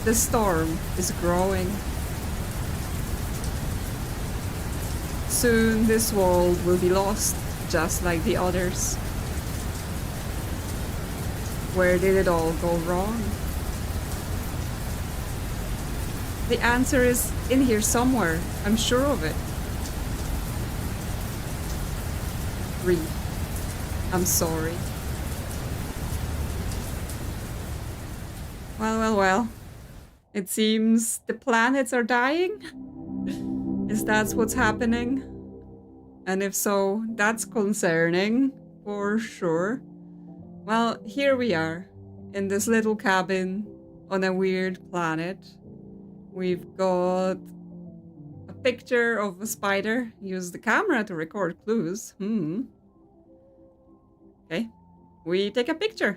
The storm is growing. Soon this world will be lost, just like the others. Where did it all go wrong? The answer is in here somewhere. I'm sure of it. Reed, I'm sorry. Well. It seems the planets are dying? Is that what's happening? And if so, that's concerning, for sure. Well, here we are, in this little cabin on a weird planet. We've got a picture of a spider. Use the camera to record clues. Okay, we take a picture.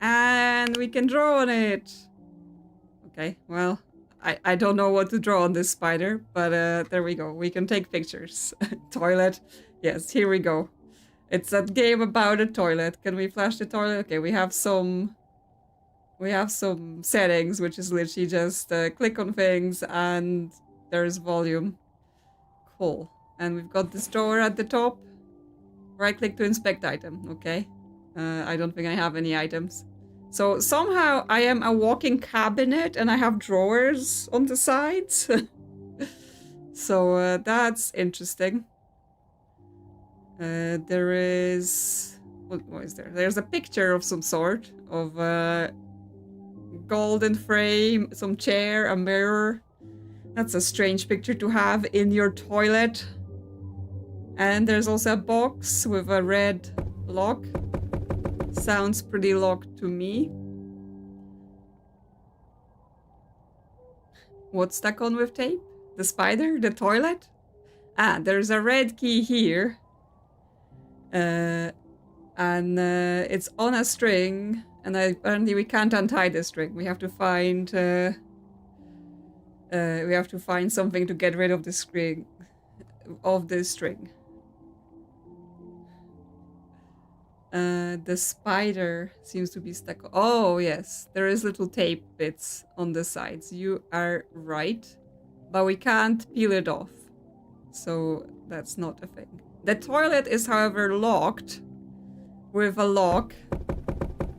And we can draw on it. Okay, well, I don't know what to draw on this spider, but there we go. We can take pictures. Toilet. Yes, here we go. It's a game about a toilet. Can we flash the toilet? Okay, we have some settings, which is literally just click on things and there's volume. Cool. And we've got this drawer at the top. Right click to inspect item. Okay. I don't think I have any items. So somehow I am a walking cabinet and I have drawers on the sides. So that's interesting. There is... What is there? There's a picture of some sort of a golden frame, some chair, a mirror. That's a strange picture to have in your toilet. And there's also a box with a red lock. Sounds pretty locked to me. What's stuck on with tape? The spider? The toilet? Ah, there's a red key here. And it's on a string. And apparently we can't untie the string. We have to find... something to get rid of the string. The spider seems to be stuck. Oh, yes. There is little tape bits on the sides. You are right. But we can't peel it off. So that's not a thing. The toilet is, however, locked with a lock.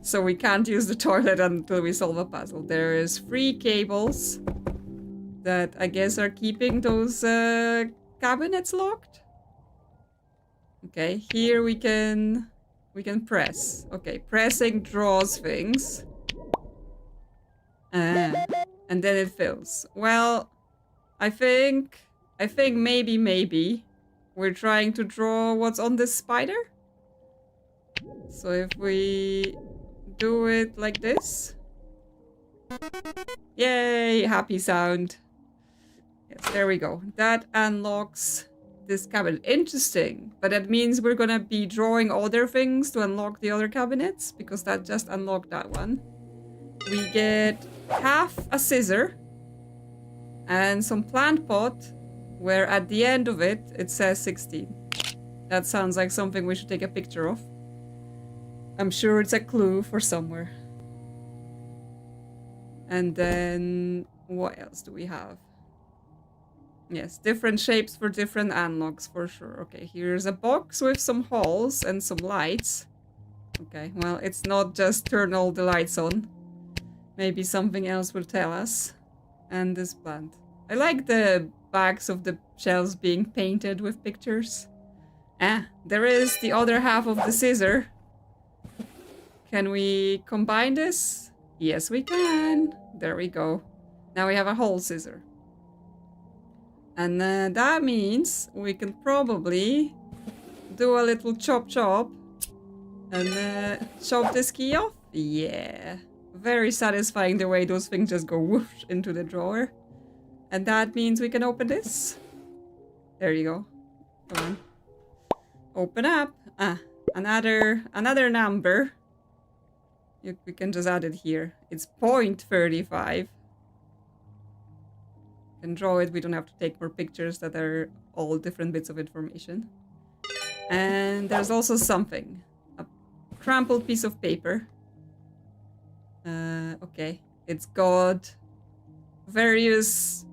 So we can't use the toilet until we solve a puzzle. There is 3 cables that I guess are keeping those cabinets locked. Okay, here we can press. Okay, pressing draws things. And then it fills. Well, I think maybe we're trying to draw what's on this spider. So if we do it like this. Yay, happy sound. Yes, there we go. That unlocks this cabinet. Interesting. But that means we're gonna be drawing other things to unlock the other cabinets, because that just unlocked that one. We get half a scissor and some plant pot, where at the end of it, it says 16. That sounds like something we should take a picture of. I'm sure it's a clue for somewhere. And then what else do we have? Yes, different shapes for different unlocks for sure. Okay, here's a box with some holes and some lights. Okay, well, it's not just turn all the lights on. Maybe something else will tell us. And this plant. I like the backs of the shelves being painted with pictures. Ah, there is the other half of the scissor. Can we combine this? Yes, we can. There we go. Now we have a whole scissor. And that means we can probably do a little chop and chop this key off. Yeah. Very satisfying the way those things just go whoosh into the drawer. And that means we can open this. There you go. Come on. Open up. Ah, another number. We can just add it here. It's 0.35. Can draw it. We don't have to take more pictures that are all different bits of information. And there's also something. A crumpled piece of paper. Okay. It's got various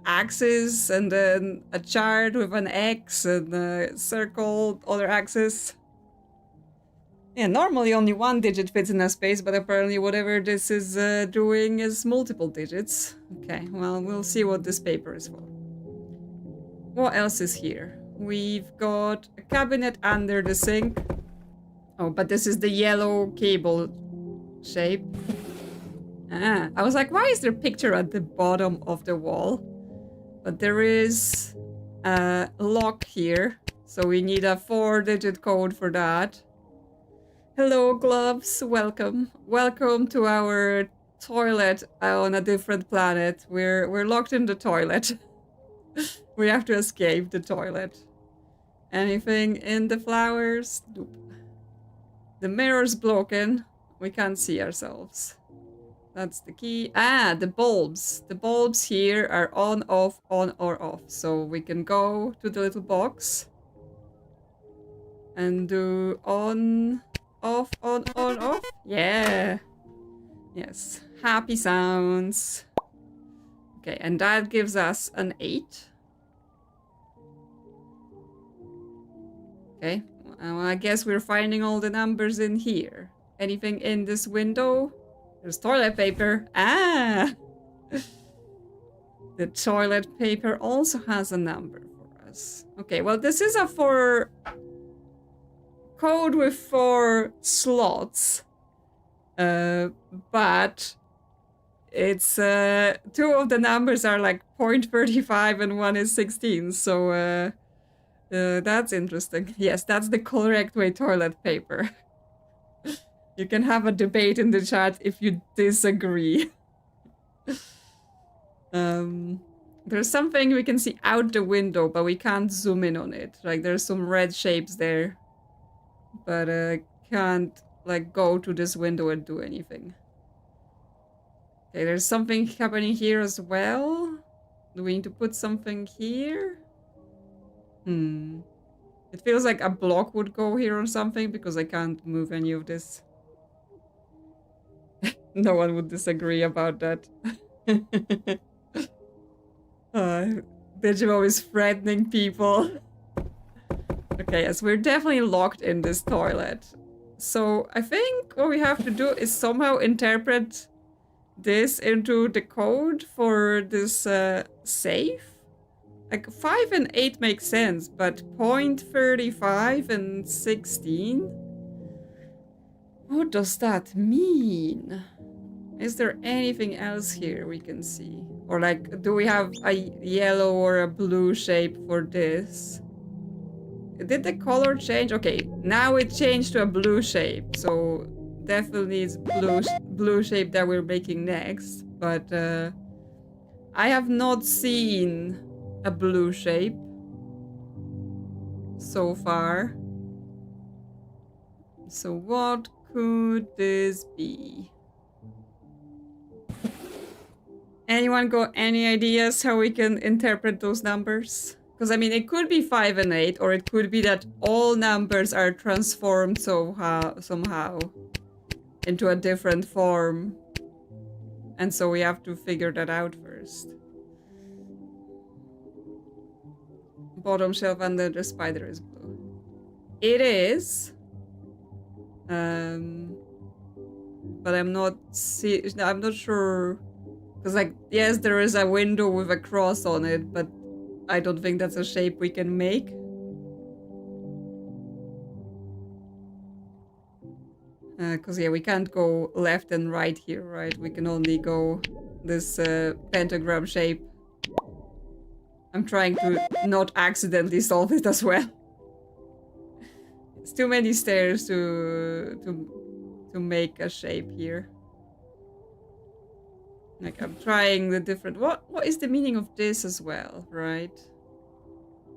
axes and then a chart with an X and a circle, other axis. Yeah, normally only one digit fits in a space, but apparently whatever this is doing is multiple digits. Okay, well, we'll see what this paper is for. What else is here? We've got a cabinet under the sink. Oh, but this is the yellow cable shape. Ah, I was like, why is there a picture at the bottom of the wall? But there is a lock here, so we need a 4-digit code for that. Hello, gloves. Welcome. Welcome to our toilet on a different planet. We're locked in the toilet. We have to escape the toilet. Anything in the flowers? Nope. The mirror's broken. We can't see ourselves. That's the key. Ah, the bulbs. The bulbs here are on, off, on, or off. So we can go to the little box and do on, off, on, off. Yeah. Yes. Happy sounds. Okay, and that gives us an 8. Okay. Well, I guess we're finding all the numbers in here. Anything in this window? There's toilet paper. Ah! The toilet paper also has a number for us. Okay, well, this is a code with 4 slots. But it's 2 of the numbers are like 0.35 and 1 is 16. So that's interesting. Yes, that's the correct way toilet paper. You can have a debate in the chat if you disagree. There's something we can see out the window, but we can't zoom in on it. Like, there's some red shapes there, but can't like go to this window and do anything. Okay, there's something happening here as well. Do we need to put something here? It feels like a block would go here or something because I can't move any of this. No one would disagree about that. Digimo is threatening people. Okay, yes, we're definitely locked in this toilet. So I think what we have to do is somehow interpret this into the code for this safe. Like 5 and 8 make sense, but 0.35 and 16? What does that mean? Is there anything else here we can see? Or like, do we have a yellow or a blue shape for this? Did the color change? Okay, now it changed to a blue shape. So definitely it's blue shape that we're making next. But I have not seen a blue shape so far. So what could this be? Anyone got any ideas how we can interpret those numbers? Because I mean, it could be 5 and 8, or it could be that all numbers are transformed somehow into a different form. And so we have to figure that out first. Bottom shelf under the spider is blue. It is. But I'm not sure. Because, like, yes, there is a window with a cross on it, but I don't think that's a shape we can make. Because, yeah, we can't go left and right here, right? We can only go this pentagram shape. I'm trying to not accidentally solve it as well. It's too many stairs to make a shape here. Like, I'm trying the different... What is the meaning of this as well, right?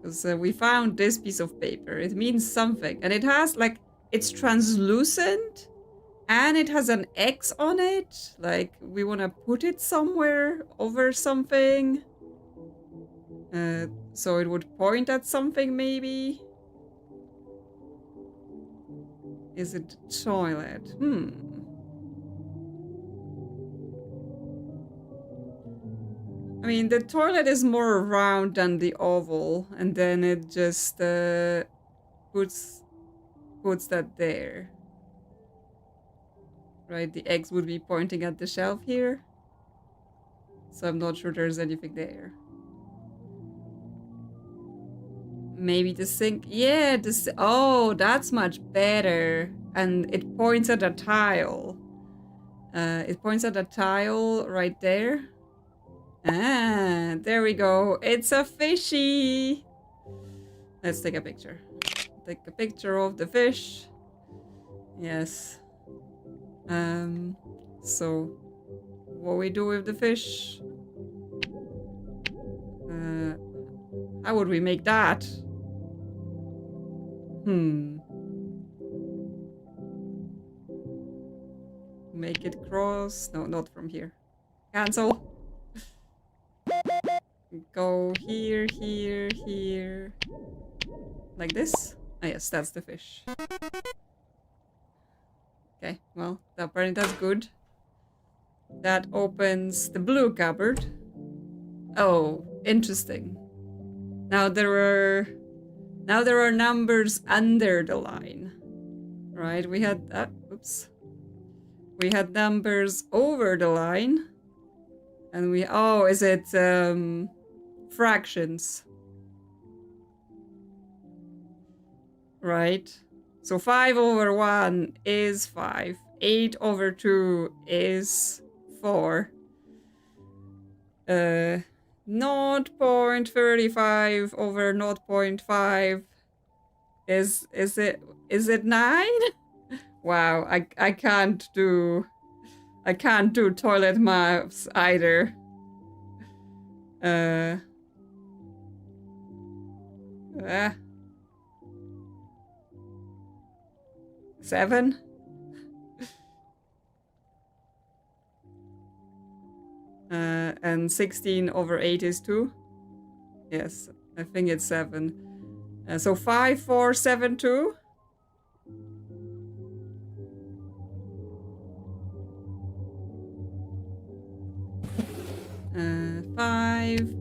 Because we found this piece of paper. It means something. And it has, like... It's translucent. And it has an X on it. Like, we want to put it somewhere over something. So it would point at something, maybe? Is it toilet? I mean, the toilet is more round than the oval, and then it just puts that there. Right, the eggs would be pointing at the shelf here. So I'm not sure there's anything there. Maybe the sink. Yeah, oh, that's much better. And it points at a tile. It points at a tile right there. Ah, there we go. It's a fishy. Let's take a picture. Take a picture of the fish. Yes. So what we do with the fish? How would we make that? Make it cross. No, not from here. Cancel. Go here, here, here. Like this? Ah, yes, that's the fish. Okay, well, apparently that's good. That opens the blue cupboard. Oh, interesting. Now there are numbers under the line. Right? We had oops. We had numbers over the line. And we is it fractions? Right? So 5 over 1 is 5. 8 over 2 is 4. 0.35 over 0.5 is it 9? Wow, I can't do toilet maths either. 7? And 16 over 8 is 2? Yes, I think it's 7. So 5, 4, 7, 2? Uh, 5,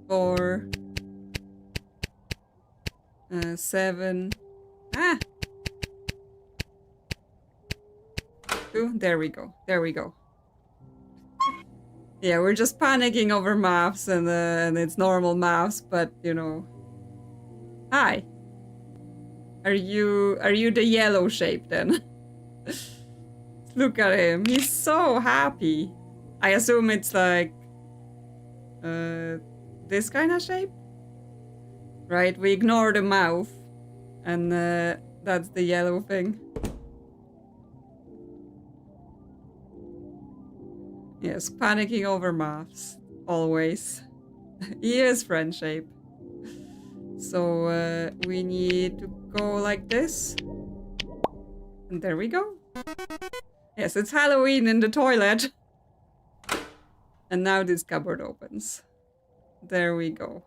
4, 7. 2. There we go. There we go. Yeah, we're just panicking over maths and it's normal maths, but you know. Hi. Are you the yellow shape then? Look at him. He's so happy. I assume it's like this kind of shape? Right? We ignore the mouth and that's the yellow thing. Yes, panicking over maths. Always. He is friend shape. So we need to go like this. And there we go. Yes, it's Halloween in the toilet. And now this cupboard opens. There we go.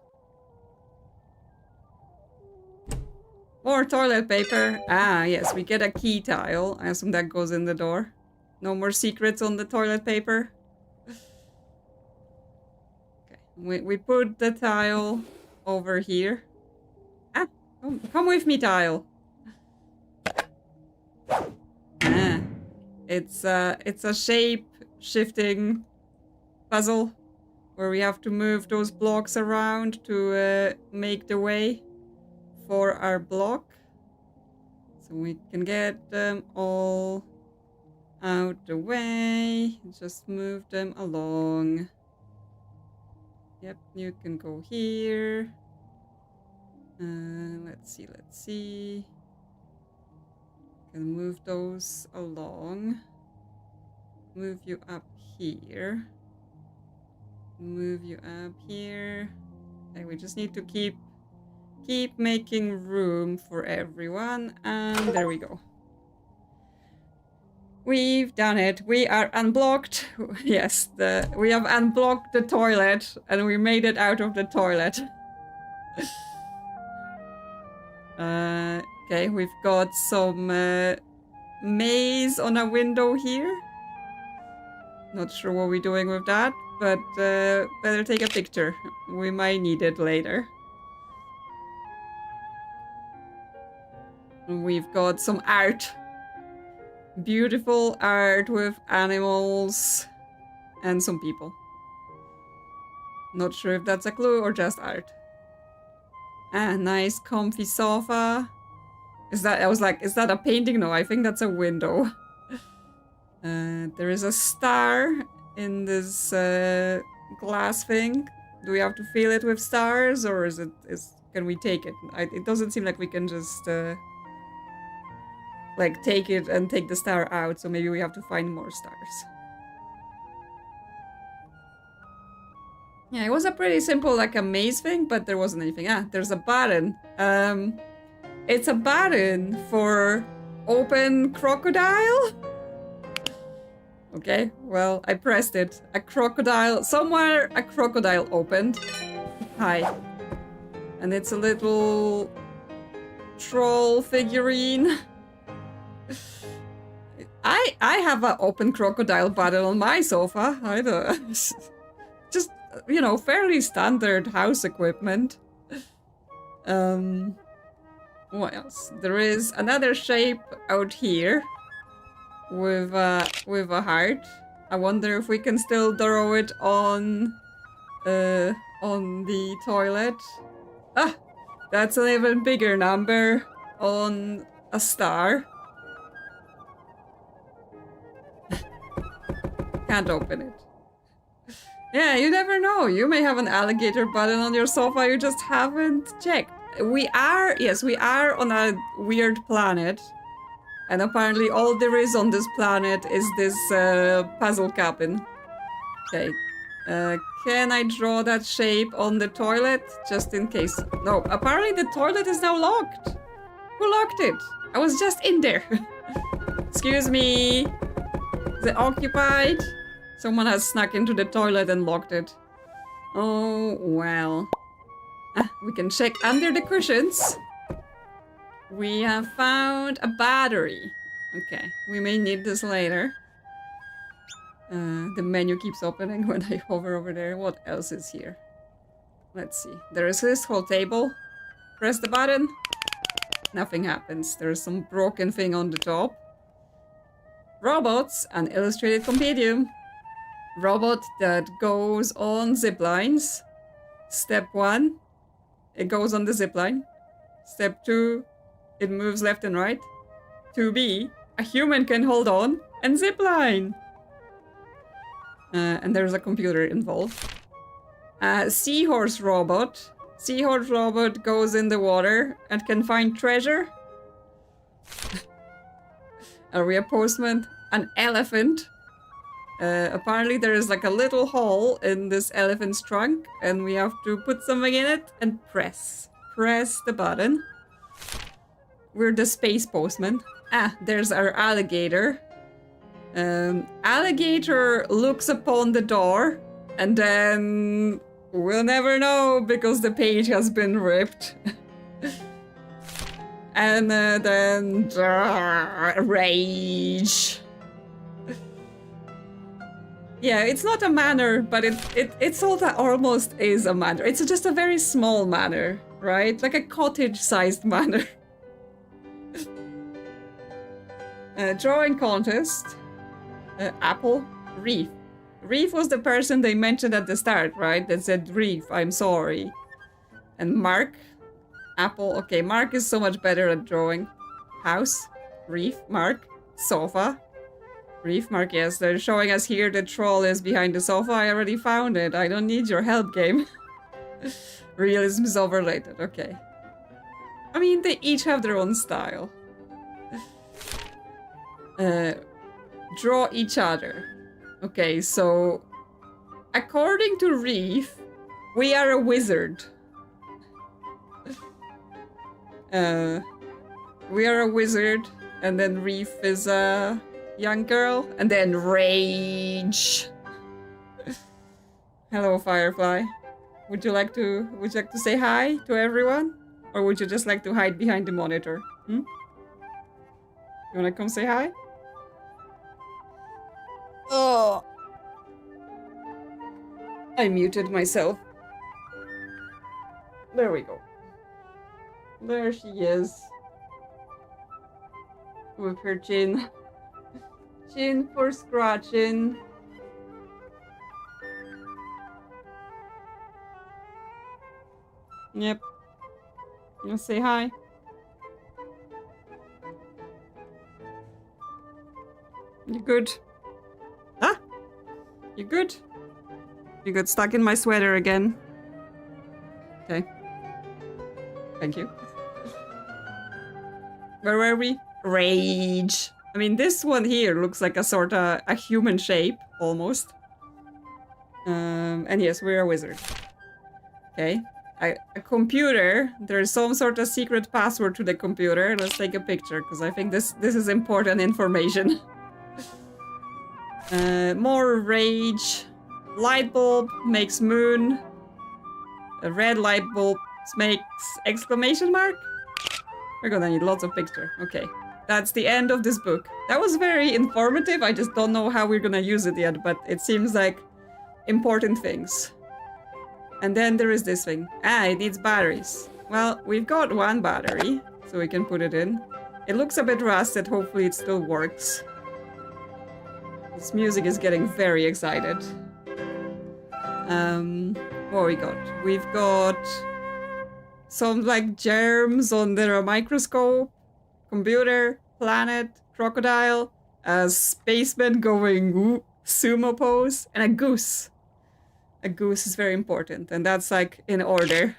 More toilet paper. Ah, yes, we get a key tile. I assume that goes in the door. No more secrets on the toilet paper. Okay, we put the tile over here. Ah, come with me, tile. Ah, it's a shape-shifting puzzle where we have to move those blocks around to make the way for our block. So we can get them all out the way. Just move them along. Yep, you can go here. Let's see. Can move those along. Move you up here. Move you up here. Okay, we just need to keep making room for everyone, and there we go. We've done it. We are unblocked. Yes, we have unblocked the toilet, and we made it out of the toilet. Okay, we've got some maze on a window here. Not sure what we're doing with that, but better take a picture. We might need it later. We've got some art. Beautiful art with animals and some people. Not sure if that's a clue or just art. Ah, nice comfy sofa. Is that, I was like, is that a painting? No, I think that's a window. There is a star in this glass thing. Do we have to fill it with stars, or can we take it? It doesn't seem like we can just like take it and take the star out, so maybe we have to find more stars. Yeah, it was a pretty simple, like a maze thing, but there wasn't anything. Ah, there's a button. It's a button for open crocodile. Okay, well, I pressed it. A crocodile, somewhere a crocodile opened. Hi. And it's a little troll figurine. I have an open crocodile button on my sofa. I don't... Just, you know, fairly standard house equipment. What else? There is another shape out here. With a heart. I wonder if we can still draw it on the toilet. Ah, that's an even bigger number on a star. Can't open it. Yeah, you never know. You may have an alligator button on your sofa you just haven't checked. Yes, we are on a weird planet. And apparently all there is on this planet is this puzzle cabin. Okay. Can I draw that shape on the toilet? Just in case. No, apparently the toilet is now locked. Who locked it? I was just in there. Excuse me. Is it occupied? Someone has snuck into the toilet and locked it. Oh, well. We can check under the cushions. We have found a battery. Okay, we may need this later. The menu keeps opening when I hover over there. What else is here? Let's see. There is this whole table. Press the button. Nothing happens. There's some broken thing on the top. Robots, an illustrated compendium. Robot that goes on zip lines. Step 1, it goes on the zip line. Step 2, it moves left and right. 2B, a human can hold on and zipline. And there's a computer involved. Seahorse robot. Seahorse robot goes in the water and can find treasure. Are we a postman? An elephant. Apparently there is like a little hole in this elephant's trunk and we have to put something in it and press. Press the button. We're the space postman. There's our alligator. Alligator looks upon the door and then we'll never know because the page has been ripped. And then rage. Yeah, it's not a manor, but it's almost is a manor. It's just a very small manor, right? Like a cottage-sized manor. Drawing contest. Apple. Reef. Reef was the person they mentioned at the start, right? That said, Reef, I'm sorry. And Mark. Apple. Okay, Mark is so much better at drawing. House. Reef. Mark. Sofa. Reef. Mark, yes. They're showing us here the troll is behind the sofa. I already found it. I don't need your help, game. Realism is overrated. Okay. I mean, they each have their own style. Draw each other. Okay, so according to Reef, we are a wizard. We are a wizard, and then Reef is a young girl, and then Rage. Hello, Firefly. Would you like to say hi to everyone, or would you just like to hide behind the monitor? You wanna come say hi? Oh, I muted myself. There we go. There she is. With her chin. Chin for scratching. Yep. You say hi. You good? Ah? You good? You got stuck in my sweater again. Okay. Thank you. Where were we? Rage. I mean, this one here looks like a sort of a human shape, almost. And yes, we're a wizard. Okay. A computer. There's some sort of secret password to the computer. Let's take a picture, because I think this is important information. More rage. Light bulb makes moon. A red light bulb makes exclamation mark. We're gonna need lots of picture. Okay. That's the end of this book. That was very informative. I just don't know how we're gonna use it yet, but it seems like important things. And then there is this thing. Ah, it needs batteries. Well, we've got one battery, so we can put it in. It looks a bit rusted. Hopefully it still works. This music is getting very excited. What we got? We've got some like germs under a microscope, computer, planet, crocodile, a spaceman going woo, sumo pose, and a goose. A goose is very important, and that's like in order.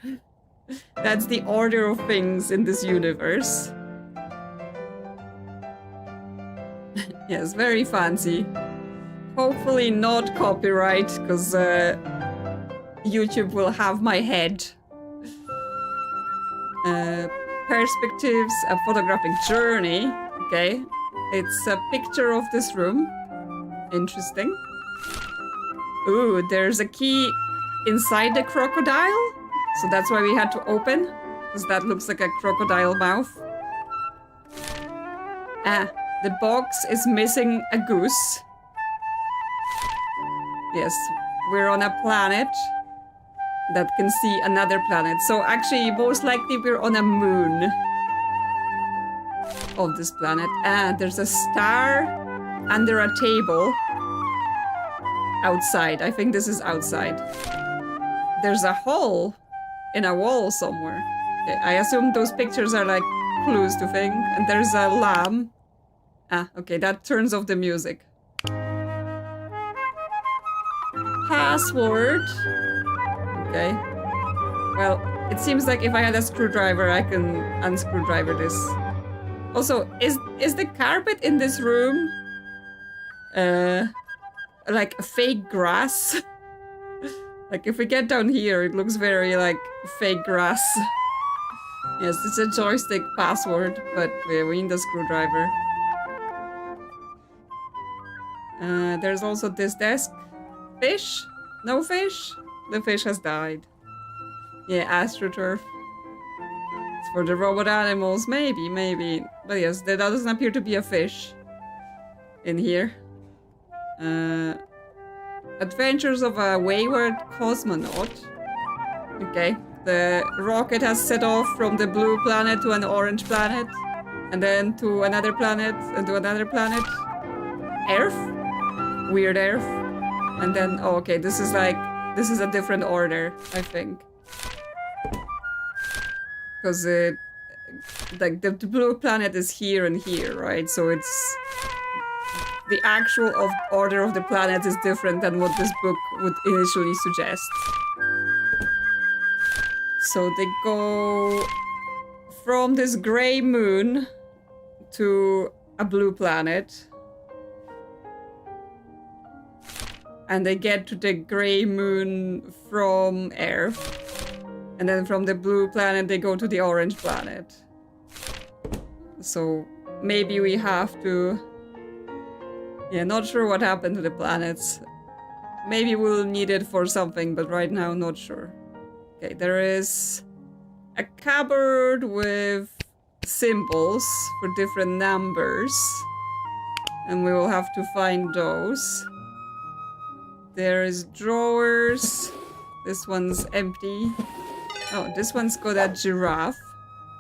That's the order of things in this universe. Yes, very fancy. Hopefully not copyright, because YouTube will have my head. Perspectives, a photographic journey. Okay, it's a picture of this room. Interesting. Ooh, there's a key inside the crocodile. So that's why we had to open, because that looks like a crocodile mouth. Ah, the box is missing a goose. Yes, we're on a planet that can see another planet. So actually, most likely we're on a moon of this planet. Ah, there's a star under a table outside. I think this is outside. There's a hole in a wall somewhere. Okay, I assume those pictures are like clues to things. And there's a lamb. Ah, okay, that turns off the music. Password. Okay. Well, it seems like if I had a screwdriver, I can unscrewdriver this. Also, is the carpet in this room like fake grass? Like if we get down here, it looks very like fake grass. Yes, it's a joystick password, but we need a screwdriver. There's also this desk. Fish? No fish? The fish has died. Yeah, AstroTurf. It's for the robot animals, maybe. But yes, there doesn't appear to be a fish in here. Adventures of a wayward cosmonaut. Okay, the rocket has set off from the blue planet to an orange planet, and then to another planet, and to another planet. Earth? Weird Earth. And then, oh, okay, this is a different order, I think. Because like the blue planet is here and here, right? So it's the actual order of the planets is different than what this book would initially suggest. So they go from this gray moon to a blue planet. And they get to the gray moon from Earth. And then from the blue planet, they go to the orange planet. So maybe we have to... Yeah, not sure what happened to the planets. Maybe we'll need it for something, but right now, not sure. Okay, there is a cupboard with symbols for different numbers. And we will have to find those. There's drawers. This one's empty. Oh, this one's got a giraffe.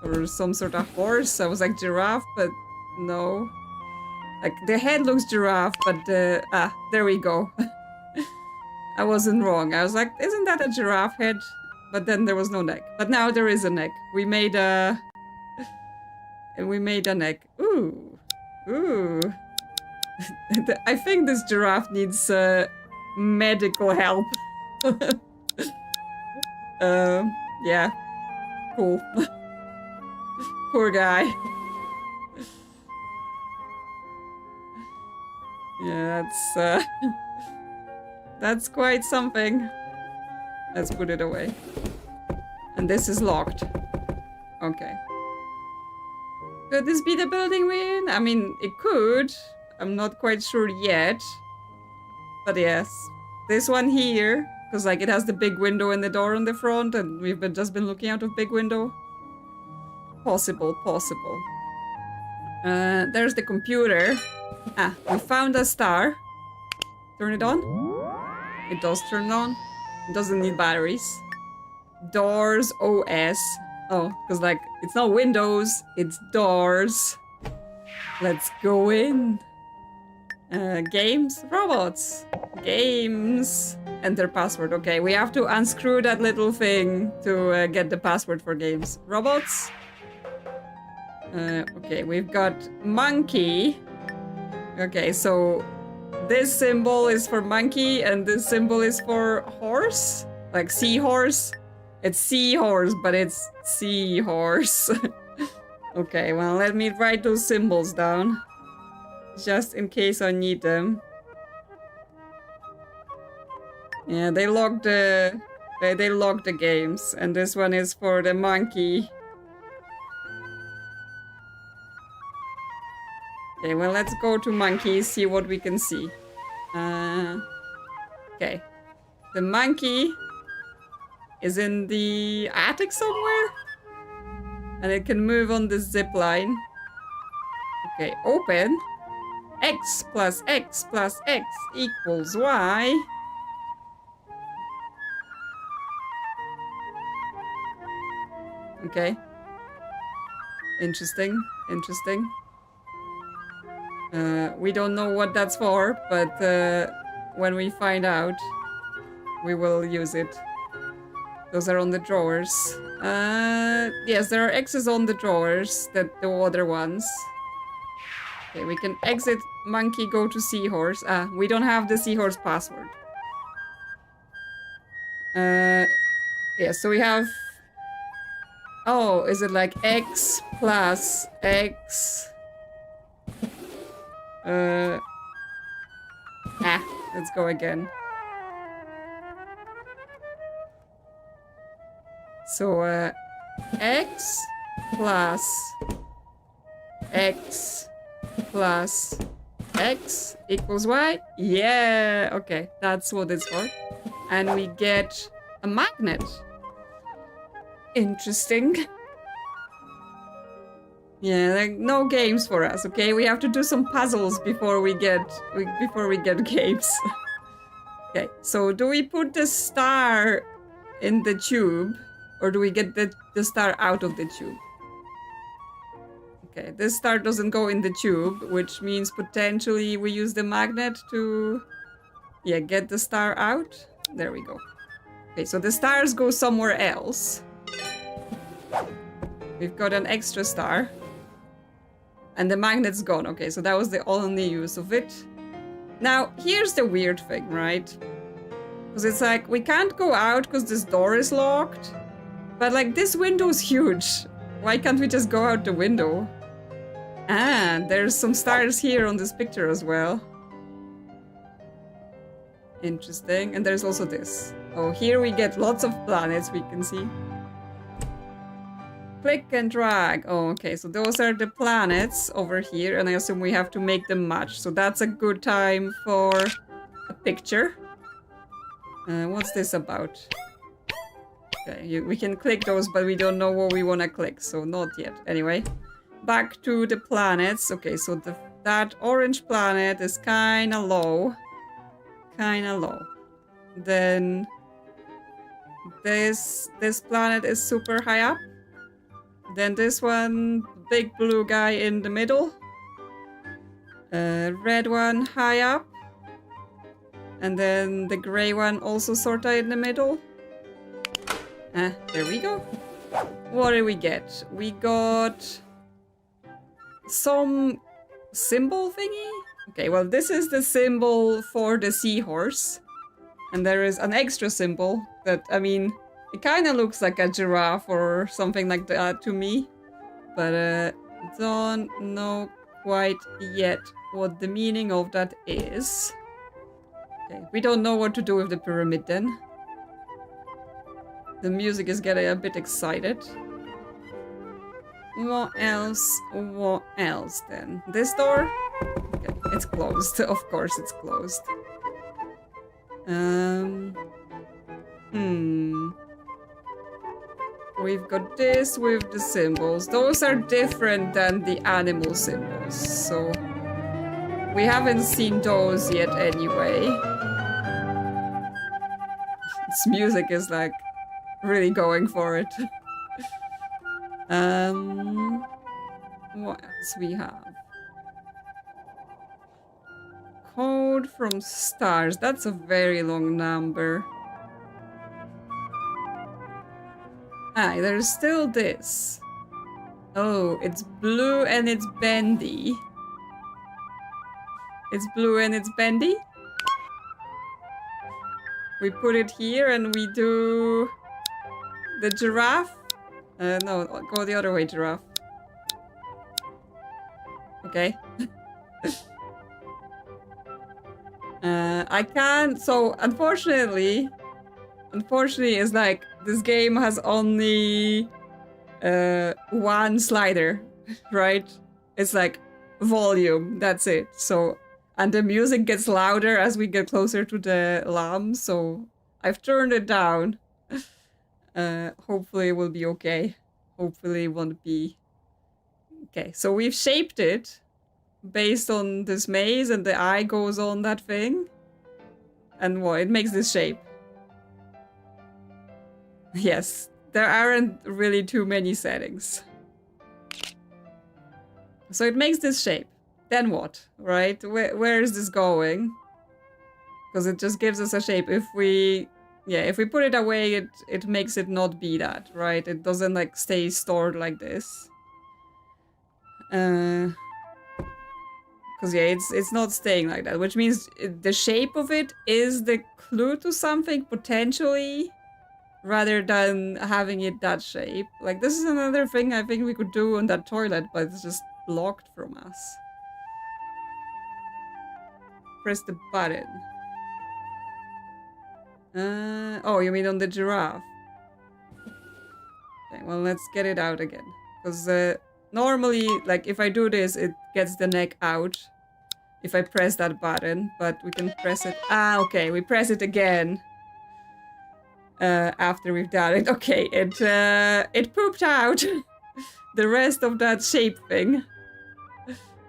Or some sort of horse. I was like giraffe, but no. Like, the head looks giraffe, but there we go. I wasn't wrong. I was like, isn't that a giraffe head? But then there was no neck. But now there is a neck. We made a... And we made a neck. Ooh. Ooh. I think this giraffe needs medical help. Yeah. Cool. Poor guy. Yeah, that's quite something. Let's put it away. And this is locked. Okay. Could this be the building we're in? I mean, it could. I'm not quite sure yet. But yes. This one here, because like it has the big window and the door on the front, and we've just been looking out of big window. Possible, possible. There's the computer. Ah, we found a star. Turn it on. It does turn on. It doesn't need batteries. Doors OS. Oh, because like, it's not windows, it's doors. Let's go in. Games? Robots. Games. Enter password. Okay, we have to unscrew that little thing to get the password for games. Robots? Okay, we've got monkey. Okay, so this symbol is for monkey and this symbol is for horse? Like seahorse? It's seahorse, but it's seahorse. Okay, well, let me write those symbols down. Just in case I need them. Yeah, they locked the... They locked the games. And this one is for the monkey. Okay, well, let's go to monkey, see what we can see. Okay. The monkey is in the attic somewhere. And it can move on the zip line. Okay, open. X plus X plus X equals Y. Okay. Interesting, interesting. We don't know what that's for, but when we find out, we will use it. Those are on the drawers. Yes, there are X's on the drawers, the other ones. Okay, we can exit monkey, go to seahorse. We don't have the seahorse password. Yeah, so we have... Oh, is it like X plus X? Let's go again. So, X plus X plus X equals Y? Yeah, okay, that's what it's for. And we get a magnet. Interesting. Yeah, like no games for us, okay? We have to do some puzzles before we get games. Okay, so do we put the star in the tube? Or do we get the star out of the tube? Okay, this star doesn't go in the tube, which means potentially we use the magnet to... Yeah, get the star out. There we go. Okay, so the stars go somewhere else. We've got an extra star. And the magnet's gone. Okay, so that was the only use of it. Now, here's the weird thing, right? Because it's like, we can't go out because this door is locked. But like, this window is huge. Why can't we just go out the window? And there's some stars here on this picture as well. Interesting. And there's also this. Oh, here we get lots of planets we can see. Click and drag. Oh, okay. So those are the planets over here. And I assume we have to make them match. So that's a good time for a picture. What's this about? Okay, we can click those, but we don't know what we want to click. So not yet. Anyway, back to the planets. Okay, so that orange planet is kind of low. Kind of low. Then this planet is super high up. Then this one, big blue guy in the middle. Red one high up. And then the gray one also sorta in the middle. There we go. What did we get? We got some symbol thingy? Okay, well this is the symbol for the seahorse. And there is an extra symbol that, I mean, it kind of looks like a giraffe or something like that to me. But don't know quite yet what the meaning of that is. Okay, we don't know what to do with the pyramid then. The music is getting a bit excited. What else? What else then? This door? Okay, it's closed. Of course it's closed. We've got this with the symbols. Those are different than the animal symbols, so we haven't seen those yet anyway. This music is like really going for it. What else we have? Code from stars. That's a very long number. Ah, there's still this. Oh, it's blue and it's bendy. It's blue and it's bendy. We put it here and we do the giraffe. No, go the other way, giraffe. Okay. I can't. So unfortunately, it's like this game has only one slider, right? It's like volume. That's it. So, and the music gets louder as we get closer to the lamb. So I've turned it down. Hopefully it will be okay. Hopefully it won't be. Okay, so we've shaped it based on this maze, and the eye goes on that thing. And what? It makes this shape. Yes, there aren't really too many settings. So it makes this shape. Then what, right? Where is this going? Because it just gives us a shape. If we put it away, it makes it not be that, right? It doesn't like stay stored like this. Because yeah, it's not staying like that, which means the shape of it is the clue to something potentially, rather than having it that shape. Like this is another thing I think we could do on that toilet, but it's just blocked from us. Press the button. Oh, you mean on the giraffe? Okay, well let's get it out again, because normally, like, if I do this, it gets the neck out if I press that button, but we can press it. Ah, okay, we press it again after we've done it. Okay, it pooped out the rest of that shape thing.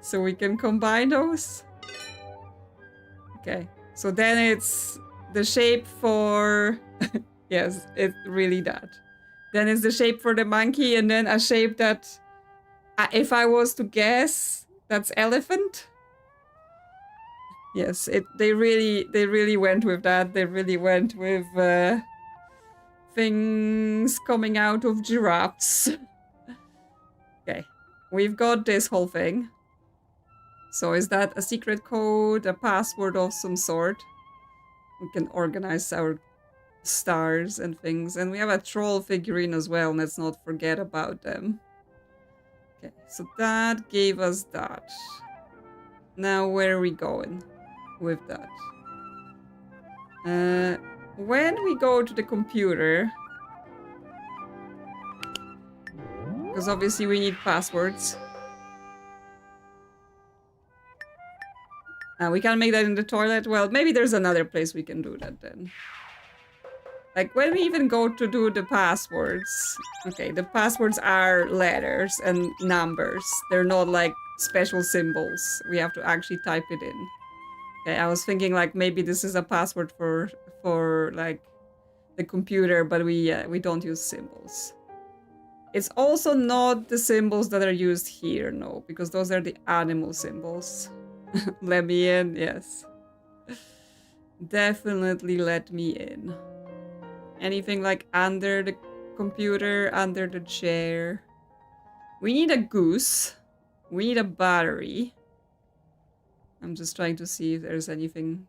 So we can combine those. Okay, so then it's the shape for... yes, it's really that. Then it's the shape for the monkey, and then a shape that... if I was to guess, that's elephant. Yes, they really went with that. They really went with things coming out of giraffes. Okay, we've got this whole thing. So is that a secret code, a password of some sort? We can organize our stars and things. And we have a troll figurine as well. Let's not forget about them. Okay, so that gave us that. Now where are we going with that? When we go to the computer, because obviously we need passwords. We can't make that in the toilet. Well, maybe there's another place we can do that then. Like, when we even go to do the passwords... Okay, the passwords are letters and numbers. They're not, like, special symbols. We have to actually type it in. Okay, I was thinking like maybe this is a password for like the computer, but we don't use symbols. It's also not the symbols that are used here, no, because those are the animal symbols. Let me in, yes. Definitely let me in. Anything like under the computer, under the chair. We need a goose. We need a battery. I'm just trying to see if there's anything.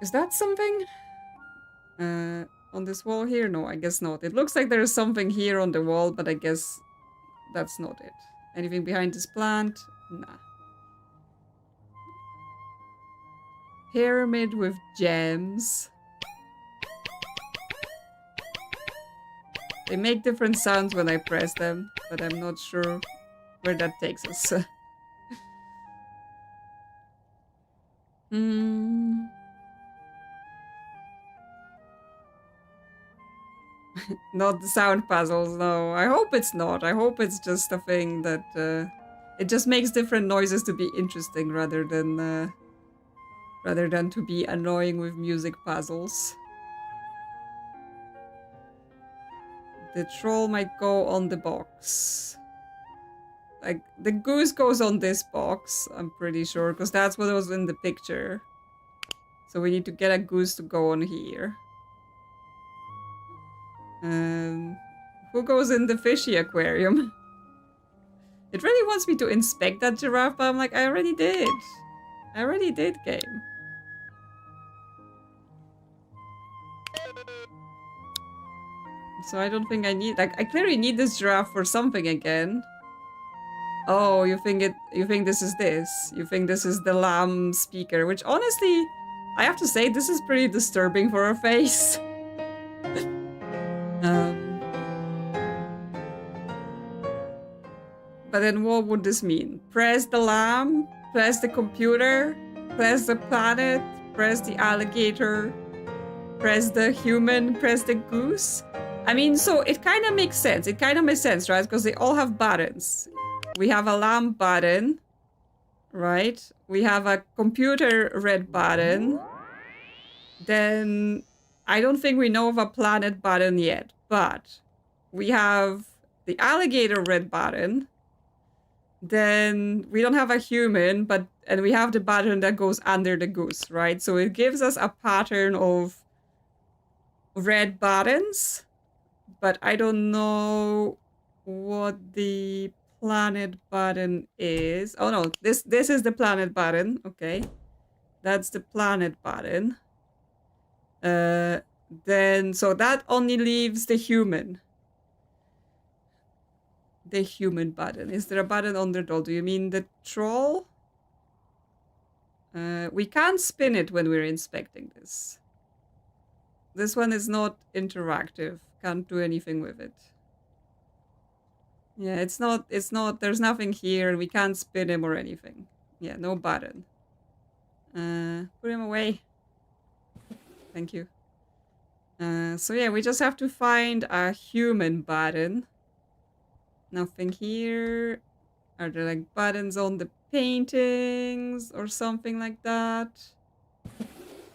Is that something? On this wall here? No, I guess not. It looks like there's something here on the wall, but I guess that's not it. Anything behind this plant? Nah. Pyramid with gems. They make different sounds when I press them, but I'm not sure where that takes us. Not the sound puzzles, no. I hope it's not. I hope it's just a thing that it just makes different noises to be interesting rather than to be annoying with music puzzles. The troll might go on the box. Like, the goose goes on this box, I'm pretty sure, because that's what was in the picture. So we need to get a goose to go on here. Who goes in the fishy aquarium? It really wants me to inspect that giraffe, but I'm like, I already did. I already did, game. So I don't think I need, like, I clearly need this giraffe for something again. Oh, you think this is this? You think this is the lamb speaker, which honestly, I have to say, this is pretty disturbing for her face. But then what would this mean? Press the lamb, press the computer, press the planet, press the alligator, press the human, press the goose? I mean, so it kind of makes sense. It kind of makes sense, right? Because they all have buttons. We have a lamb button, right? We have a computer red button. Then I don't think we know of a planet button yet, but we have the alligator red button. Then we don't have a human, and we have the button that goes under the goose, right? So it gives us a pattern of red buttons, but I don't know what the planet button is. Oh no, this is the planet button. Okay, that's the planet button. Then so that only leaves the human. The human button. Is there a button on the troll? Do you mean the troll? We can't spin it when we're inspecting this. This one is not interactive. Can't do anything with it. Yeah, it's not, there's nothing here. We can't spin him or anything. Yeah, no button. Put him away. Thank you. So yeah, we just have to find a human button. Nothing here. Are there like buttons on the paintings or something like that?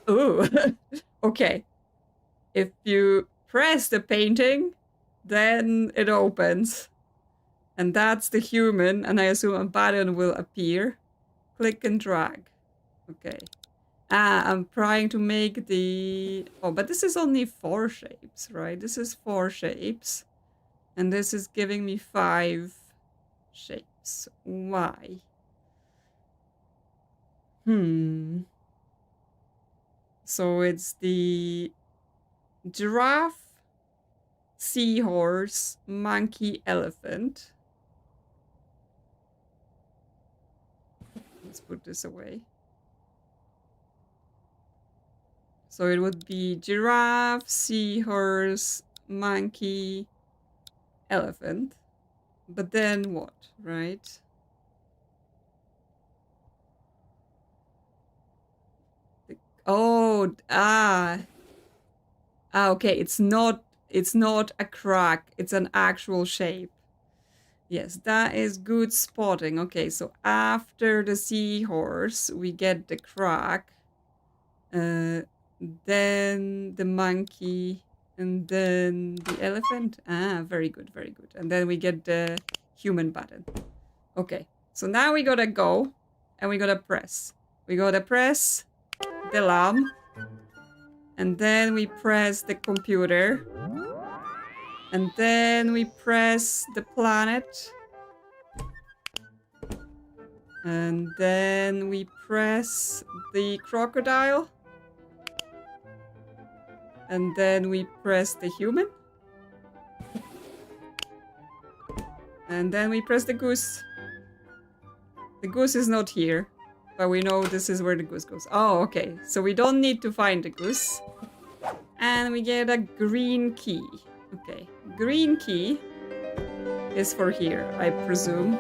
Ooh. Okay. If you press the painting, then it opens. And that's the human, and I assume a button will appear. Click and drag. Okay. I'm trying to make the... Oh, but this is only 4 shapes, right? This is 4 shapes. And this is giving me 5 shapes. Why? So it's the giraffe, seahorse, monkey, elephant. Let's put this away. So it would be giraffe, seahorse, monkey, elephant. But then what, right? Oh, okay, it's not a crack, it's an actual shape. Yes, that is good spotting. Okay, so after the seahorse, we get the crack, then the monkey, and then the elephant. Ah, very good, very good. And then we get the human button. Okay, so now we gotta go, and we gotta press. We gotta press the lamb, and then we press the computer, and then we press the planet. And then we press the crocodile. And then we press the human. And then we press the goose. The goose is not here, but we know this is where the goose goes. Oh, okay. So we don't need to find the goose. And we get a green key. Okay. Green key is for here, I presume.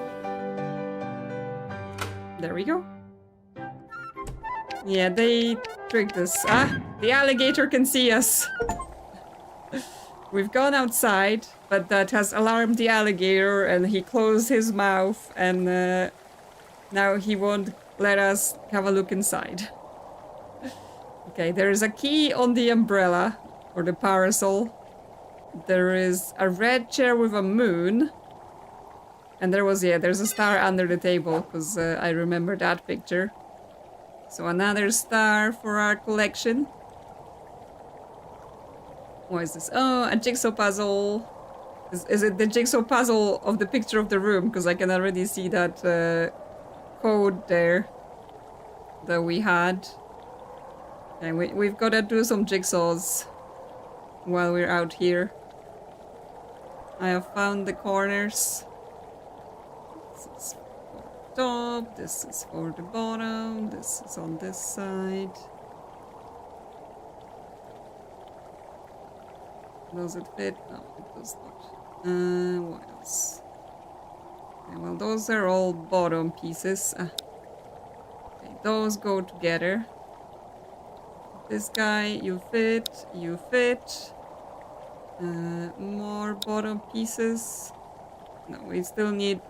There we go. Yeah, they tricked us. Ah, the alligator can see us. We've gone outside, but that has alarmed the alligator and he closed his mouth and now he won't let us have a look inside. Okay, there is a key on the umbrella or the parasol. There is a red chair with a moon. And there's a star under the table because I remember that picture. So another star for our collection. What is this? Oh, a jigsaw puzzle. Is it the jigsaw puzzle of the picture of the room? Because I can already see that code there that we had. And we've got to do some jigsaws while we're out here. I have found the corners. This is for the top, this is for the bottom, this is on this side. Does it fit? No, it does not. What else? Okay, well, those are all bottom pieces. Okay, those go together. This guy, you fit, you fit. More bottom pieces. No, we still need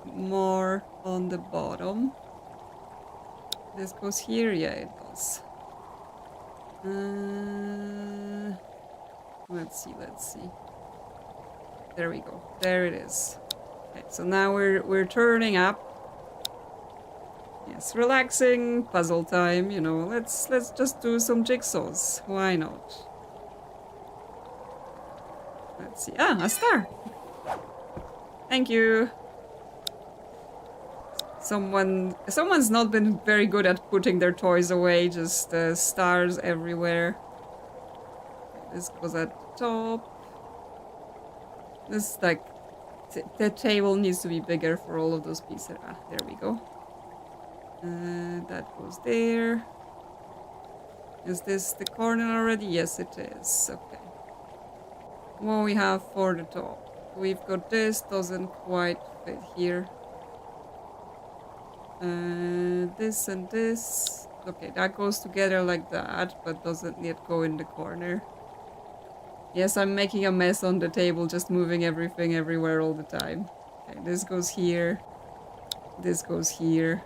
more on the bottom. This goes here, yeah, it does. Let's see. There we go. There it is. Okay, so now we're turning up. Yes, relaxing puzzle time, you know. Let's just do some jigsaws. Why not? Let's see. Ah, a star. Thank you. Someone's not been very good at putting their toys away, just stars everywhere. This goes at the top. This, like, the table needs to be bigger for all of those pieces. Ah, there we go. That goes there. Is this the corner already? Yes, it is. Okay. What we have for the top? We've got this, doesn't quite fit here. This and this. Okay, that goes together like that, but doesn't yet go in the corner. Yes, I'm making a mess on the table, just moving everything everywhere all the time. Okay, this goes here. This goes here.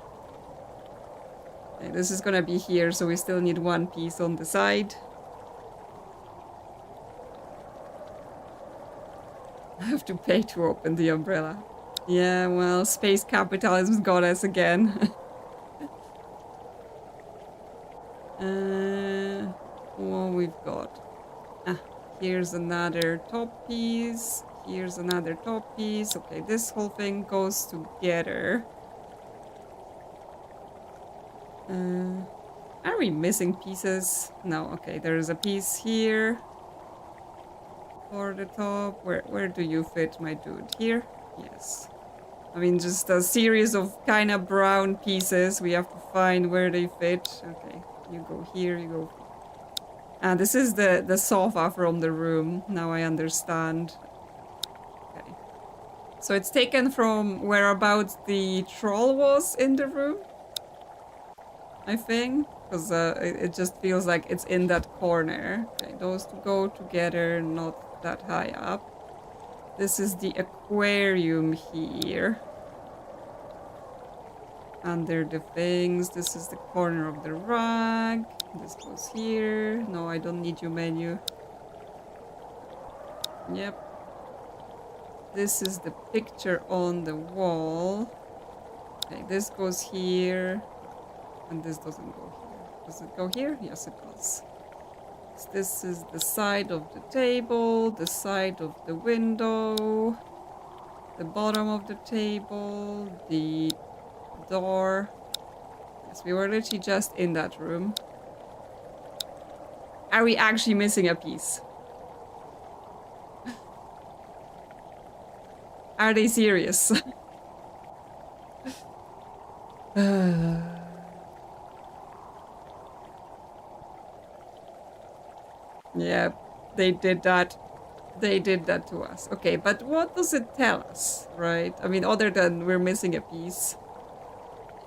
Okay, this is gonna be here, so we still need one piece on the side. I have to pay to open the umbrella. Yeah, well, space capitalism's got us again. What we've got? Ah, here's another top piece. Here's another top piece. Okay, this whole thing goes together. Are we missing pieces? No, okay, there's a piece here. For the top. Where do you fit, my dude? Here? Yes. I mean, just a series of kind of brown pieces. We have to find where they fit. Okay, you go here, you go. Ah, this is the sofa from the room. Now I understand. Okay. So it's taken from whereabouts the troll was in the room, I think. Because it just feels like it's in that corner. Okay, those two go together, not that high up. This is the aquarium here. Under the things. This is the corner of the rug. This goes here. No, I don't need you, menu. Yep. This is the picture on the wall. Okay, this goes here. And this doesn't go here. Does it go here? Yes, it does. So this is the side of the table, the side of the window, the bottom of the table, the door. Yes, we were literally just in that room. Are we actually missing a piece? Are they serious? Yeah, they did that. They did that to us. Okay, but what does it tell us, right? I mean, other than we're missing a piece.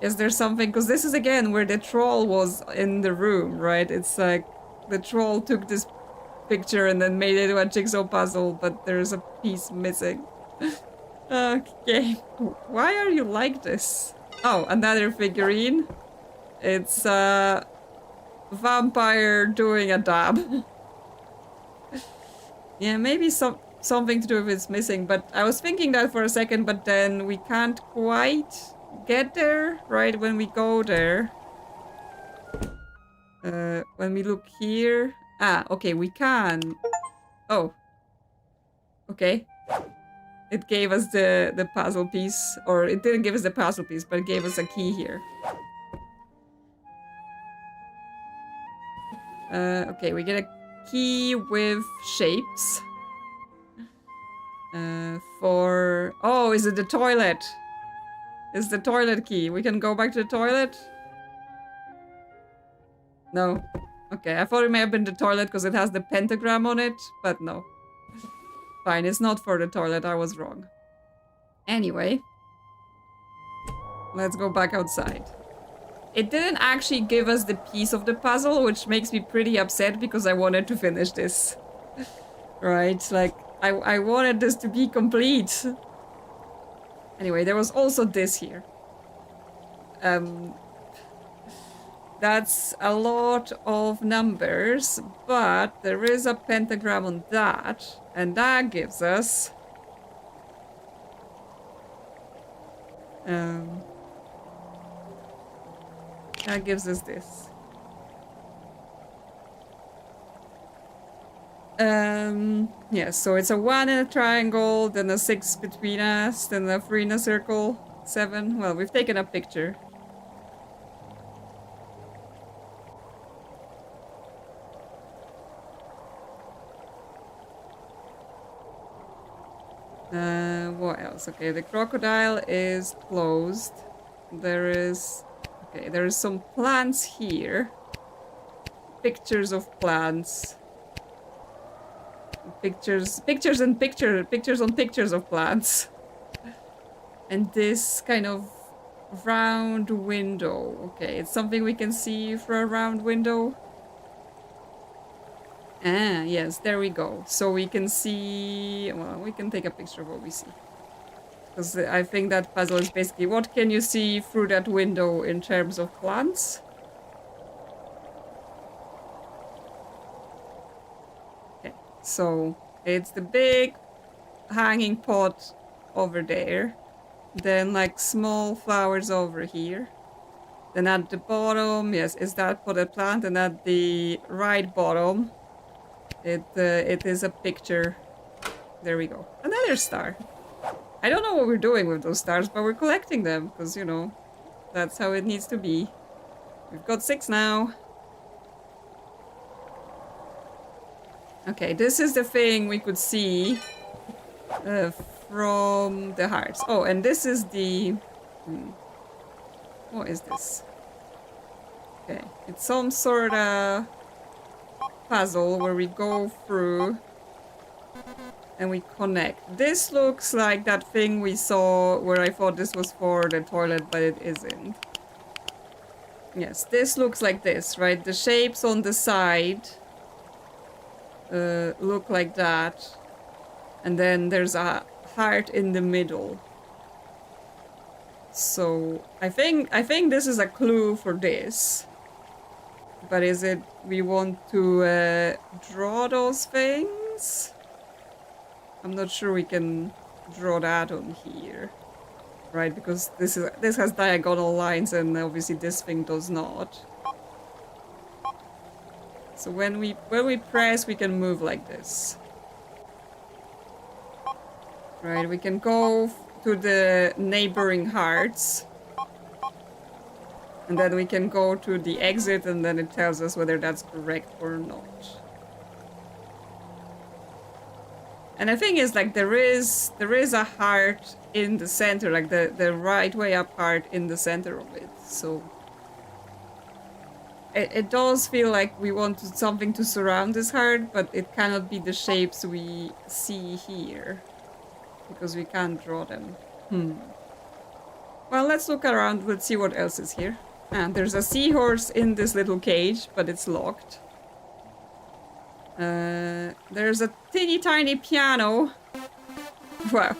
Is there something? Because this is again where the troll was in the room, right? It's like the troll took this picture and then made it into a jigsaw puzzle, but there's a piece missing. Okay. Why are you like this? Oh, another figurine. It's a vampire doing a dab. Yeah, maybe something to do with it's missing, but I was thinking that for a second, but then we can't quite get there, right? When we go there. When we look here. Ah, okay, we can. Oh. Okay. It gave us the puzzle piece, or it didn't give us the puzzle piece, but it gave us a key here. Okay, we get a key with shapes. Oh, is it the toilet? It's the toilet key. We can go back to the toilet? No. Okay, I thought it may have been the toilet because it has the pentagram on it, but no. Fine, it's not for the toilet. I was wrong. Anyway. Let's go back outside. It didn't actually give us the piece of the puzzle, which makes me pretty upset because I wanted to finish this. Right? Like, I wanted this to be complete. Anyway, there was also this here. That's a lot of numbers, but there is a pentagram on that, and that gives us... that gives us this. Yeah, so it's a 1 in a triangle, then a 6 between us, then a 3 in a circle, 7. Well, we've taken a picture. What else? Okay, the crocodile is closed. There is... Okay, there is some plants here. Pictures of plants. Pictures on pictures of plants. And this kind of round window. Okay, it's something we can see through a round window. Ah, yes, there we go. So we can see... Well, we can take a picture of what we see. Because I think that puzzle is basically what can you see through that window in terms of plants? Okay, so it's the big hanging pot over there. Then like small flowers over here. Then at the bottom, yes, is that potted plant. And at the right bottom, it is a picture. There we go. Another star. I don't know what we're doing with those stars, but we're collecting them. Because, you know, that's how it needs to be. We've got 6 now. Okay, this is the thing we could see from the hearts. Oh, and this is the... What is this? Okay, it's some sort of puzzle where we go through and we connect. This looks like that thing we saw where I thought this was for the toilet, but it isn't. Yes, this looks like this, right? The shapes on the side look like that. And then there's a heart in the middle. So I think this is a clue for this. But is it we want to draw those things? I'm not sure we can draw that on here. Right, because this has diagonal lines and obviously this thing does not. So when we press, we can move like this. Right, we can go to the neighboring hearts. And then we can go to the exit and then it tells us whether that's correct or not. And the thing is, like, there is a heart in the center, like the right way up heart in the center of it. So it does feel like we want something to surround this heart, but it cannot be the shapes we see here. Because we can't draw them. Well, let's look around. Let's see what else is here. And there's a seahorse in this little cage, but it's locked. There's a teeny tiny piano. Well,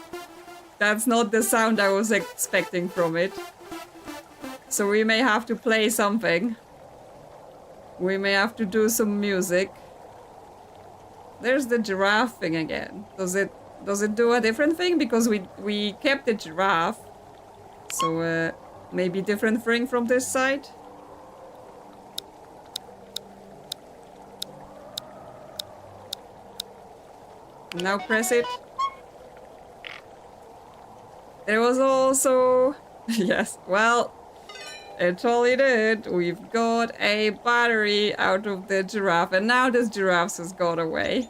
that's not the sound I was expecting from it. So we may have to play something. We may have to do some music. There's the giraffe thing again. Does it do a different thing? Because we kept the giraffe. So maybe different thing from this side? Now press it. There was also... yes, well, it totally did. We've got a battery out of the giraffe. And now this giraffe has got away.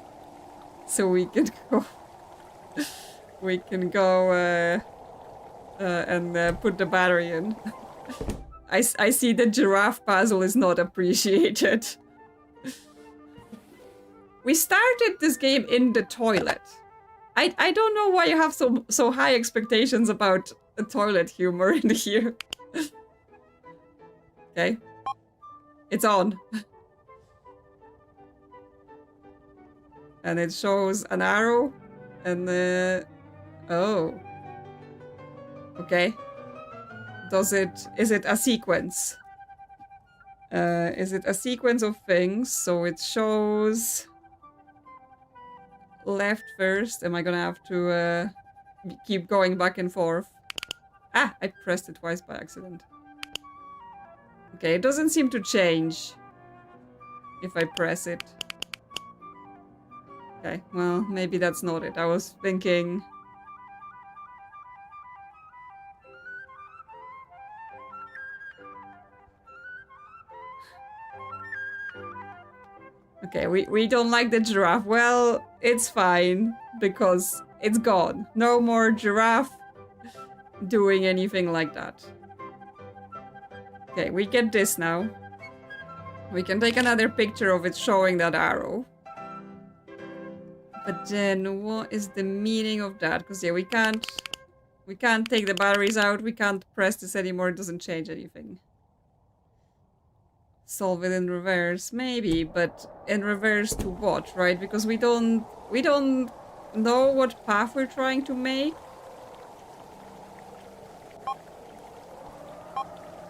So we can go... we can go and put the battery in. I see the giraffe puzzle is not appreciated. We started this game in the toilet. I don't know why you have so high expectations about the toilet humor in here. Okay. It's on. And it shows an arrow and oh. Okay. Is it a sequence? Is it a sequence of things? So it shows left first. Am I gonna have to keep going back and forth? Ah, I pressed it twice by accident. Okay, it doesn't seem to change if I press it. Okay, well, maybe that's not it. I was thinking... Okay, we don't like the giraffe. Well, it's fine, because it's gone. No more giraffe doing anything like that. Okay, we get this now. We can take another picture of it showing that arrow. But then what is the meaning of that? Because yeah, we can't take the batteries out. We can't press this anymore. It doesn't change anything. Solve it in reverse, maybe, but in reverse to what, right? Because we don't know what path we're trying to make.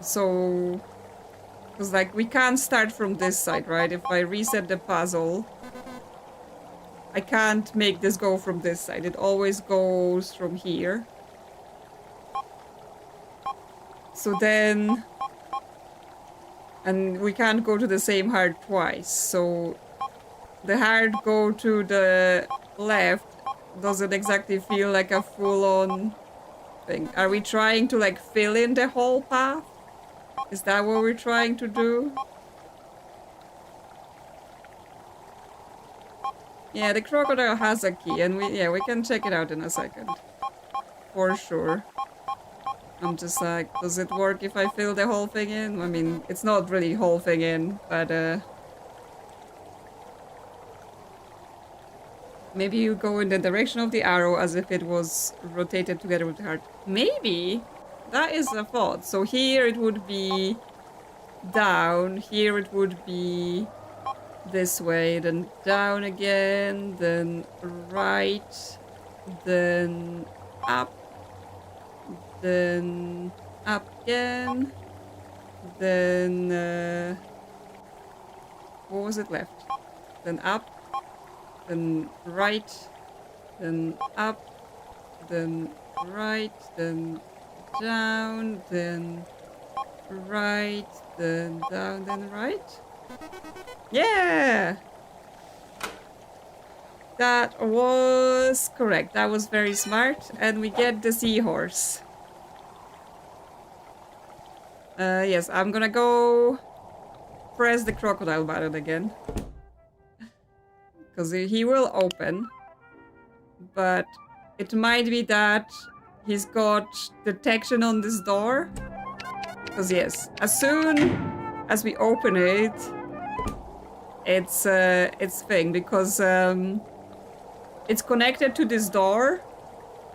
So, because like we can't start from this side, right? If I reset the puzzle, I can't make this go from this side. It always goes from here. So then... And we can't go to the same heart twice, so the heart go to the left doesn't exactly feel like a full-on thing. Are we trying to like fill in the whole path? Is that what we're trying to do? Yeah, the crocodile has a key, and we can check it out in a second. For sure. I'm just like, does it work if I fill the whole thing in? I mean, it's not really whole thing in, but maybe you go in the direction of the arrow as if it was rotated together with the heart. Maybe that is a thought. So here it would be down, here it would be this way, then down again, then right, then up, then up again, then what was it left? Then up, then right, then up, then right, then down, then right, then down, then right. Yeah! That was correct. That was very smart. And we get the seahorse. Yes, I'm gonna go press the crocodile button again. Because he will open. But it might be that he's got detection on this door. Because yes, as soon as we open it, it's thing. Because it's connected to this door.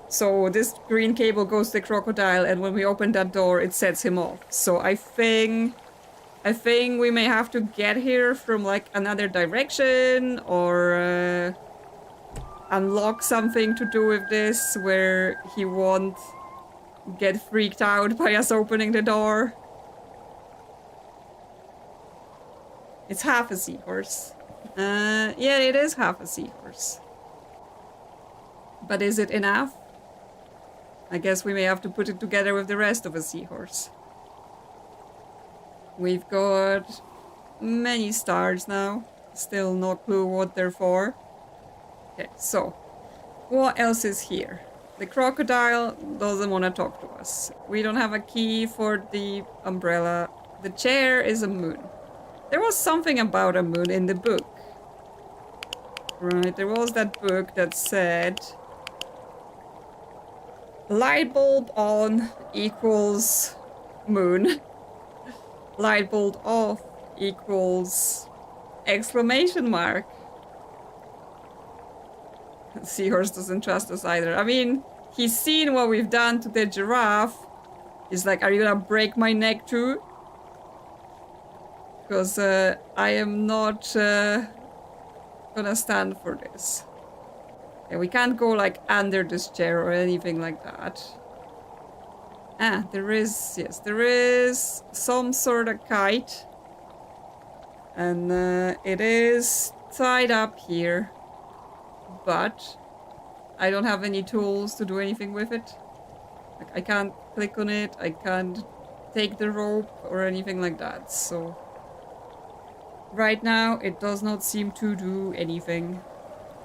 So this green cable goes to the crocodile, and when we open that door, it sets him off. So I think we may have to get here from like another direction, or unlock something to do with this, where he won't get freaked out by us opening the door. It's half a seahorse. Yeah, it is half a seahorse. But is it enough? I guess we may have to put it together with the rest of a seahorse. We've got many stars now. Still no clue what they're for. Okay, so what else is here? The crocodile doesn't want to talk to us. We don't have a key for the umbrella. The chair is a moon. There was something about a moon in the book. Right, there was that book that said light bulb on equals moon. Light bulb off equals exclamation mark. Seahorse doesn't trust us either. I mean, he's seen what we've done to the giraffe. He's like, are you gonna break my neck too? Because I am not gonna stand for this. Yeah, we can't go like under this chair or anything like that. Ah, there is, yes, there is some sort of kite. And it is tied up here. But I don't have any tools to do anything with it. Like, I can't click on it, I can't take the rope or anything like that, so right now it does not seem to do anything.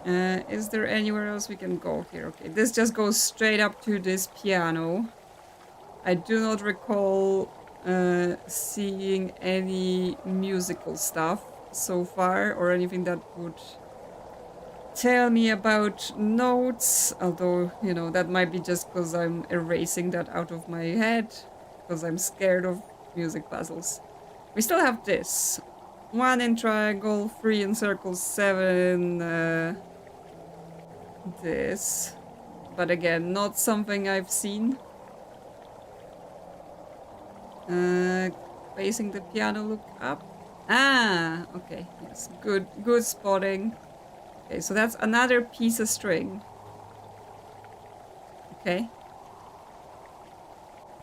Is there anywhere else we can go here? Okay, this just goes straight up to this piano. I do not recall seeing any musical stuff so far, or anything that would tell me about notes, although, you know, that might be just because I'm erasing that out of my head, because I'm scared of music puzzles. We still have this. 1 in triangle, 3 in circle, 7 this. But again, not something I've seen. Facing the piano, look up. Ah, okay, yes, good spotting. Okay, so that's another piece of string. Okay.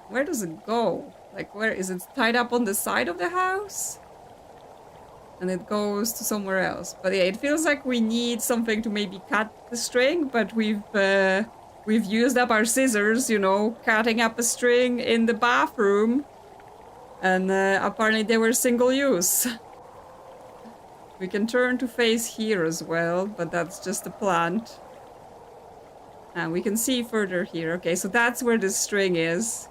Where does it go? Like, where is it tied up on the side of the house? And it goes to somewhere else. But yeah, it feels like we need something to maybe cut the string, but we've used up our scissors, you know, cutting up a string in the bathroom. And apparently they were single use. We can turn to face here as well, but that's just a plant. And we can see further here. Okay, so that's where the string is.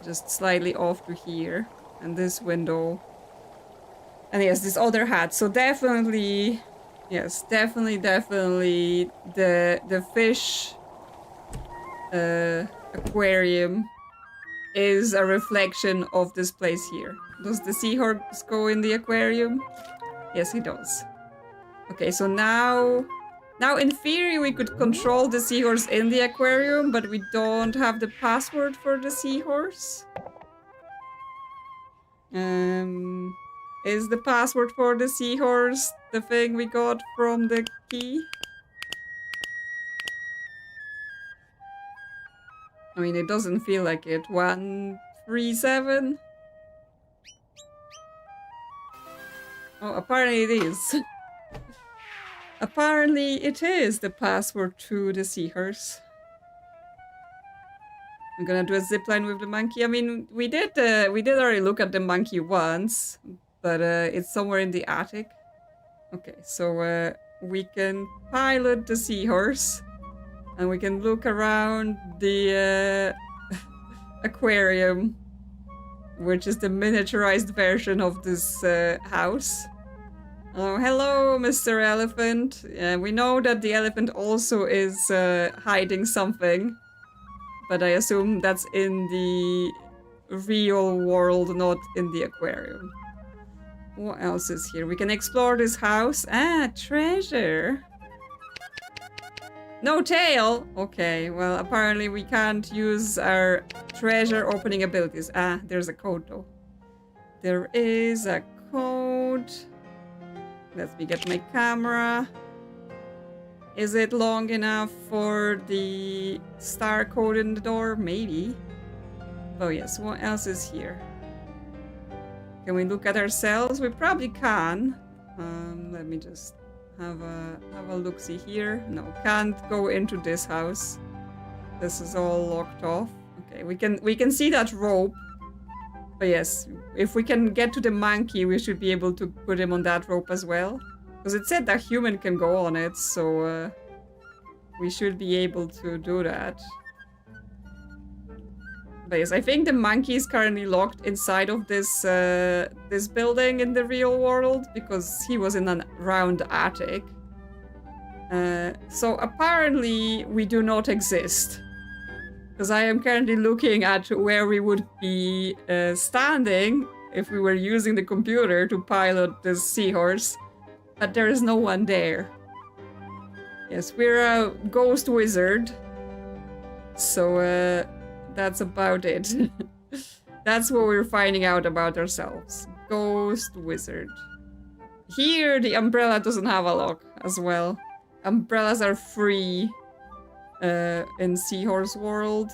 Just slightly off to here. And this window. And yes, this other hat. So definitely, yes, definitely the fish aquarium is a reflection of this place here. Does the seahorse go in the aquarium? Yes, he does. Okay, so now in theory we could control the seahorse in the aquarium, but we don't have the password for the seahorse. Is the password for the seahorse the thing we got from the key? I mean, it doesn't feel like it. 137? Oh, apparently it is. Apparently it is the password to the seahorse. I'm gonna do a zipline with the monkey. I mean, we did already look at the monkey once, but it's somewhere in the attic. Okay, so we can pilot the seahorse, and we can look around the aquarium, which is the miniaturized version of this house. Oh, hello, Mr. Elephant. We know that the elephant also is hiding something, but I assume that's in the real world, not in the aquarium. What else is here? We can explore this house. Ah, treasure. No tail! Okay, well, apparently we can't use our treasure opening abilities. Ah, there's a code though. There is a code. Let me get my camera. Is it long enough for the star code in the door? Maybe. Oh yes, what else is here? Can we look at ourselves? We probably can. Let me just have a look-see here. No, can't go into this house. This is all locked off. Okay, we can see that rope. But yes, if we can get to the monkey, we should be able to put him on that rope as well. Because it said that human can go on it, so we should be able to do that. But yes, I think the monkey is currently locked inside of this this building in the real world because he was in a round attic. So apparently we do not exist. Because I am currently looking at where we would be standing if we were using the computer to pilot this seahorse. But there is no one there. Yes, we're a ghost wizard. So that's about it. That's what we're finding out about ourselves. Ghost wizard. Here, the umbrella doesn't have a lock as well. Umbrellas are free in Seahorse World.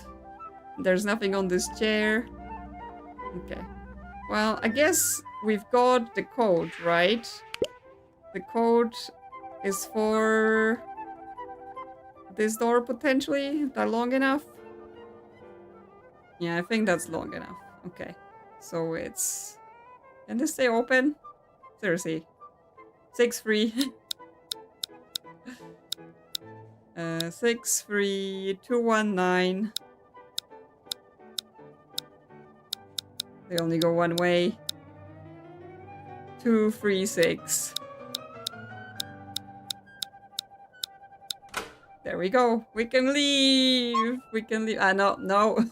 There's nothing on this chair. Okay. Well, I guess we've got the code, right? The code is for this door, potentially? Is that long enough? Yeah, I think that's long enough. Okay. So it's... Can this stay open? Seriously. 6-3. 6-3-2-1-9. They only go one way. 2-3-6. There we go. We can leave. We can leave. Ah, no, no.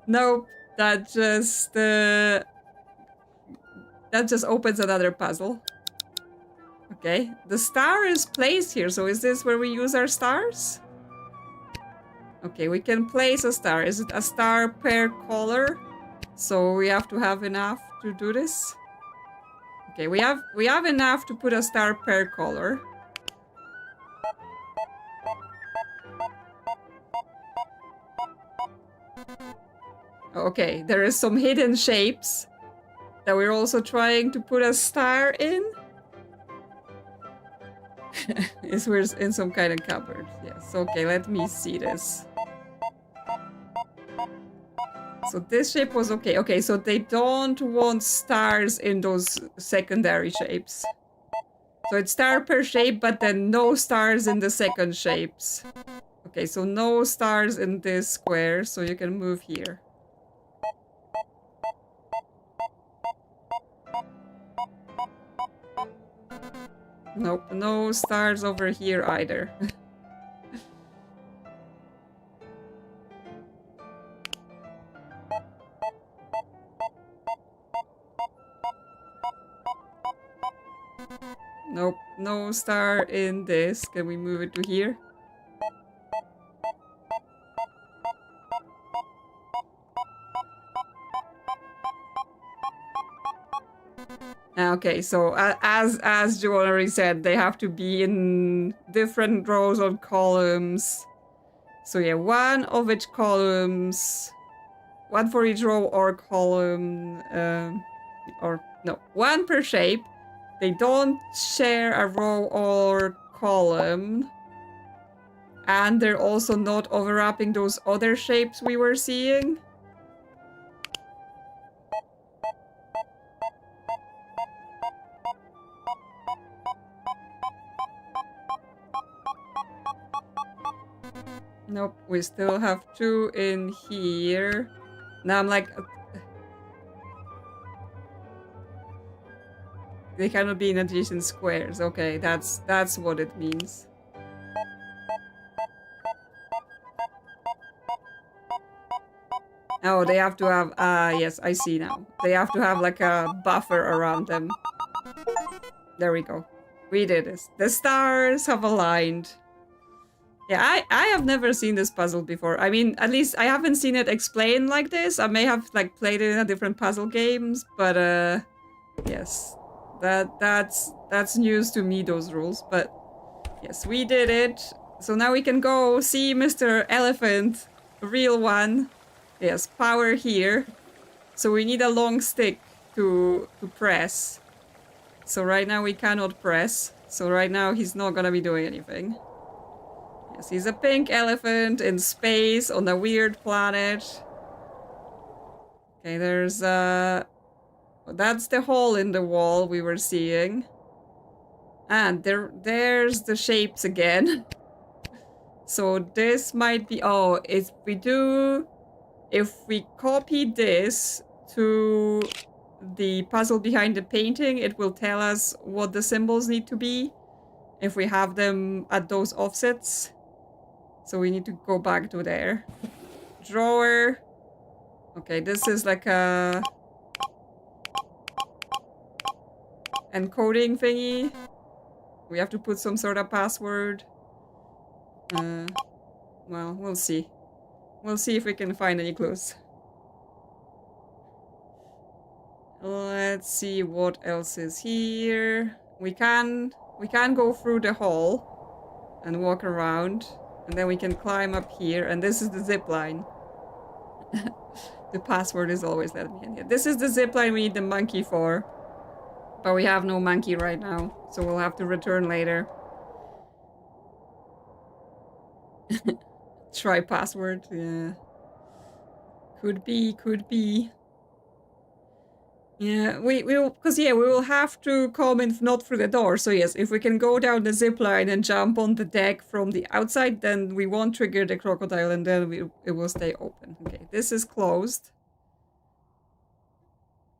Nope. That just opens another puzzle. Okay. The star is placed here. So is this where we use our stars? Okay, we can place a star. Is it a star per color? So we have to have enough to do this. Okay, we have enough to put a star per color. Okay, there is some hidden shapes that we're also trying to put a star in. We're in some kind of cupboard. Yes, okay, let me see this. So this shape was okay. Okay, so they don't want stars in those secondary shapes. So it's star per shape, but then no stars in the second shapes. Okay, so no stars in this square, so you can move here. Nope, no stars over here either. Nope, no star in this. Can we move it to here? Okay, so as Joanne already said, they have to be in different rows or columns. So yeah, one of each columns, one for each row or column, or no, one per shape. They don't share a row or column. And they're also not overlapping those other shapes we were seeing. Nope, we still have 2 in here. Now I'm like... they cannot be in adjacent squares. Okay, that's what it means. Oh, they have to have... yes, I see now. They have to have like a buffer around them. There we go. We did this. The stars have aligned. Yeah, I have never seen this puzzle before. I mean, at least I haven't seen it explained like this. I may have like played it in a different puzzle games, but yes. That's news to me, those rules. But yes, we did it. So now we can go see Mr. Elephant, the real one. Yes, power here. So we need a long stick to press. So right now we cannot press. So right now he's not gonna be doing anything. Yes, he's a pink elephant in space on a weird planet. Okay, there's that's the hole in the wall we were seeing. And there's the shapes again. So this might be... oh, if we copy this to the puzzle behind the painting, it will tell us what the symbols need to be if we have them at those offsets. So we need to go back to there. Drawer. Okay, this is like a encoding thingy. We have to put some sort of password. Well, we'll see. We'll see if we can find any clues. Let's see what else is here. We can go through the hall and walk around. And then we can climb up here, and this is the zip line. The password is always letting me in here. This is the zip line we need the monkey for. But we have no monkey right now, so we'll have to return later. Try password, yeah. Could be. Yeah, we will have to come in not through the door. So yes, if we can go down the zip line and jump on the deck from the outside, then we won't trigger the crocodile, and then it will stay open. Okay, this is closed.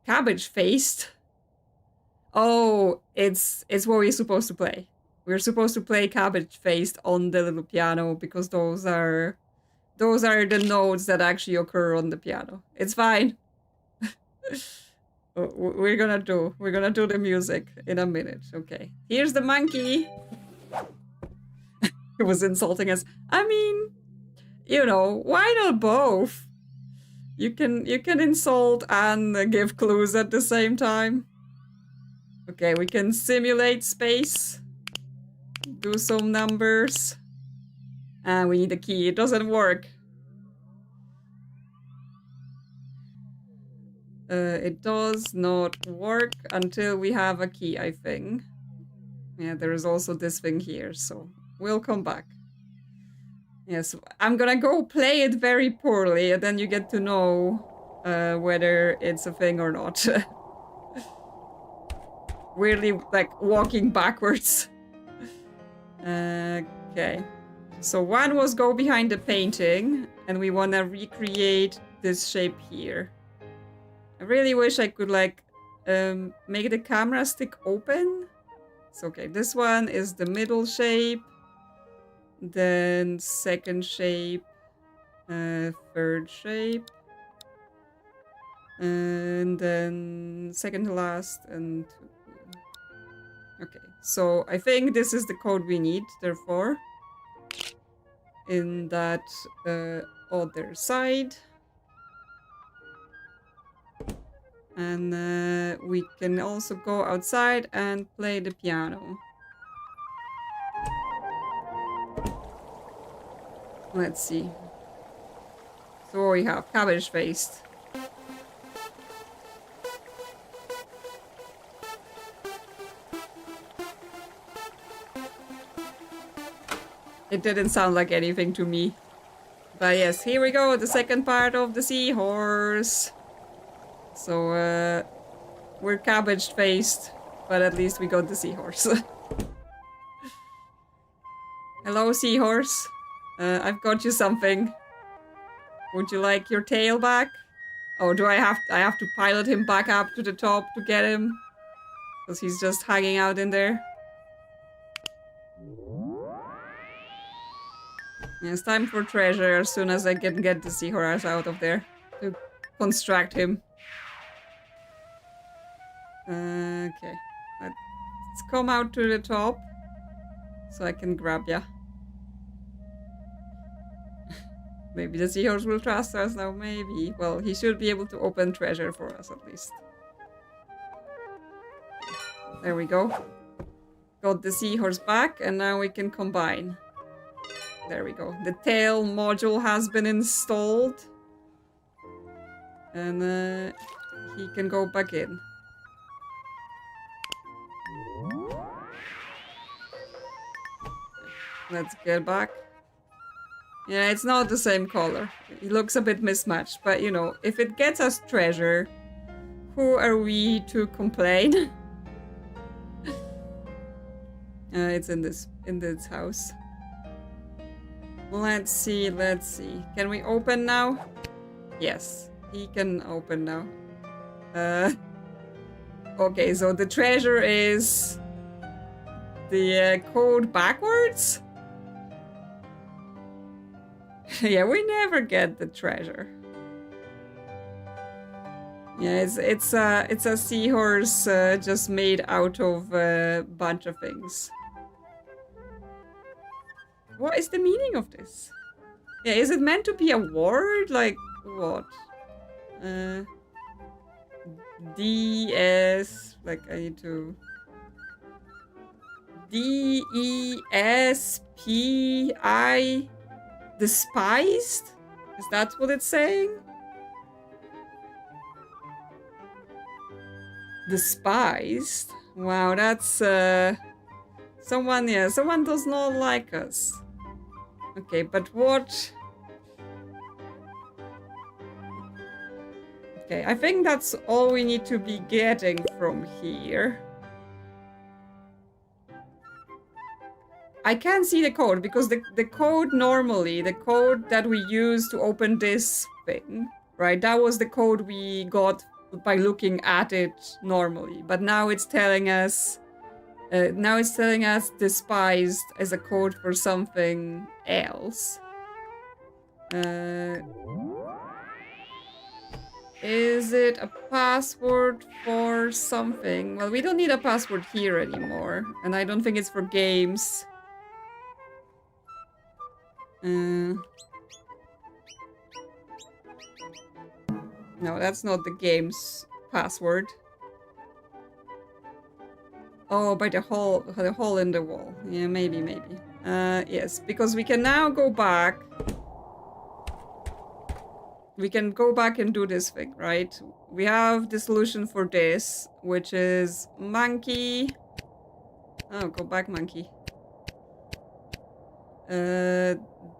Cabbage faced. Oh, it's what we're supposed to play. We're supposed to play cabbage faced on the little piano because those are the notes that actually occur on the piano. It's fine. We're gonna do the music in a minute. Okay, here's the monkey. He was insulting us. I mean, you know, why not both? You can insult and give clues at the same time. Okay, we can simulate space. Do some numbers. And we need a key. It doesn't work. It does not work until we have a key, I think. Yeah, there is also this thing here, so we'll come back. Yes, I'm gonna go play it very poorly, and then you get to know whether it's a thing or not. Weirdly, like, walking backwards. Okay. So one was go behind the painting, and we want to recreate this shape here. I really wish I could, like, make the camera stick open. So, okay, this one is the middle shape. Then second shape. Third shape. And then second to last and... Okay, so I think this is the code we need, therefore. In that other side. And we can also go outside and play the piano. Let's see. So we have cabbage faced. It didn't sound like anything to me. But yes, here we go, the second part of the seahorse. So, we're cabbage faced, but at least we got the seahorse. Hello, seahorse. I've got you something. Would you like your tail back? Oh, do I have to pilot him back up to the top to get him? Because he's just hanging out in there. Yeah, it's time for treasure as soon as I can get the seahorse out of there to construct him. Okay. Let's come out to the top so I can grab ya. Maybe the seahorse will trust us now, maybe. Well, he should be able to open treasure for us at least. There we go. Got the seahorse back, and now we can combine. There we go. The tail module has been installed. And he can go back in. Let's get back. Yeah, it's not the same color. It looks a bit mismatched, but you know, if it gets us treasure, who are we to complain? It's in this house. Let's see. Can we open now? Yes, he can open now. Okay, so the treasure is the code backwards? Yeah, we never get the treasure. Yeah, it's a seahorse just made out of a bunch of things. What is the meaning of this? Yeah, is it meant to be a word? Like, what? D-S... Like, I need to... D-E-S-P-I... Despised? Is that what it's saying? Despised? Wow, that's... Someone does not like us. Okay, but what... Okay, I think that's all we need to be getting from here. I can't see the code because the code normally, the code that we use to open this thing, right? That was the code we got by looking at it normally. But now it's telling us... despised as a code for something else. Is it a password for something? Well, we don't need a password here anymore. And I don't think it's for games. No, that's not the game's password. Oh, by the hole in the wall. Yeah, maybe. Yes, because we can now go back. We can go back and do this thing, right? We have the solution for this, which is monkey. Oh, go back, monkey.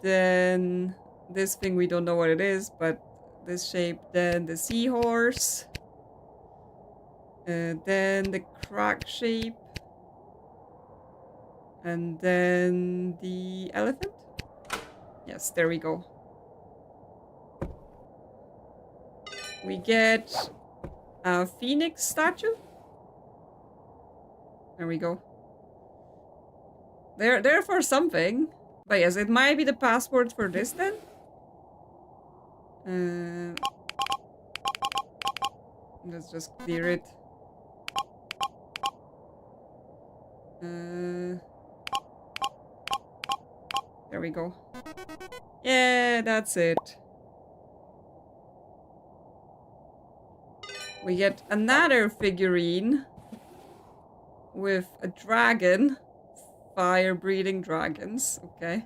Then this thing, we don't know what it is, but this shape, then the seahorse. Then the crack shape. And then the elephant? Yes, there we go. We get a phoenix statue. There we go. They're for something. But yes, it might be the password for this then. Let's just clear it. There we go. Yeah, that's it. We get another figurine with a dragon. Fire-breathing dragons, okay.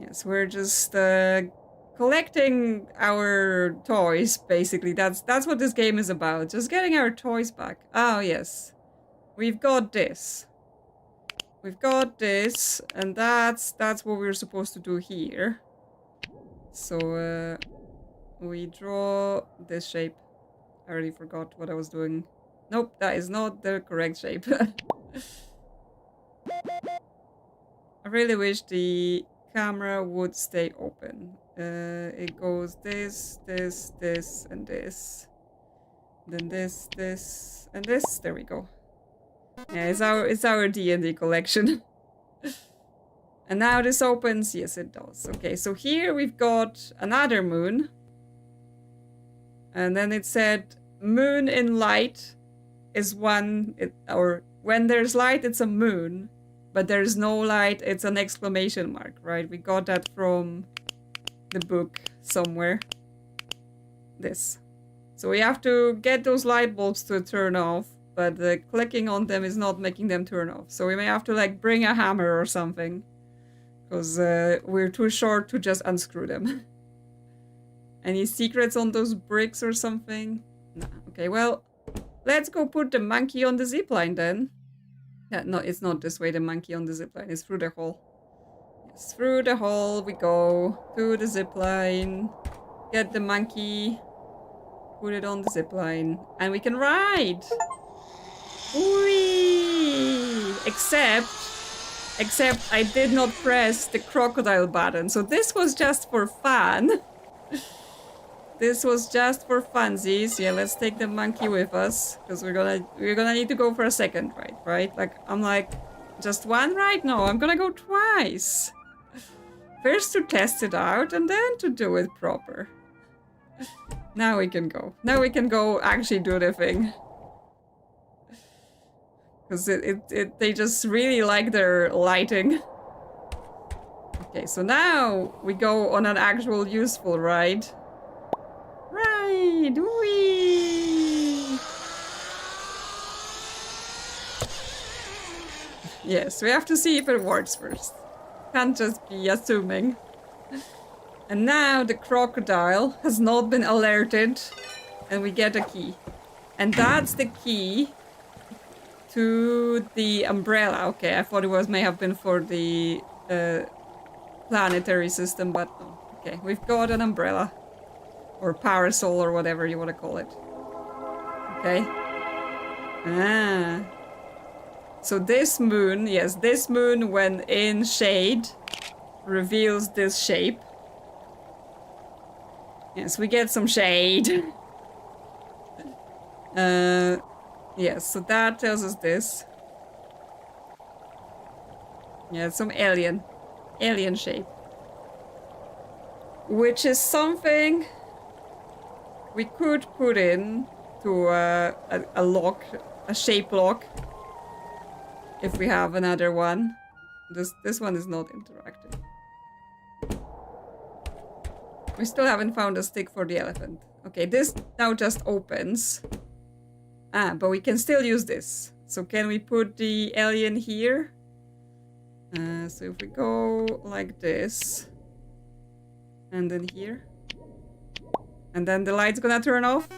Yes, we're just collecting our toys, basically. That's what this game is about. Just getting our toys back. Oh, yes. We've got this. We've got this, and that's what we're supposed to do here. So, we draw this shape. I already forgot what I was doing. Nope, that is not the correct shape. I really wish the camera would stay open. It goes this, this, this, and this. Then this, this, and this. There we go. Yeah, it's our D&D collection. And now this opens. Yes, it does. Okay, so here we've got another moon. And then it said moon in light is one, or when there's light, it's a moon. But there's no light, it's an exclamation mark, right? We got that from the book somewhere. This. So we have to get those light bulbs to turn off, but clicking on them is not making them turn off. So we may have to like bring a hammer or something, because we're too short to just unscrew them. Any secrets on those bricks or something? No. Okay, well, let's go put the monkey on the zipline then. Yeah, no, it's not this way, the monkey on the zipline. It's through the hole. Yes, through the hole we go. To the zipline. Get the monkey. Put it on the zipline. And we can ride! Whee! Except I did not press the crocodile button. So this was just for fun. This was just for funsies. Yeah, let's take the monkey with us, because we're gonna need to go for a second ride, right? Like, I'm like, just one ride? No, I'm gonna go twice. First to test it out, and then to do it proper. Now we can go. Now we can go actually do the thing. Because they just really like their lighting. Okay, so now we go on an actual useful ride. Ride! Whee! Yes, we have to see if it works first. Can't just be assuming. And now the crocodile has not been alerted, and we get a key. And that's the key to the umbrella. Okay, I thought it may have been for the planetary system, but no. Okay, we've got an umbrella. Or parasol, or whatever you want to call it. Okay. Ah. So this moon, yes, this moon when in shade reveals this shape. Yes, we get some shade. Yes, so that tells us this. Yeah, it's some alien shape. Which is something we could put in to a lock, a shape lock, if we have another one. This one is not interactive. We still haven't found a stick for the elephant. Okay, this now just opens. Ah, but we can still use this. So can we put the alien here? So if we go like this, and then here. And then the light's gonna turn off.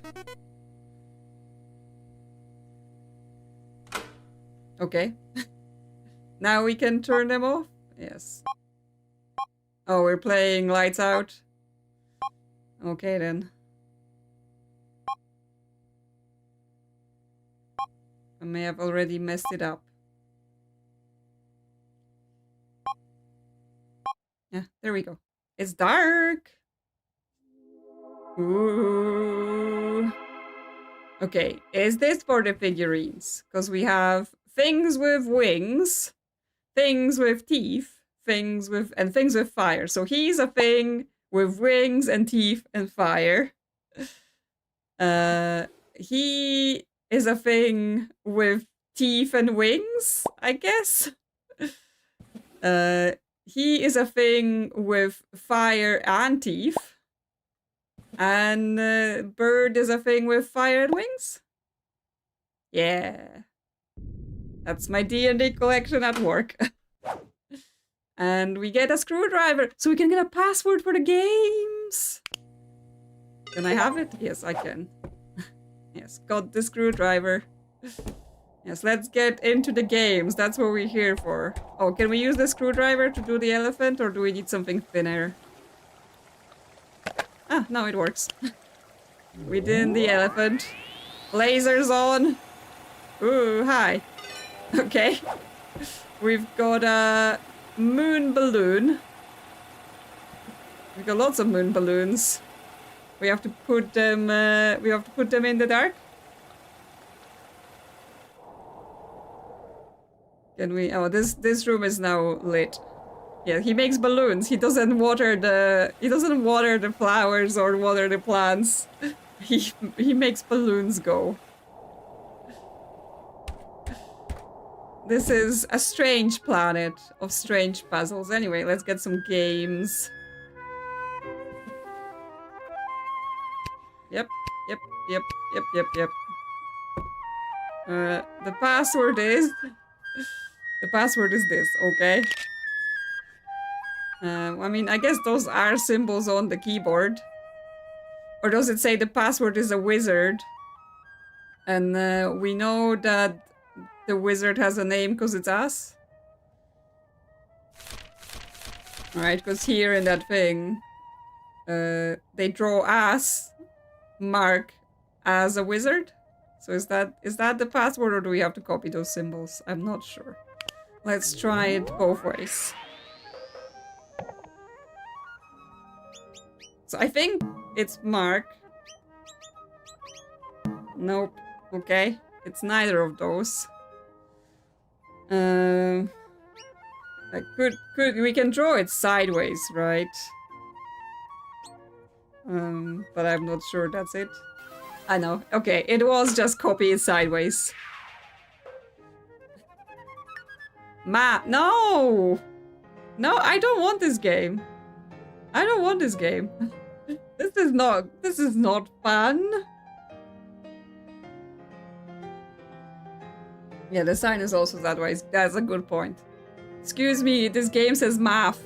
Okay. Now we can turn them off? Yes. Oh, we're playing lights out? Okay then. I may have already messed it up. Yeah, there we go. It's dark! Ooh. Okay, is this for the figurines? Because we have things with wings, things with teeth, things with fire. So he's a thing with wings and teeth and fire. He is a thing with teeth and wings, I guess. He is a thing with fire and teeth. And bird is a thing with fire and wings? Yeah. That's my D&D collection at work. And we get a screwdriver, so we can get a password for the games. Can I have it? Yes, I can. Yes, got the screwdriver. Yes, let's get into the games. That's what we're here for. Oh, can we use the screwdriver to do the elephant, or do we need something thinner? Ah, now it works. We did the elephant. Lasers on. Ooh, hi. Okay. We've got a moon balloon. We've got lots of moon balloons. We have to put them. We have to put them in the dark. Can we? Oh, this room is now lit. Yeah, he makes balloons. He doesn't water the. He doesn't water the flowers or water the plants. He makes balloons go. This is a strange planet of strange puzzles. Anyway, let's get some games. Yep. The password is... The password is this, okay? I mean, I guess those are symbols on the keyboard. Or does it say the password is a wizard? And we know that the wizard has a name because it's us? Alright, because here in that thing, they draw us, Mark, as a wizard? So is that the password, or do we have to copy those symbols? I'm not sure. Let's try it both ways. So I think it's Mark. Nope. Okay. It's neither of those. We can draw it sideways, right? But I'm not sure that's it. I know. Okay, it was just copy it sideways. No! No, I don't want this game. I don't want this game. This is not fun. Yeah, the sign is also that way. That's a good point. Excuse me, this game says math.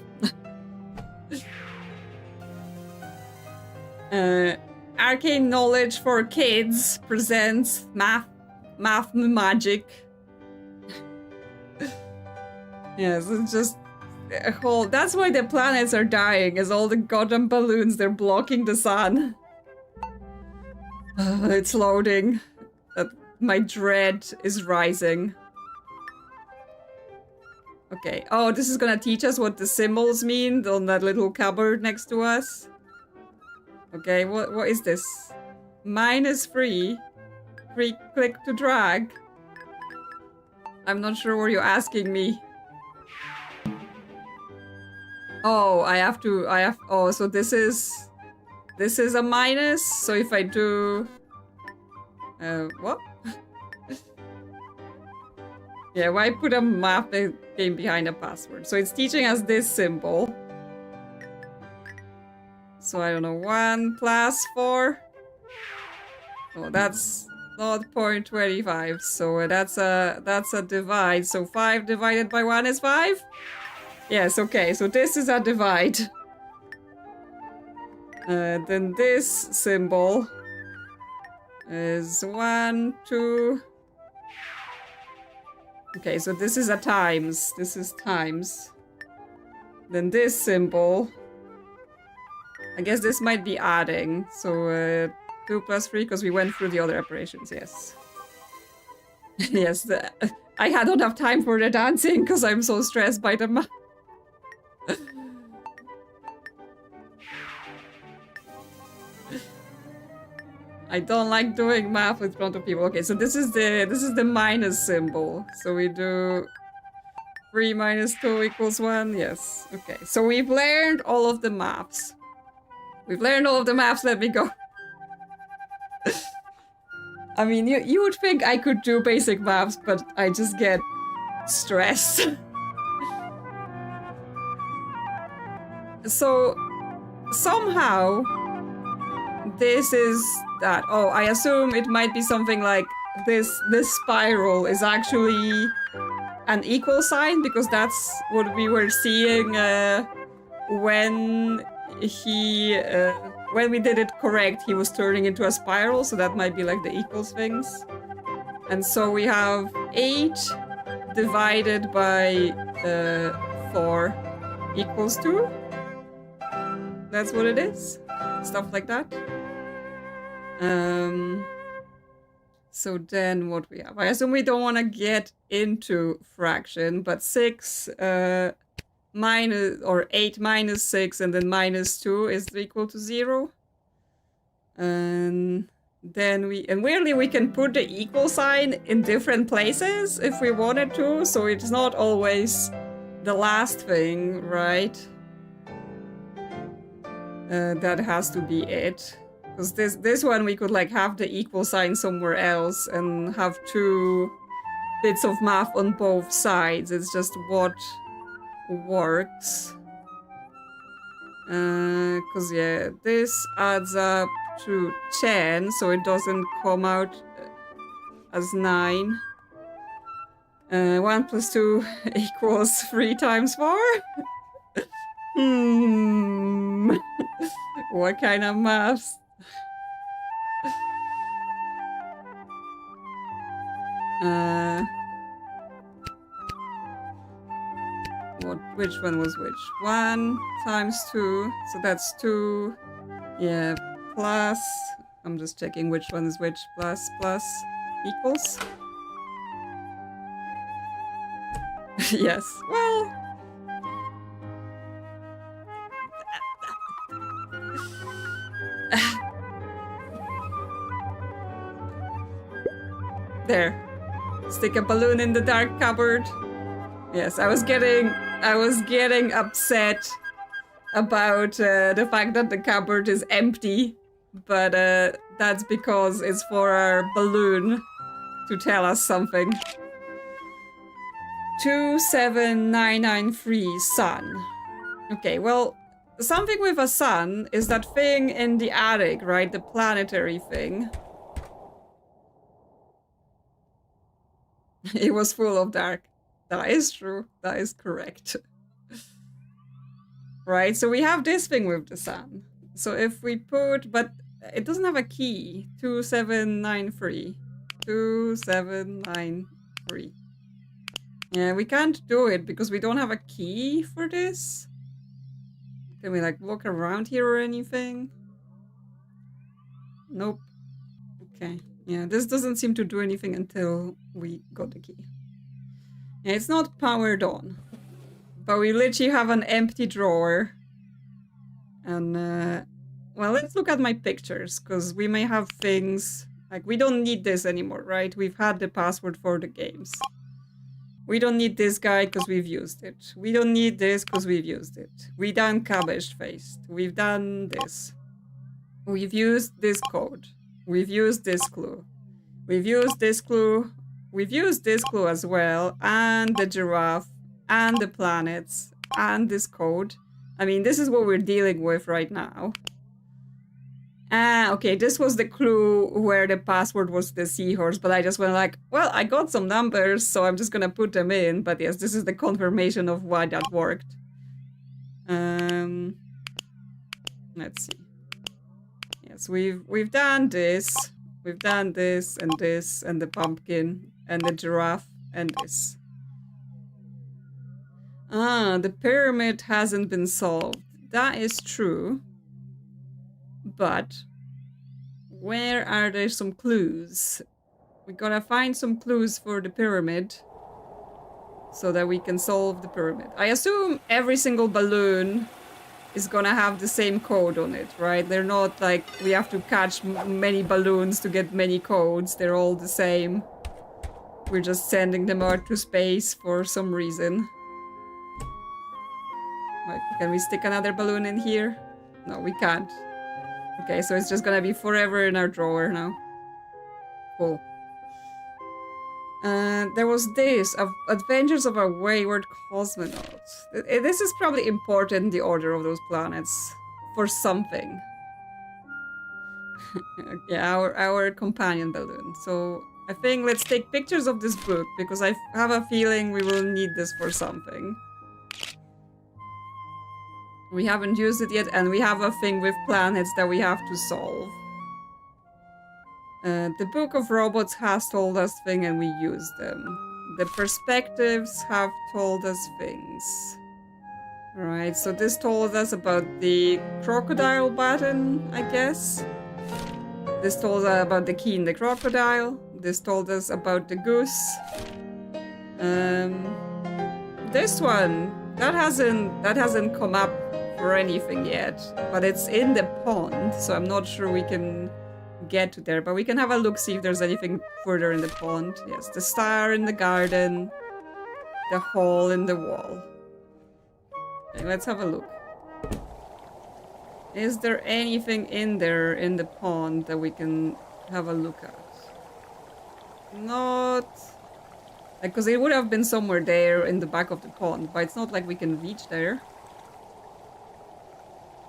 Arcane Knowledge for Kids presents math magic. Yes, it's just a whole... That's why the planets are dying, is all the goddamn balloons, they're blocking the sun. It's loading. My dread is rising. Okay. Oh, this is gonna teach us what the symbols mean on that little cupboard next to us. Okay, what is this? -3. Click to drag. I'm not sure what you're asking me. Oh, oh, so this is a minus, so if I do... what? Yeah, why put a map game behind a password? So it's teaching us this symbol. So I don't know, 1 + 4. Oh, that's not 0.25. So that's a divide. So 5 divided by 1 is 5? Yes, okay, so this is a divide. Then this symbol is 1, 2. Okay, so this is a times. This is times. Then this symbol. I guess this might be adding. So 2 + 3, because we went through the other operations, yes. Yes, I had not enough time for the dancing because I'm so stressed by the math. I don't like doing math in front of people. Okay, so this is the minus symbol. So we do 3 - 2 = 1. Yes. Okay. So we've learned all of the maths. We've learned all of the maths. Let me go. I mean, you would think I could do basic maths, but I just get stressed. So somehow this is that. Oh, I assume it might be something like this spiral is actually an equal sign, because that's what we were seeing when we did it correct, he was turning into a spiral, so that might be like the equals things. And so we have 8 divided by 4 equals 2. That's what it is. Stuff like that. So then what we have? I assume we don't want to get into fraction, but 6 minus, or 8 minus 6 and then minus 2 is equal to 0. And then weirdly we can put the equal sign in different places if we wanted to, so it's not always the last thing, right? That has to be it. Because this one we could like have the equal sign somewhere else and have 2 bits of math on both sides. It's just what works. Because yeah, this adds up to 10, so it doesn't come out as 9. 1 plus 2 equals 3 times 4? What kind of maths? Which one was which? 1 times 2, so that's 2. Yeah, plus, I'm just checking which one is which. Plus equals. Yes, well. There. Stick a balloon in the dark cupboard. Yes, I was getting upset about the fact that the cupboard is empty, but that's because it's for our balloon to tell us something. 27993 sun. Okay, well, something with a sun is that thing in the attic, right? The planetary thing. It was full of dark. That is true. That is correct. Right, so we have this thing with the sun. So if we put, but it doesn't have a key. 2793. 2793. Yeah, we can't do it because we don't have a key for this. Can we like look around here or anything? Nope. Okay. Yeah, this doesn't seem to do anything until we got the key. Yeah, it's not powered on. But we literally have an empty drawer. And, well, let's look at my pictures, because we may have things... Like, we don't need this anymore, right? We've had the password for the games. We don't need this guy, because we've used it. We don't need this, because we've used it. We done cabbage-faced. We've done this. We've used this code. We've used this clue. We've used this clue. We've used this clue as well, and the giraffe, and the planets, and this code. I mean, this is what we're dealing with right now. Okay, this was the clue where the password was the seahorse, but I just went like, well, I got some numbers, so I'm just gonna put them in. But yes, this is the confirmation of why that worked. Let's see. Yes, we've done this. We've done this, and the pumpkin, and the giraffe, and this. Ah, the pyramid hasn't been solved. That is true. But where are there some clues? We gotta find some clues for the pyramid so that we can solve the pyramid. I assume every single balloon is gonna have the same code on it, right? They're not like we have to catch many balloons to get many codes. They're all the same. We're just sending them out to space for some reason. Like, can we stick another balloon in here? No, we can't. Okay, so it's just gonna be forever in our drawer now. Cool. There was this, Adventures of a Wayward Cosmonaut. This is probably important, the order of those planets, for something. Yeah, our companion balloon. So I think let's take pictures of this book, because I have a feeling we will need this for something. We haven't used it yet, and we have a thing with planets that we have to solve. The Book of Robots has told us things and we use them. The perspectives have told us things. Alright, so this told us about the crocodile button, I guess. This told us about the key in the crocodile. This told us about the goose. This one, that hasn't come up for anything yet, but it's in the pond, so I'm not sure we can get to there, but we can have a look, see if there's anything further in the pond. Yes, the star in the garden, the hole in the wall. Okay, let's have a look. Is there anything in there in the pond that we can have a look at? Not... because it would have been somewhere there in the back of the pond, but it's not like we can reach there.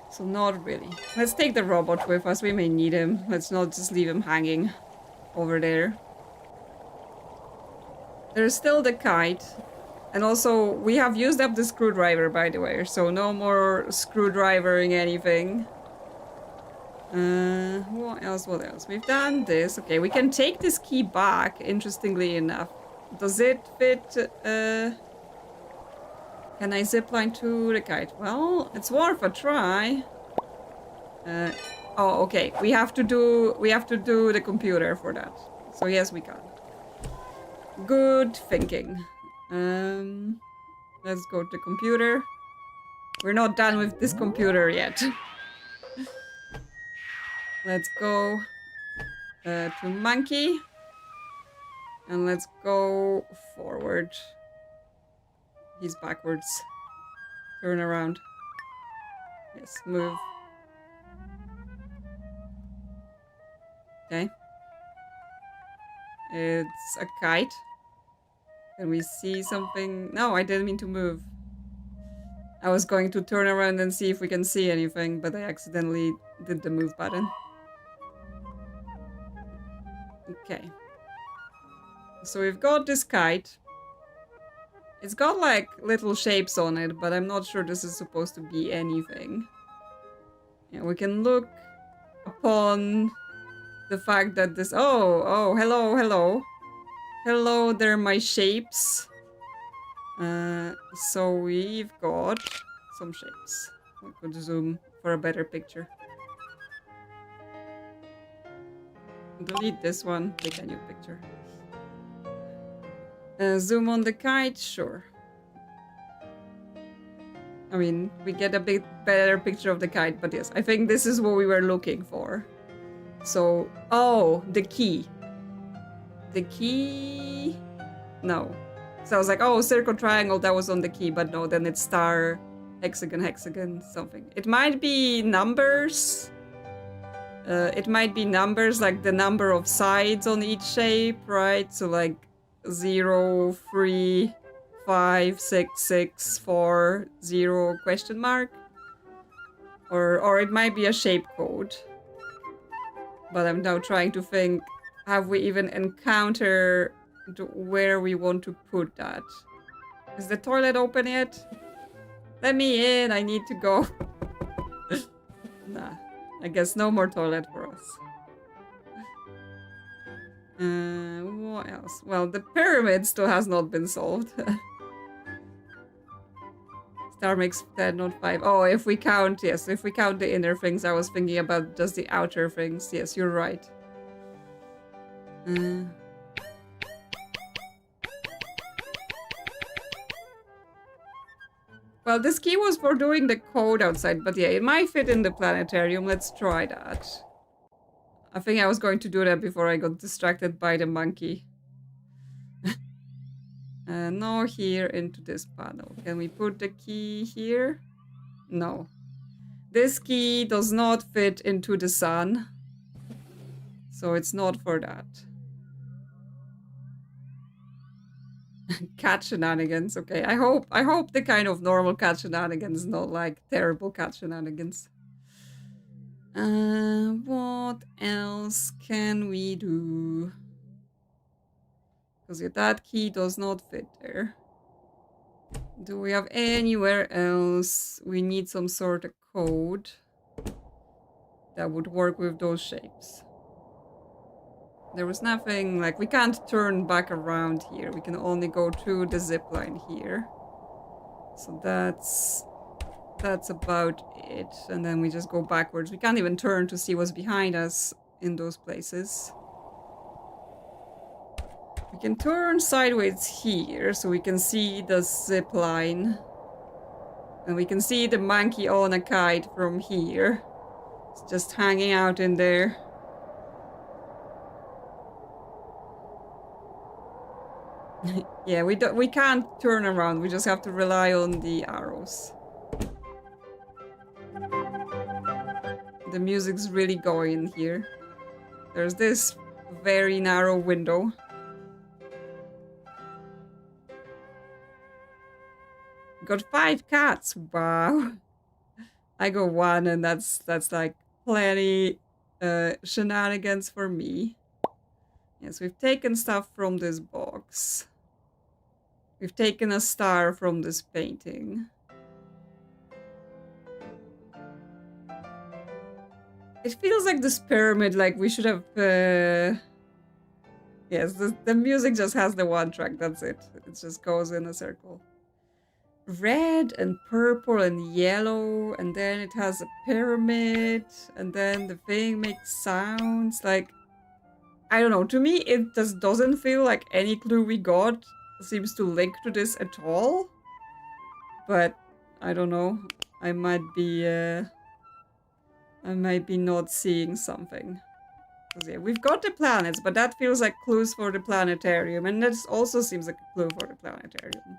So not really. Let's take the robot with us, we may need him. Let's not just leave him hanging over there. There's still the kite. And also, we have used up the screwdriver, by the way, so no more screwdrivering anything. What else, what else? We've done this. Okay, we can take this key back, interestingly enough. Does it fit, Can I zipline to the kite? Well, it's worth a try. Oh, okay. We have to do the computer for that. So yes, we can. Good thinking. Let's go to computer. We're not done with this computer yet. Let's go to monkey. And let's go forward. He's backwards. Turn around. Yes, move. Okay. It's a kite. Can we see something? No, I didn't mean to move. I was going to turn around and see if we can see anything, but I accidentally did the move button. Okay. So we've got this kite. It's got like little shapes on it, but I'm not sure this is supposed to be anything. Yeah, we can look upon the fact that this... Oh, hello, hello. Hello there, my shapes. So we've got some shapes. We could zoom for a better picture. Delete this one, take a new picture. Zoom on the kite, sure. I mean, we get a bit better picture of the kite, but yes, I think this is what we were looking for. So, oh, the key. The key... No. So I was like, oh, circle, triangle, that was on the key, but no, then it's star, hexagon, hexagon, something. It might be numbers. It might be numbers, like the number of sides on each shape, right? So like 0, 3, 5, 6, 6, 4, 0, question mark. Or it might be a shape code. But I'm now trying to think, have we even encountered where we want to put that? Is the toilet open yet? Let me in, I need to go. Nah, I guess no more toilet for us. What else? Well, the pyramid still has not been solved. Star makes 10, not 5. Oh, if we count, yes, if we count the inner things, I was thinking about just the outer things. Yes, you're right. Well, this key was for doing the code outside, but yeah, it might fit in the planetarium. Let's try that. I think I was going to do that before I got distracted by the monkey. No, here into this panel. Can we put the key here? No. This key does not fit into the sun. So it's not for that. Cat shenanigans, okay. I hope the kind of normal cat shenanigans, not like terrible cat shenanigans. What else can we do? Because that key does not fit there. Do we have anywhere else we need some sort of code that would work with those shapes? There was nothing, like, we can't turn back around here. We can only go through the zip line here. So that's about it. And then we just go backwards. We can't even turn to see what's behind us in those places. We can turn sideways here so we can see the zip line. And we can see the monkey on a kite from here. It's just hanging out in there. Yeah, we can't turn around. We just have to rely on the arrows. The music's really going here. There's this very narrow window. Got 5 cats. Wow. I got 1 and that's like plenty shenanigans for me. Yes, we've taken stuff from this box. We've taken a star from this painting. It feels like this pyramid, like we should have... Yes, the music just has the 1 track, that's it. It just goes in a circle. Red and purple and yellow, and then it has a pyramid, and then the thing makes sounds, like... I don't know, to me it just doesn't feel like any clue we got seems to link to this at all. But, I don't know, I might be not seeing something. Because yeah, we've got the planets, but that feels like clues for the planetarium, and this also seems like a clue for the planetarium.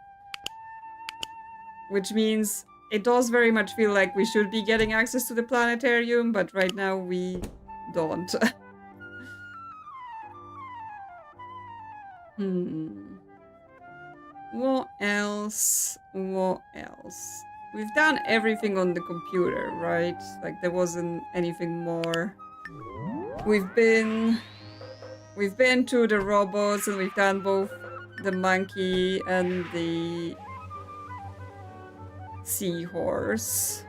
Which means it does very much feel like we should be getting access to the planetarium, but right now we don't. What else? What else? We've done everything on the computer, right? Like there wasn't anything more. We've been to the robots and we've done both the monkey and the seahorse.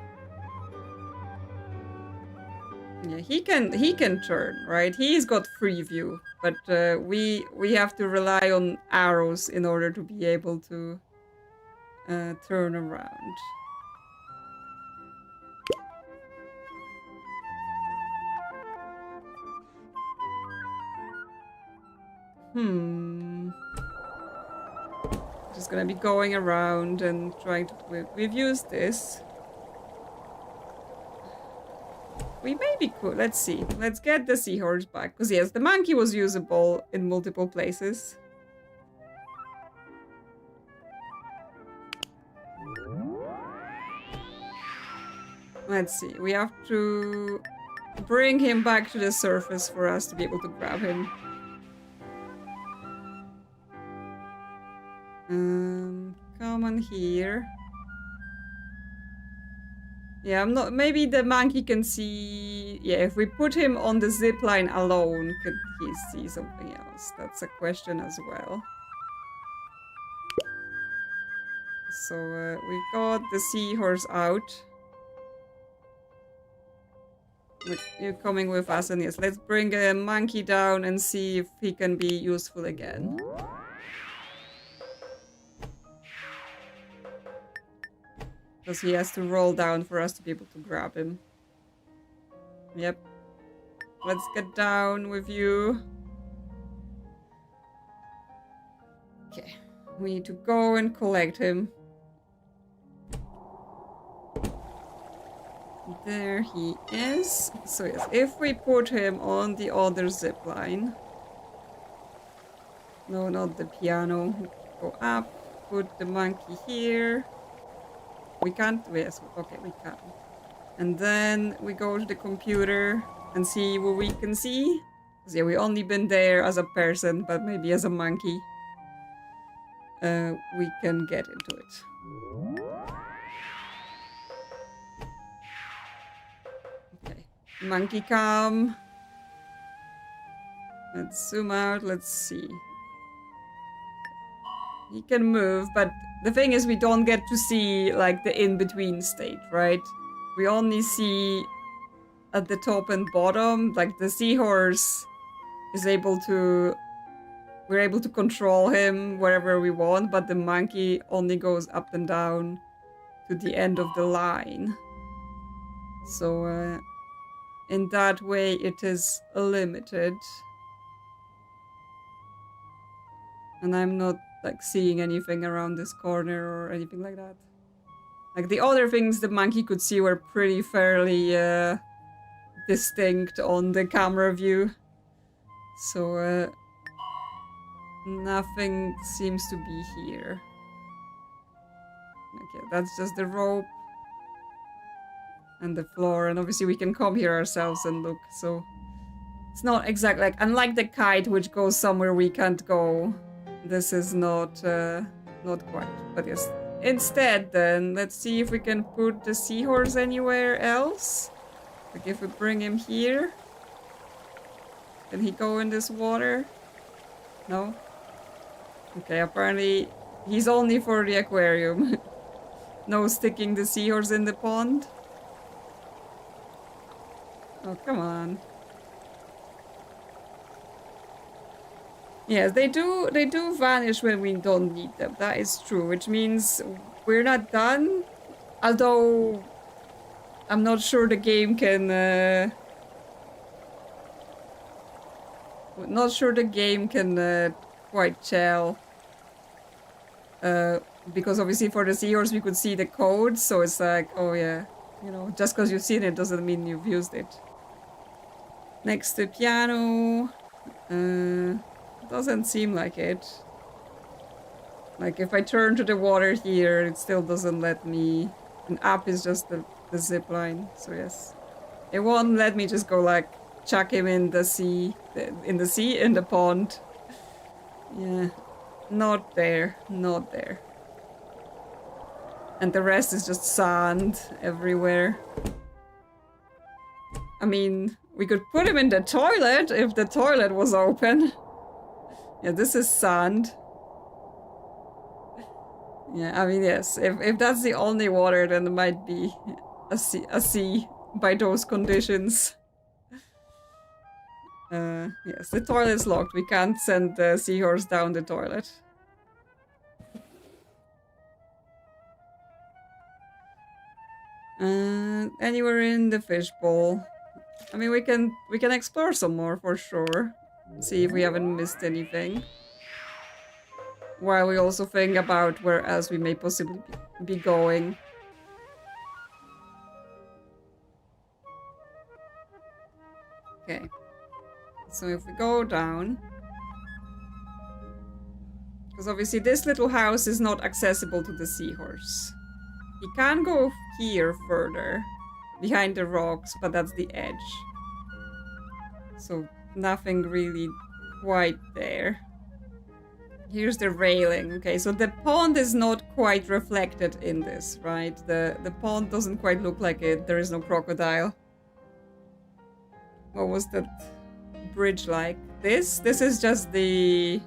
Yeah, he can turn, right? He's got free view, but we have to rely on arrows in order to be able to turn around. Just gonna be going around and trying to... We've used this. We maybe could. Let's see. Let's get the seahorse back. Because yes, the monkey was usable in multiple places. Let's see. We have to bring him back to the surface for us to be able to grab him. Come on here. Yeah, I'm not... Maybe the monkey can see... Yeah, if we put him on the zipline alone, could he see something else? That's a question as well. So, we've got the seahorse out. Look, you're coming with us, and yes, let's bring a monkey down and see if he can be useful again. Because he has to roll down for us to be able to grab him. Yep. Let's get down with you. Okay. We need to go and collect him. There he is. So yes, if we put him on the other zipline. No, not the piano. Go up. Put the monkey here. We can't? Yes, okay, we can. And then we go to the computer and see what we can see. Because yeah, we only been there as a person, but maybe as a monkey. We can get into it. Okay, monkey come. Let's zoom out, let's see. He can move, but the thing is we don't get to see like the in-between state, right? We only see at the top and bottom, like the seahorse is able to... We're able to control him wherever we want, but the monkey only goes up and down to the end of the line. So in that way it is limited. And I'm not like seeing anything around this corner or anything like that. Like the other things the monkey could see were pretty fairly distinct on the camera view. So nothing seems to be here. Okay, that's just the rope and the floor, and obviously we can come here ourselves and look, so it's not exactly like, unlike the kite which goes somewhere we can't go, this is not quite, but yes. Instead then, let's see if we can put the seahorse anywhere else. Like if we bring him here, can he go in this water? No? Okay, apparently he's only for the aquarium. No sticking the seahorse in the pond. Oh, come on. Yes, they do vanish when we don't need them. That is true, which means we're not done. Although I'm not sure the game can quite tell. Because obviously for the seahorse we could see the code, so it's like, oh yeah, you know, just because you've seen it doesn't mean you've used it. Next to piano. Doesn't seem like it. Like if I turn to the water here, it still doesn't let me. And up is just the zip line, so yes. It won't let me just go like chuck him in the sea, in the pond. Yeah, not there, not there. And the rest is just sand everywhere. I mean, we could put him in the toilet if the toilet was open. Yeah, this is sand. Yeah, I mean, yes, if that's the only water, then it might be a sea by those conditions. Yes, the toilet's locked. We can't send the seahorse down the toilet. Anywhere in the fishbowl. I mean, we can explore some more for sure. See if we haven't missed anything. While we also think about where else we may possibly be going. Okay. So if we go down... Because obviously this little house is not accessible to the seahorse. He can go here further. Behind the rocks, but that's the edge. So nothing really quite there. Here's the railing. Okay, so the pond is not quite reflected in this, right? The pond doesn't quite look like it. There is no crocodile. What was that bridge like? This is just the...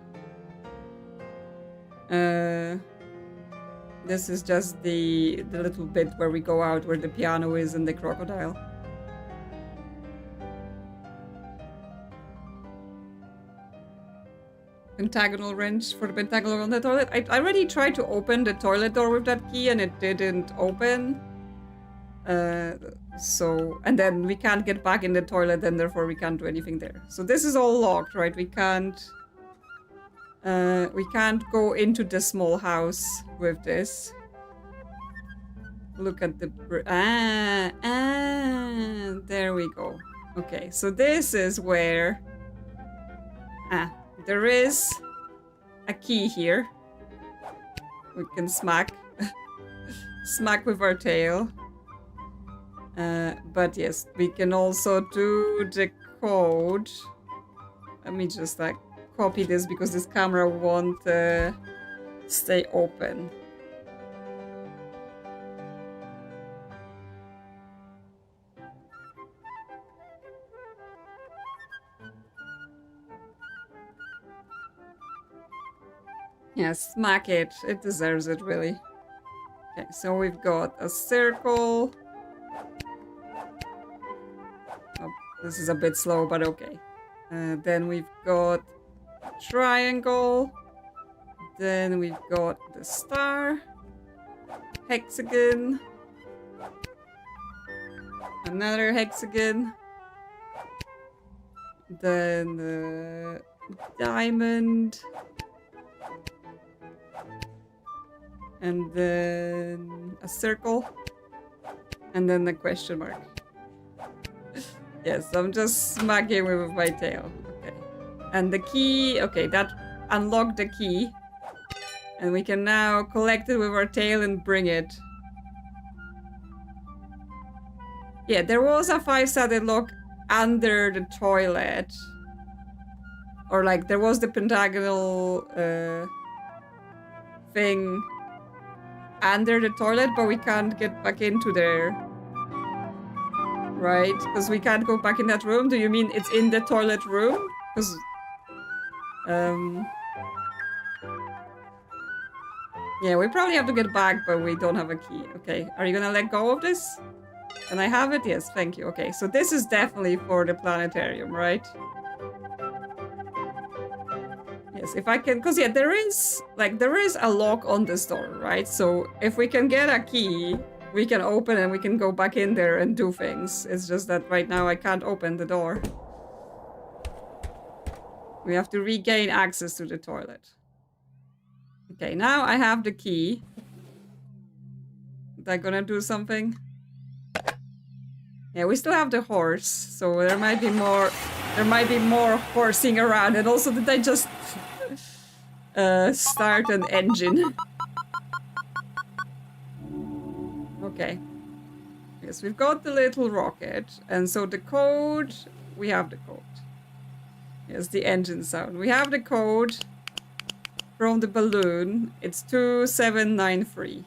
This is just the little bit where we go out where the piano is and the crocodile. Pentagonal wrench for the pentagonal on the toilet. I already tried to open the toilet door with that key and it didn't open. And then we can't get back in the toilet and therefore we can't do anything there. So this is all locked, right? We can't go into the small house with this. Look at the... there we go. Okay, so this is where... there is a key here. We can smack. Smack with our tail. But yes, we can also do the code. Let me just like copy this because this camera won't stay open. Yeah, smack it. It deserves it, really. Okay, so we've got a circle. Oh, this is a bit slow, but okay. Then we've got triangle. Then we've got the star. Hexagon. Another hexagon. Then the diamond. And then a circle. And then the question mark. Yes, I'm just smacking with my tail. Okay. And the key, okay, that unlocked the key. And we can now collect it with our tail and bring it. Yeah, there was a 5-sided lock under the toilet. Or like, there was the pentagonal thing under the toilet, but we can't get back into there. Right? Because we can't go back in that room. Do you mean it's in the toilet room? Because... yeah, we probably have to get back, but we don't have a key. Okay, are you gonna let go of this? Can I have it? Yes, thank you. Okay, so this is definitely for the planetarium, right? Yes, if I can... because yeah, there is a lock on this door, right? So if we can get a key, we can open and we can go back in there and do things. It's just that right now I can't open the door. We have to regain access to the toilet. Okay, now I have the key. Is that gonna do something? Yeah, we still have the horse, so there might be more horsing around. And also, did I just start an engine? Okay. Yes, we've got the little rocket, and so the code, we have the code. Yes, the engine sound. We have the code from the balloon. It's 2793.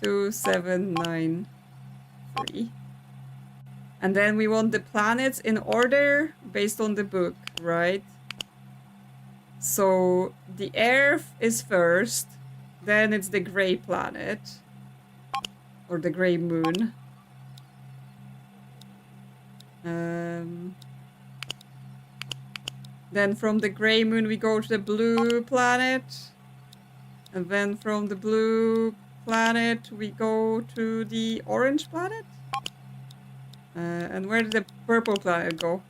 2793. And then we want the planets in order based on the book, right? So the Earth is first, then it's the gray planet, or the gray moon. Then from the gray moon we go to the blue planet, and then from the blue planet we go to the orange planet. And where did the purple planet go?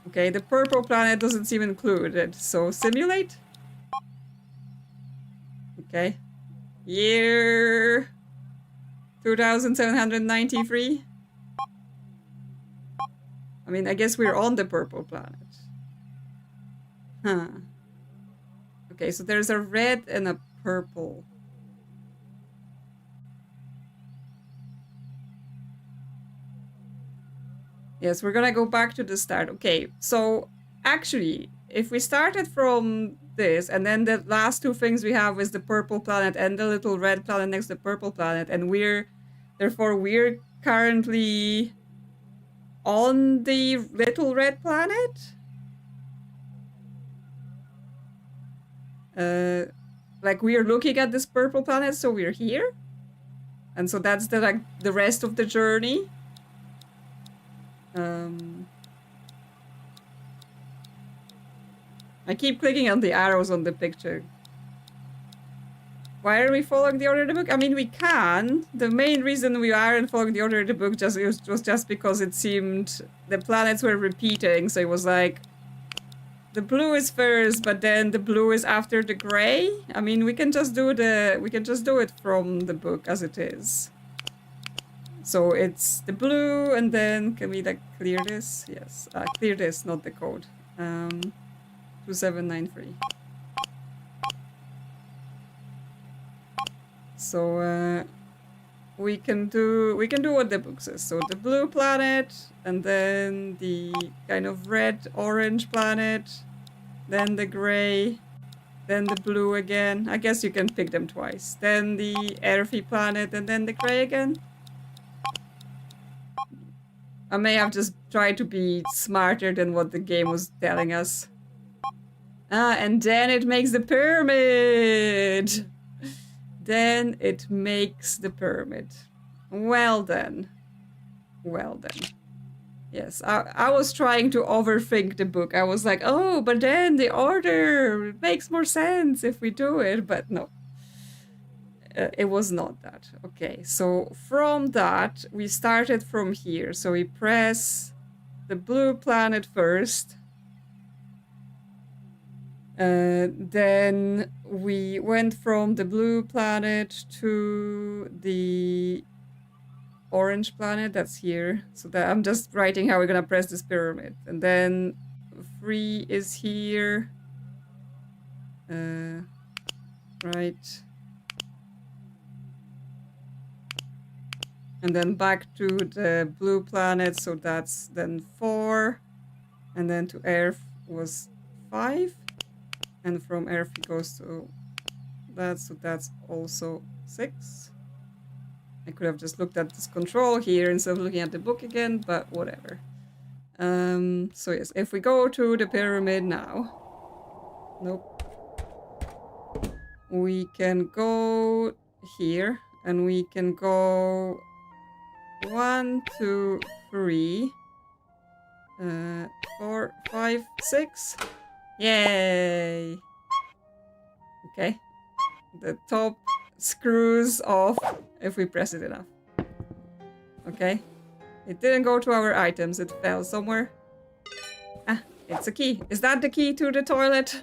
Okay, the purple planet doesn't seem included, so simulate? Okay. Year... 2793? I mean, I guess we're on the purple planet. Huh. Okay, so there's a red and a purple. Yes, we're gonna go back to the start. Okay, so actually, if we started from this, and then the last two things we have is the purple planet and the little red planet next to the purple planet, and therefore we're currently on the little red planet? Like we are looking at this purple planet, so we're here? And so that's the rest of the journey? I keep clicking on the arrows on the picture. Why are we following the order of the book? I mean, we can. The main reason we aren't following the order of the book was just because it seemed the planets were repeating. So it was like, the blue is first, but then the blue is after the gray. I mean, we can just do it from the book as it is. So it's the blue, and then can we like clear this? Yes, clear this, not the code. 2793. So we can do what the book says. So the blue planet, and then the kind of red orange planet, then the gray, then the blue again. I guess you can pick them twice. Then the earthy planet, and then the gray again. I may have just tried to be smarter than what the game was telling us. And then it makes the pyramid. Then it makes the pyramid. Well then. Well then. Yes, I was trying to overthink the book. I was like, oh, but then the order makes more sense if we do it. But no. It was not that. Okay, so from that, we started from here. So we press the blue planet first. Then we went from the blue planet to the orange planet. That's here. So that I'm just writing how we're gonna press this pyramid. And then 3 is here. Right. And then back to the blue planet, so that's then 4. And then to Earth was 5. And from Earth it goes to that, so that's also 6. I could have just looked at this control here instead of looking at the book again, but whatever. So yes, if we go to the pyramid now... Nope. We can go here, and we can go 1, 2, 3, 4, 5, 6. Yay! Okay. The top screws off if we press it enough. Okay. It didn't go to our items, it fell somewhere. Ah, it's a key. Is that the key to the toilet?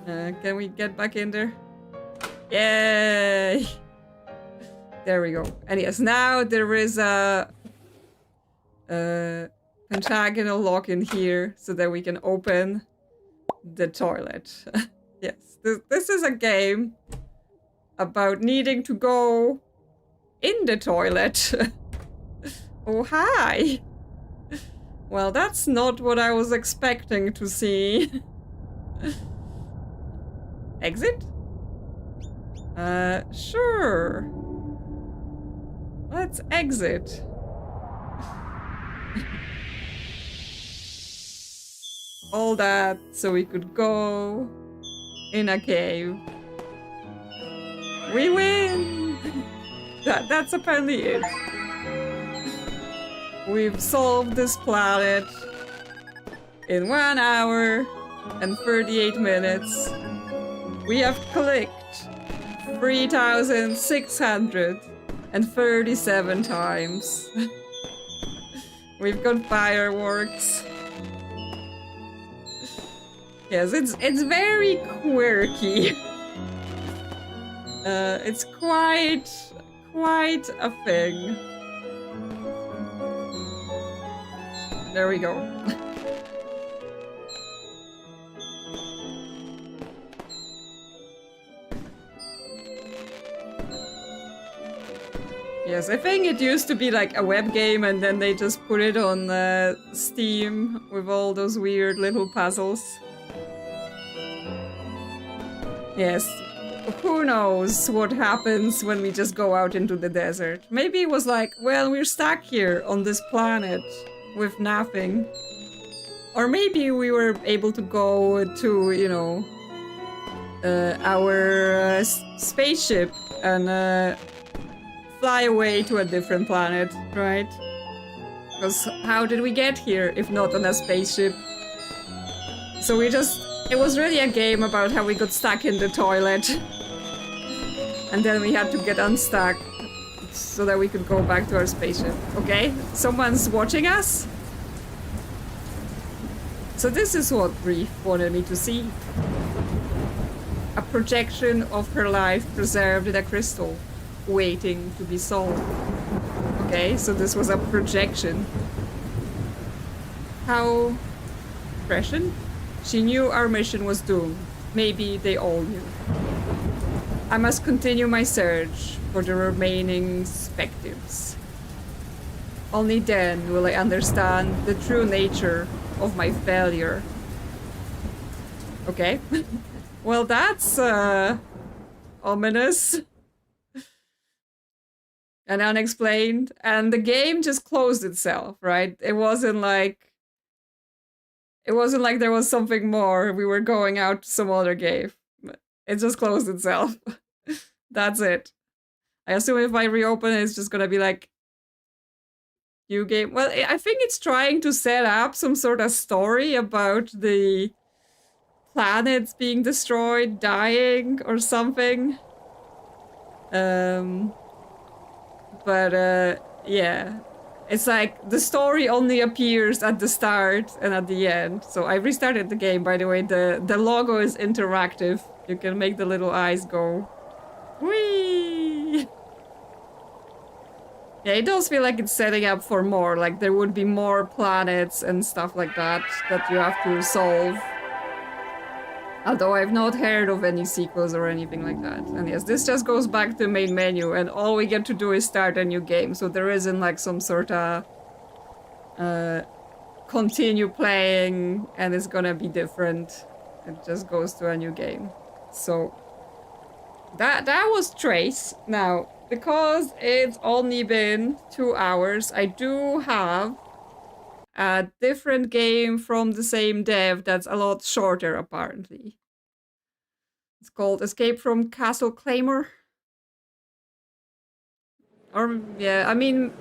Can we get back in there? Yay! There we go. And yes, now there is a pentagonal lock in here so that we can open the toilet. Yes, this is a game about needing to go in the toilet. Oh, hi! Well, that's not what I was expecting to see. Exit? Sure. Let's exit. All that so we could go in a cave. We win! That's apparently it. We've solved this planet in 1 hour and 38 minutes. We have clicked 3,637 times. We've got fireworks. Yes, it's very quirky. It's quite a thing. There we go. Yes, I think it used to be like a web game and then they just put it on Steam with all those weird little puzzles. Yes, who knows what happens when we just go out into the desert. Maybe it was like, well, we're stuck here on this planet with nothing. Or maybe we were able to go to, you know, our spaceship and fly away to a different planet, right? Because how did we get here if not on a spaceship? So we just... It was really a game about how we got stuck in the toilet. And then we had to get unstuck so that we could go back to our spaceship. Okay, someone's watching us? So this is what Brief wanted me to see. A projection of her life preserved in a crystal, waiting to be solved. Okay, so this was a projection. How prescient? She knew our mission was doomed. Maybe they all knew. I must continue my search for the remaining spectives. Only then will I understand the true nature of my failure. Okay. Well, that's ominous. And unexplained. And the game just closed itself, right? It wasn't like... It wasn't like there was something more. We were going out to some other game. It just closed itself. That's it. I assume if I reopen it, it's just gonna be like new game. Well, I think it's trying to set up some sort of story about the planets being destroyed, dying, or something. Yeah. It's like the story only appears at the start and at the end. So I restarted the game, by the way. The logo is interactive. You can make the little eyes go. Whee! Yeah, it does feel like it's setting up for more. Like there would be more planets and stuff like that that you have to solve. Although I've not heard of any sequels or anything like that. And yes, this just goes back to the main menu and all we get to do is start a new game. So there isn't like some sort of continue playing and it's gonna be different. It just goes to a new game. So that was Trace. Now, because it's only been 2 hours, I do have a different game from the same dev that's a lot shorter, apparently. It's called Escape from Castle Claymount. Or, yeah, I mean,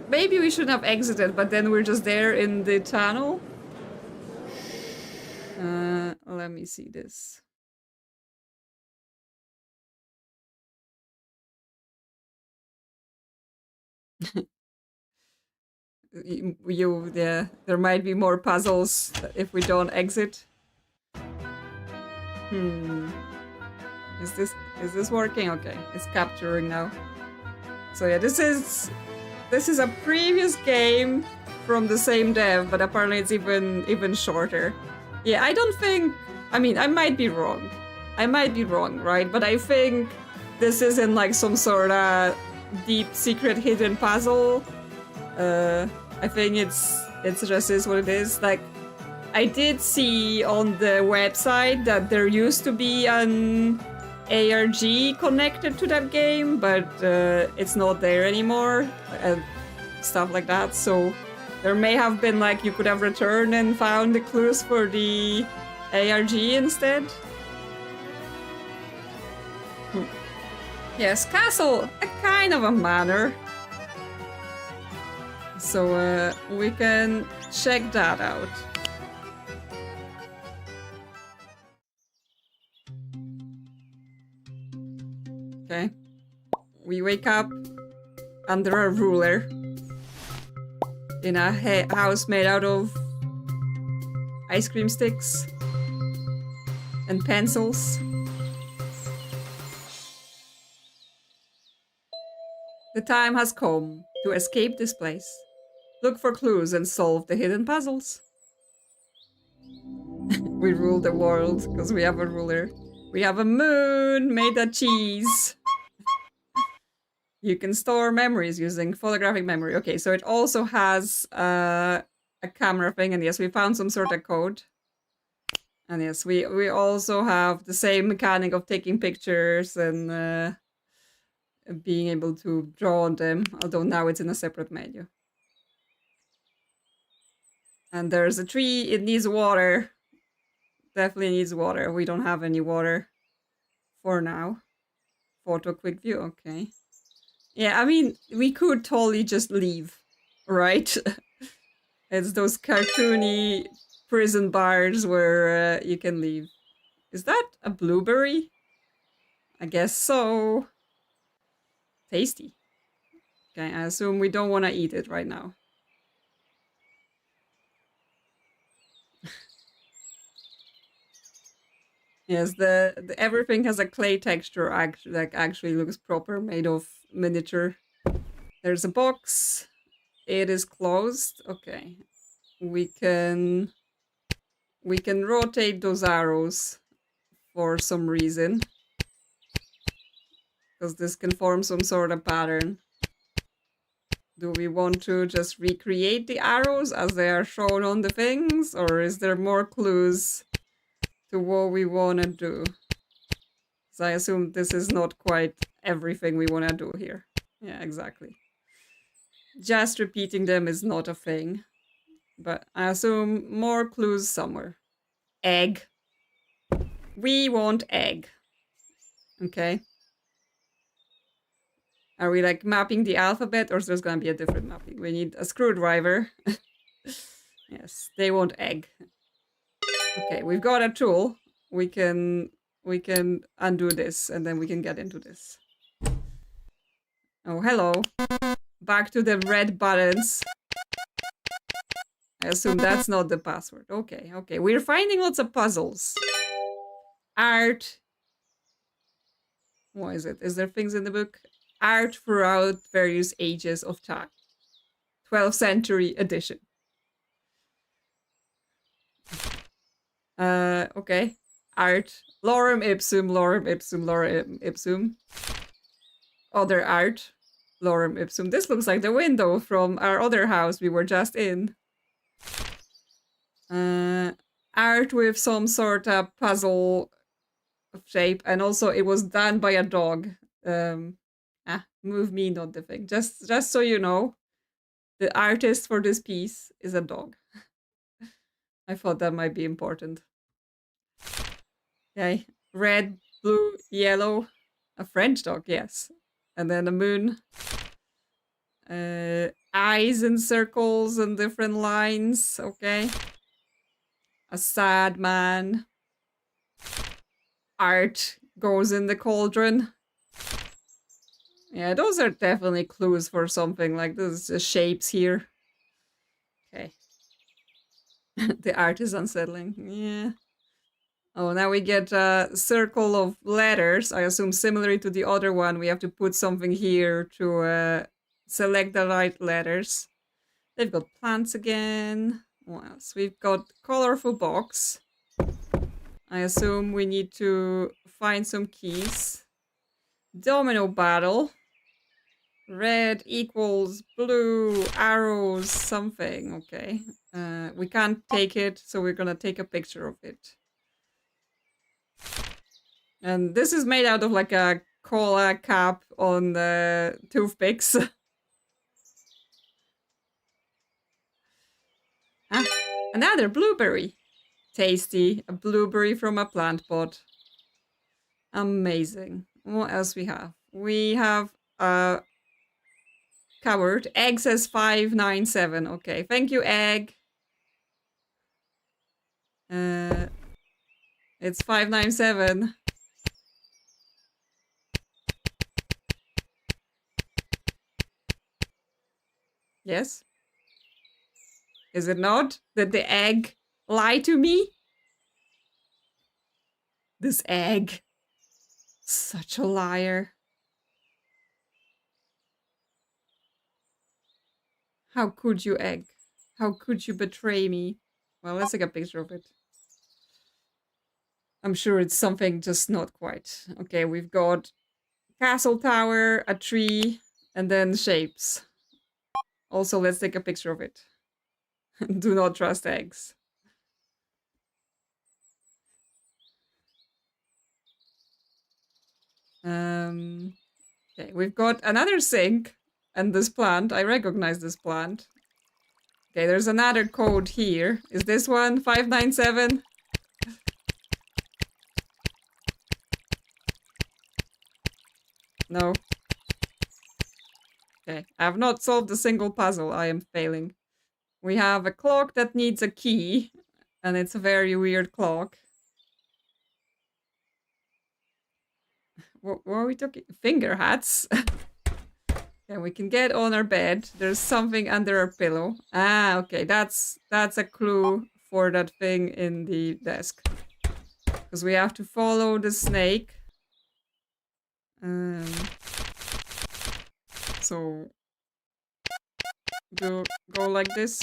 maybe we shouldn't have exited, but then we're just there in the tunnel. Let me see this. Yeah, there might be more puzzles if we don't exit. Is this working? Okay, it's capturing now. So yeah, this is a previous game from the same dev, but apparently it's even shorter. Yeah, I don't think. I mean, I might be wrong. Right? But I think this isn't like some sort of deep secret hidden puzzle. I think it's just is what it is. Like, I did see on the website that there used to be an ARG connected to that game, but it's not there anymore, and stuff like that. So there may have been like you could have returned and found the clues for the ARG instead. Yes, castle, a kind of a manor. So we can check that out. Okay. We wake up under a ruler in a house made out of ice cream sticks and pencils. The time has come to escape this place. Look for clues and solve the hidden puzzles. We rule the world because we have a ruler. We have a moon made of cheese. You can store memories using photographic memory. Okay, so it also has a camera thing, and yes, we found some sort of code. And yes, we also have the same mechanic of taking pictures and being able to draw on them, although now it's in a separate menu. And there's a tree, it needs water. Definitely needs water. We don't have any water for now. Photo quick view, okay. Yeah, I mean, we could totally just leave, right? It's those cartoony prison bars where you can leave. Is that a blueberry? I guess so. Tasty. Okay, I assume we don't want to eat it right now. Yes, the everything has a clay texture, actually looks proper, made of miniature. There's a box. It is closed. Okay. We can rotate those arrows for some reason. Because this can form some sort of pattern. Do we want to just recreate the arrows as they are shown on the things? Or is there more clues to what we want to do? So I assume this is not quite everything we want to do here. Yeah, exactly. Just repeating them is not a thing. But I assume more clues somewhere. Egg. We want egg. Okay. Are we like mapping the alphabet or is there's gonna be a different mapping? We need a screwdriver. Yes, they want egg. Okay, we've got a tool. We can undo this and then we can get into this. Oh, hello. Back to the red buttons. I assume that's not the password. Okay, okay. We're finding lots of puzzles. Art. What is it? Is there things in the book? Art throughout various ages of time. 12th century edition. Okay. Art. Lorem ipsum, lorem ipsum, lorem ipsum. Other art. Lorem ipsum. This looks like the window from our other house we were just in. Art with some sort of puzzle shape, and also it was done by a dog. Move me, not the thing. Just so you know, the artist for this piece is a dog. I thought that might be important. Okay, red, blue, yellow, a French dog, yes, and then a moon. Eyes in circles and different lines. Okay, a sad man. Art goes in the cauldron. Yeah, those are definitely clues for something. Like those shapes here. Okay. The art is unsettling. Yeah. Oh, now we get a circle of letters. I assume similarly to the other one, we have to put something here to select the right letters. They've got plants again. What else? We've got colorful box. I assume we need to find some keys. Domino battle. Red equals blue, arrows, something. Okay. We can't take it, so we're gonna take a picture of it. And this is made out of like a cola cap on the toothpicks. Ah, another blueberry. Tasty. A blueberry from a plant pot. Amazing. What else we have? We have a cupboard. Egg says 597. Okay, thank you, egg. It's 597. Yes? Is it not? Did the egg lie to me? This egg. Such a liar. How could you, egg? How could you betray me? Well, let's take a picture of it. I'm sure it's something just not quite. Okay, we've got castle tower, a tree, and then shapes. Also, let's take a picture of it. Do not trust eggs. Okay, we've got another sink and this plant. I recognize this plant. Okay, there's another code here. Is this one 597? No. Okay, I have not solved a single puzzle. I am failing. We have a clock that needs a key, and it's a very weird clock. What are we talking? Finger hats? Yeah, we can get on our bed. There's something under our pillow. Ah, okay, that's a clue for that thing in the desk. Because we have to follow the snake. So go like this.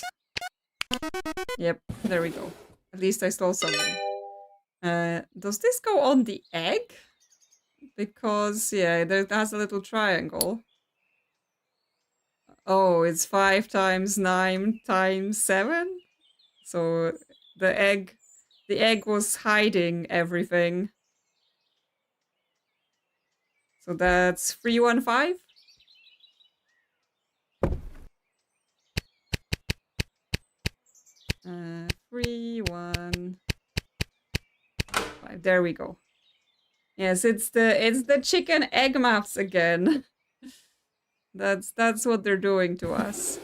Yep, there we go. At least I stole something. Does this go on the egg? Because, yeah, it has a little triangle. Oh, it's 5 times 9 times 7? So the egg was hiding everything. So that's 315? 3, 1, 5. There we go. Yes, it's the chicken egg maps again. That's what they're doing to us.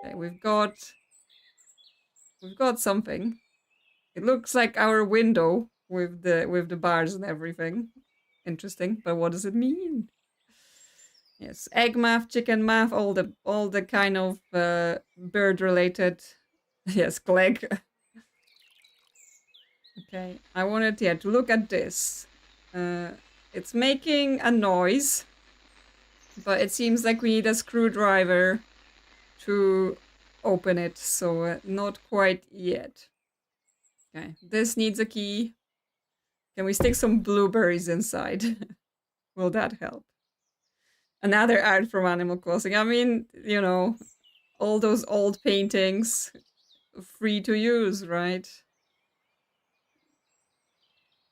Okay, we've got something. It looks like our window with the bars and everything. Interesting, but what does it mean? Yes, egg math, chicken math, all the kind of bird related. Yes, Clegg. Okay, I wanted to look at this. It's making a noise, but it seems like we need a screwdriver to open it, so not quite yet. Okay, this needs a key. Can we stick some blueberries inside? Will that help? Another art from Animal Crossing. I mean, you know, all those old paintings, free to use, right?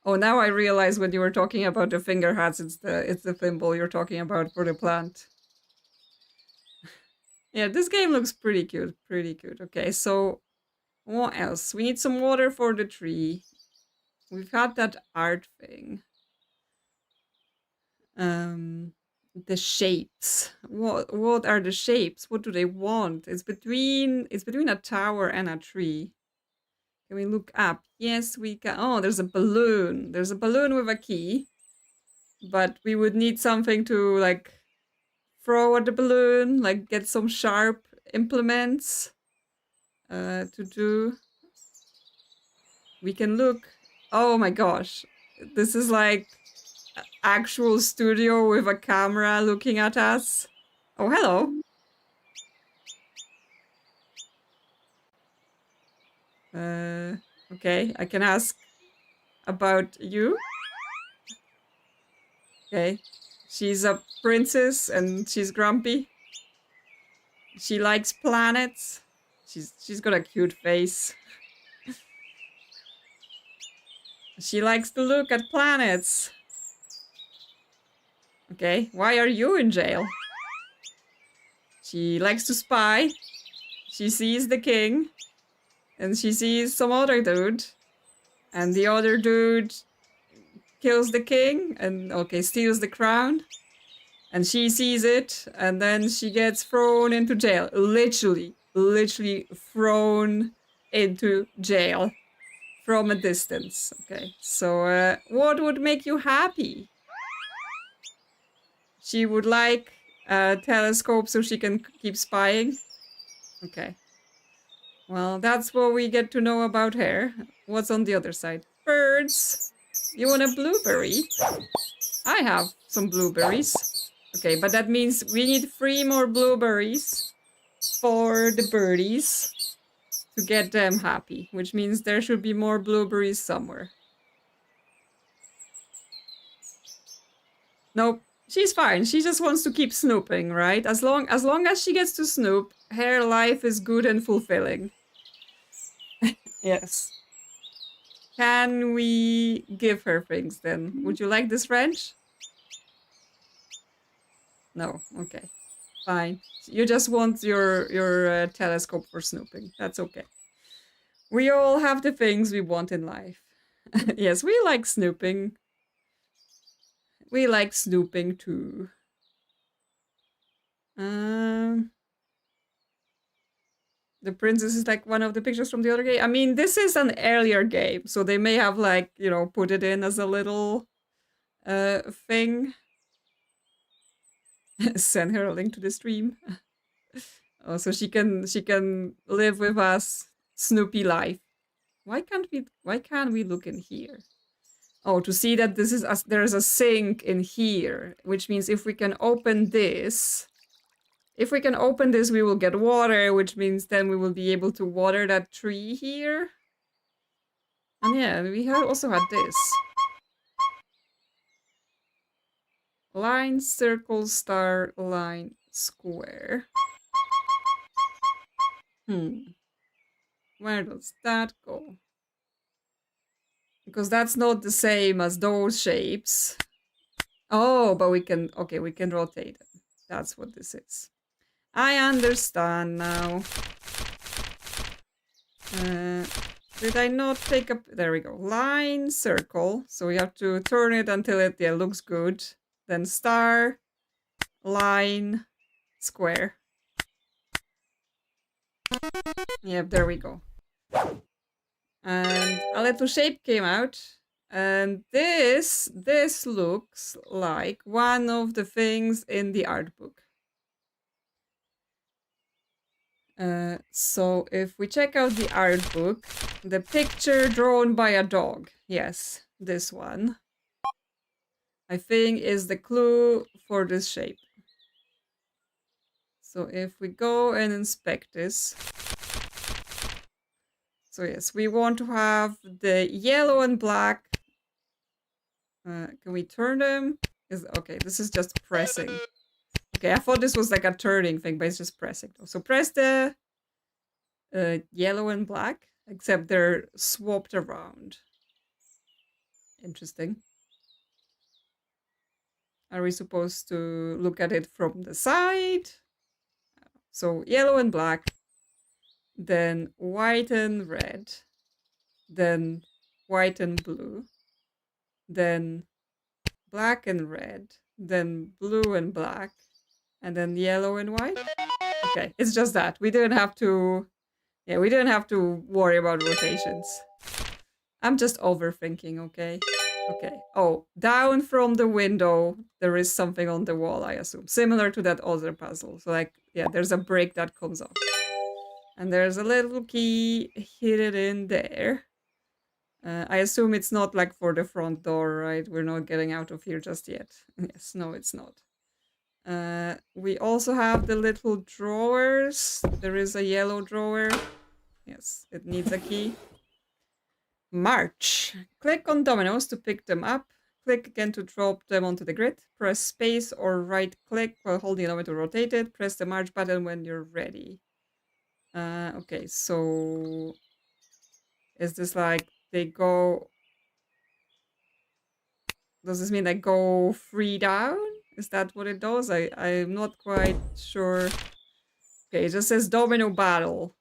Oh, now I realize when you were talking about the finger hats, it's the thimble you're talking about for the plant. Yeah, this game looks pretty cute, pretty cute. Okay, so what else? We need some water for the tree. We've had that art thing. The shapes. What are the shapes? What do they want? It's between a tower and a tree. Can we look up? Yes, we can. Oh, there's a balloon. There's a balloon with a key. But we would need something to like throw at the balloon, like get some sharp implements to do. We can look. Oh my gosh. This is like actual studio with a camera looking at us. Oh, hello. Okay, I can ask about you. Okay. She's a princess and she's grumpy. She likes planets. She's got a cute face. She likes to look at planets. Okay, why are you in jail? She likes to spy. She sees the king. And she sees some other dude. And the other dude kills the king and, okay, steals the crown. And she sees it, and then she gets thrown into jail. Literally thrown into jail from a distance. Okay, so what would make you happy? She would like a telescope so she can keep spying. Okay. Well, that's what we get to know about her. What's on the other side? Birds. You want a blueberry? I have some blueberries. Okay, but that means we need 3 more blueberries for the birdies to get them happy, which means there should be more blueberries somewhere. Nope, she's fine. She just wants to keep snooping, right? As long as she gets to snoop, her life is good and fulfilling. Yes. Can we give her things then? Would you like this wrench? No, okay. Fine. You just want your telescope for snooping. That's okay. We all have the things we want in life. Yes, we like snooping. We like snooping too. The princess is like one of the pictures from the other game. I mean, this is an earlier game, so they may have like, you know, put it in as a little thing. Send her a link to the stream. Oh, so she can live with us Snoopy life. Why can't we look in here? Oh, to see that this is there's a sink in here, which means if we can open this, we will get water, which means then we will be able to water that tree here. And yeah, we also had this. Line, circle, star, line, square. Where does that go? Because that's not the same as those shapes. Oh, but we can rotate it. That's what this is. I understand now. Did I not take up? There we go. Line, circle. So we have to turn it until it looks good. Then star, line, square. Yep, there we go. And a little shape came out. And this looks like one of the things in the art book. So if we check out the art book, the picture drawn by a dog, yes, this one, I think is the clue for this shape. So if we go and inspect this, so yes, we want to have the yellow and black. Can we turn them? Okay, this is just pressing. Okay, I thought this was like a turning thing, but it's just pressing. So press the yellow and black, except they're swapped around. Interesting. Are we supposed to look at it from the side? So yellow and black, then white and red, then white and blue, then black and red, then blue and black, and then yellow and white. Okay, it's just that. We didn't have to... Yeah, we didn't have to worry about rotations. I'm just overthinking, okay? Okay. Oh, down from the window, there is something on the wall, I assume. Similar to that other puzzle. So, like, yeah, there's a brick that comes off. And there's a little key hidden in there. I assume it's not, like, for the front door, right? We're not getting out of here just yet. Yes, no, it's not. We also have the little drawers. There is a yellow drawer. Yes, it needs a key. March. Click on dominoes to pick them up. Click again to drop them onto the grid. Press space or right click while holding on to rotate it. Press the march button when you're ready. Okay, so is this like they go... Does this mean they go 3 down? Is that what it does? I'm not quite sure. Okay, it just says domino battle.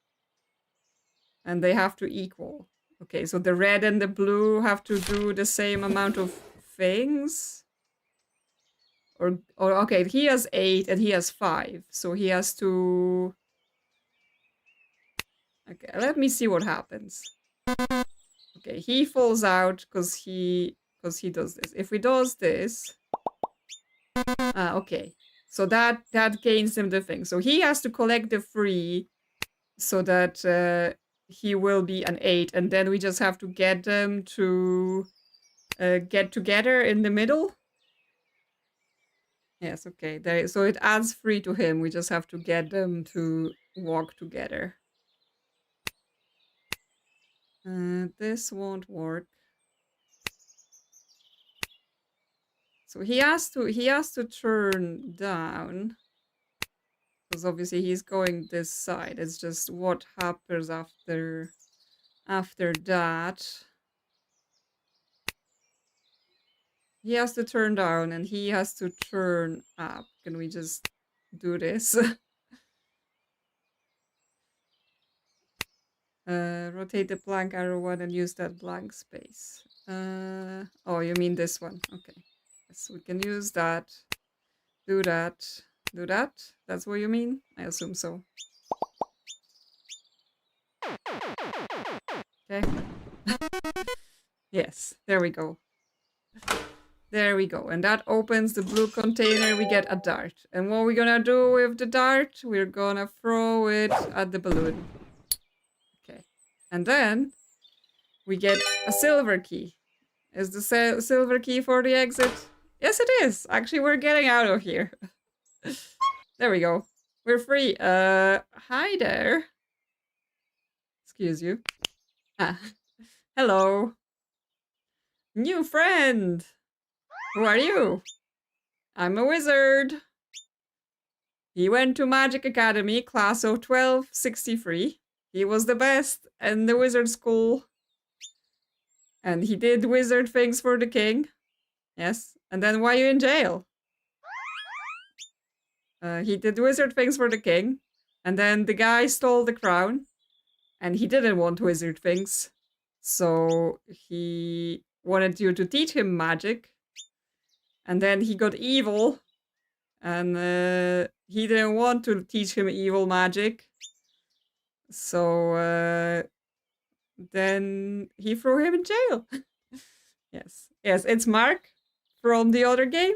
And they have to equal. Okay, so the red and the blue have to do the same amount of things? Or okay, he has 8 and he has 5. So he has to... Okay, let me see what happens. Okay, he falls out because he does this. If he does this... okay. So that gains him the thing. So he has to collect the 3 so that he will be an 8. And then we just have to get them to get together in the middle. Yes, okay. So it adds 3 to him. We just have to get them to walk together. This won't work. So he has to turn down. Because obviously he's going this side. It's just what happens after that. He has to turn down and he has to turn up. Can we just do this? Rotate the blank arrow one and use that blank space. Oh, you mean this one? Okay. Yes, we can use that. Do that. Do that? That's what you mean? I assume so. Okay. Yes, there we go. There we go. And that opens the blue container. We get a dart. And what we're gonna do with the dart, we're gonna throw it at the balloon. Okay. And then we get a silver key. Is the silver key for the exit? Yes, it is. Actually, we're getting out of here. There we go. We're free. Hi there. Excuse you. Ah. Hello. New friend. Who are you? I'm a wizard. He went to Magic Academy, class of 1263. He was the best in the wizard school. And he did wizard things for the king. Yes. And then why are you in jail? He did wizard things for the king. And then the guy stole the crown. And he didn't want wizard things. So he wanted you to teach him magic. And then he got evil. And he didn't want to teach him evil magic. So then he threw him in jail. Yes. Yes, it's Mark from the other game.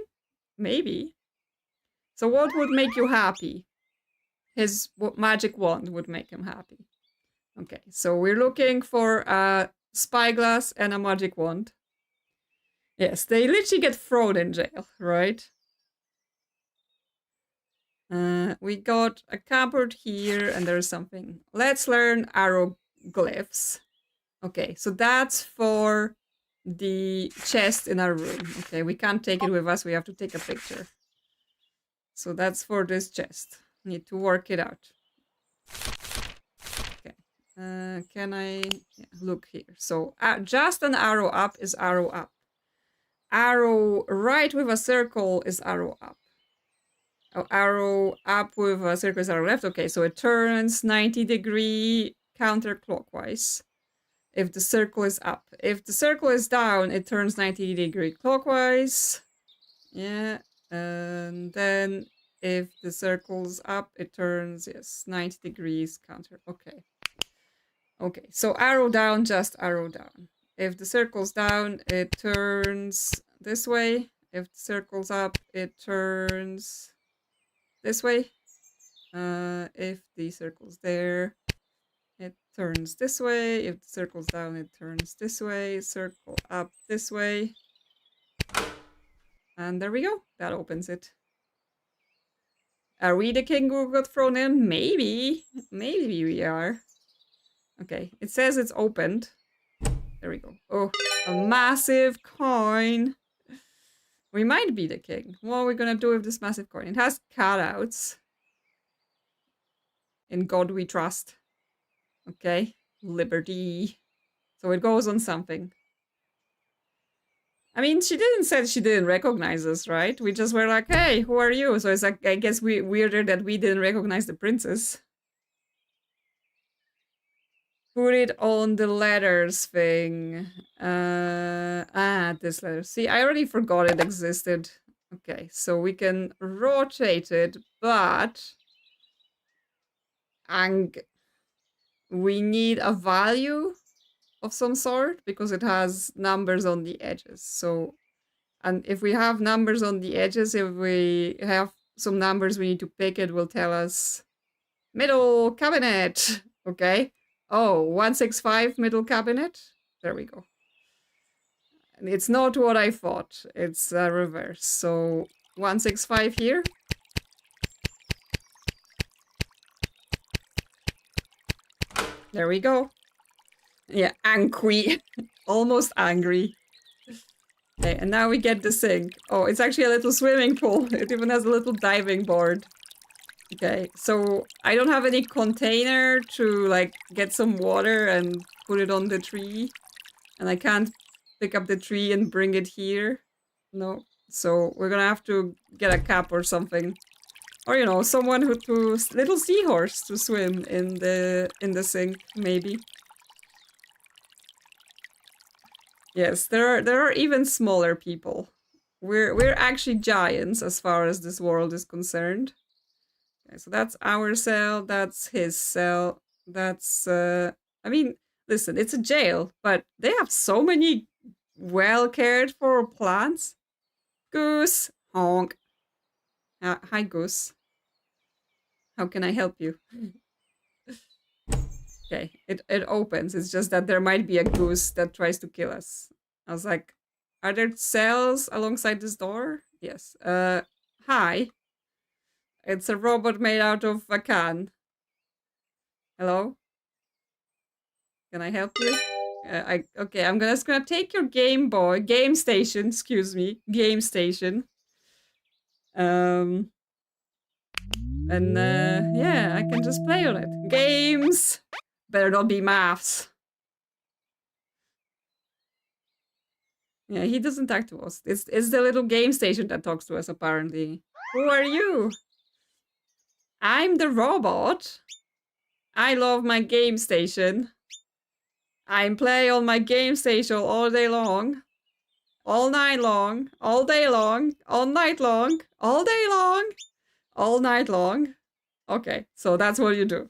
Maybe. So what would make you happy? His magic wand would make him happy. Okay, so we're looking for a spyglass and a magic wand. Yes, they literally get thrown in jail, right? We got a cupboard here, and there's something. Let's learn arrowglyphs. Okay, so that's for the chest in our room. Okay, we can't take it with us. We have to take a picture. So that's for this chest. Need to work it out. Okay. Can I look here? So just an arrow up is arrow up. Arrow right with a circle is arrow up. Oh, arrow up with a circle is arrow left. Okay, so it turns 90-degree counterclockwise if the circle is up. If the circle is down, it turns 90-degree clockwise. Yeah, and then if the circle's up, it turns, yes, 90 degrees counter. Okay. Okay, so arrow down, just arrow down. If the circle's down, it turns this way. If the circle's up, it turns this way. If the circle's there, it turns this way. If the circle's down, it turns this way. Circle up this way. And there we go. That opens it. Are we the king who got thrown in? Maybe. Maybe we are. Okay, it says it's opened. There we go. Oh, a massive coin. We might be the king. What are we gonna do with this massive coin? It has cutouts. In God we trust. Okay, liberty. So it goes on something. I mean, she didn't say she didn't recognize us, right? We just were like, hey, who are you? So it's like, I guess weirder that we didn't recognize the princess. Put it on the letters thing. This letter. See, I already forgot it existed. Okay, so we can rotate it, but we need a value of some sort because it has numbers on the edges. So, and if we have numbers on the edges, if we have some numbers we need to pick, it will tell us middle cabinet. Okay. Oh, 165 middle cabinet. There we go. And it's not what I thought. It's reverse. So 165 here. There we go. Yeah, angry. Almost angry. Okay, and now we get the sink. Oh, it's actually a little swimming pool. It even has a little diving board. Okay, so I don't have any container to like get some water and put it on the tree. And I can't pick up the tree and bring it here. No. So we're gonna have to get a cap or something. Or, you know, someone to little seahorse to swim in the sink, maybe. Yes, there are even smaller people. We're actually giants as far as this world is concerned. Okay, so that's our cell, that's his cell, that's I mean, listen, it's a jail, but they have so many well cared for plants. Goose, honk. Hi, Goose. How can I help you? Okay, it opens. It's just that there might be a goose that tries to kill us. I was like, are there cells alongside this door? Yes. Hi. It's a robot made out of a can. Hello? Can I help you? Okay, I'm just gonna take your Game Station, excuse me, Game Station. And yeah, I can just play on it. Games! Better not be maths. Yeah, he doesn't talk to us. It's the little game station that talks to us, apparently. Who are you? I'm the robot. I love my game station. I play on my game station all day long. All night long. All day long. All night long. All day long. All night long. Okay, so that's what you do.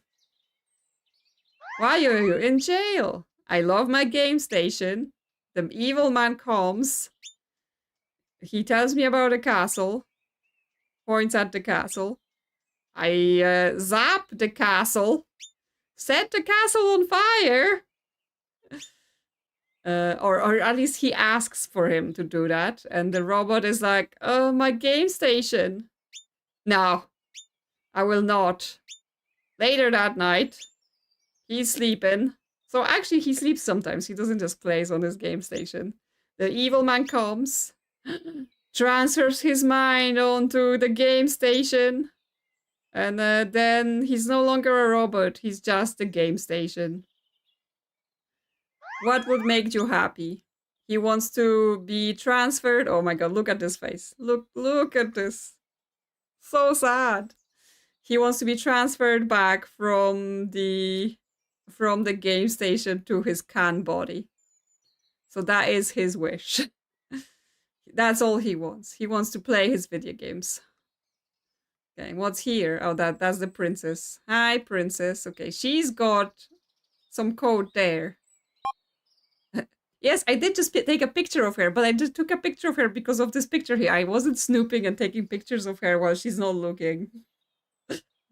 Why are you in jail? I love my game station. The evil man comes. He tells me about a castle. Points at the castle. I zap the castle. Set the castle on fire. Or at least he asks for him to do that. And the robot is like, oh, my game station. No, I will not. Later that night, he's sleeping. So actually, he sleeps sometimes. He doesn't just plays on his game station. The evil man comes, transfers his mind onto the game station. And then he's no longer a robot. He's just a game station. What would make you happy? He wants to be transferred. Oh my god, look at this face. Look at this. So sad. He wants to be transferred back from the game station to his can body. So that is his wish. That's all he wants. He wants to play his video games. Okay, what's here? Oh, that's the princess. Hi, princess. Okay, she's got some code there. Yes, I did just take a picture of her, but I just took a picture of her because of this picture here. I wasn't snooping and taking pictures of her while she's not looking.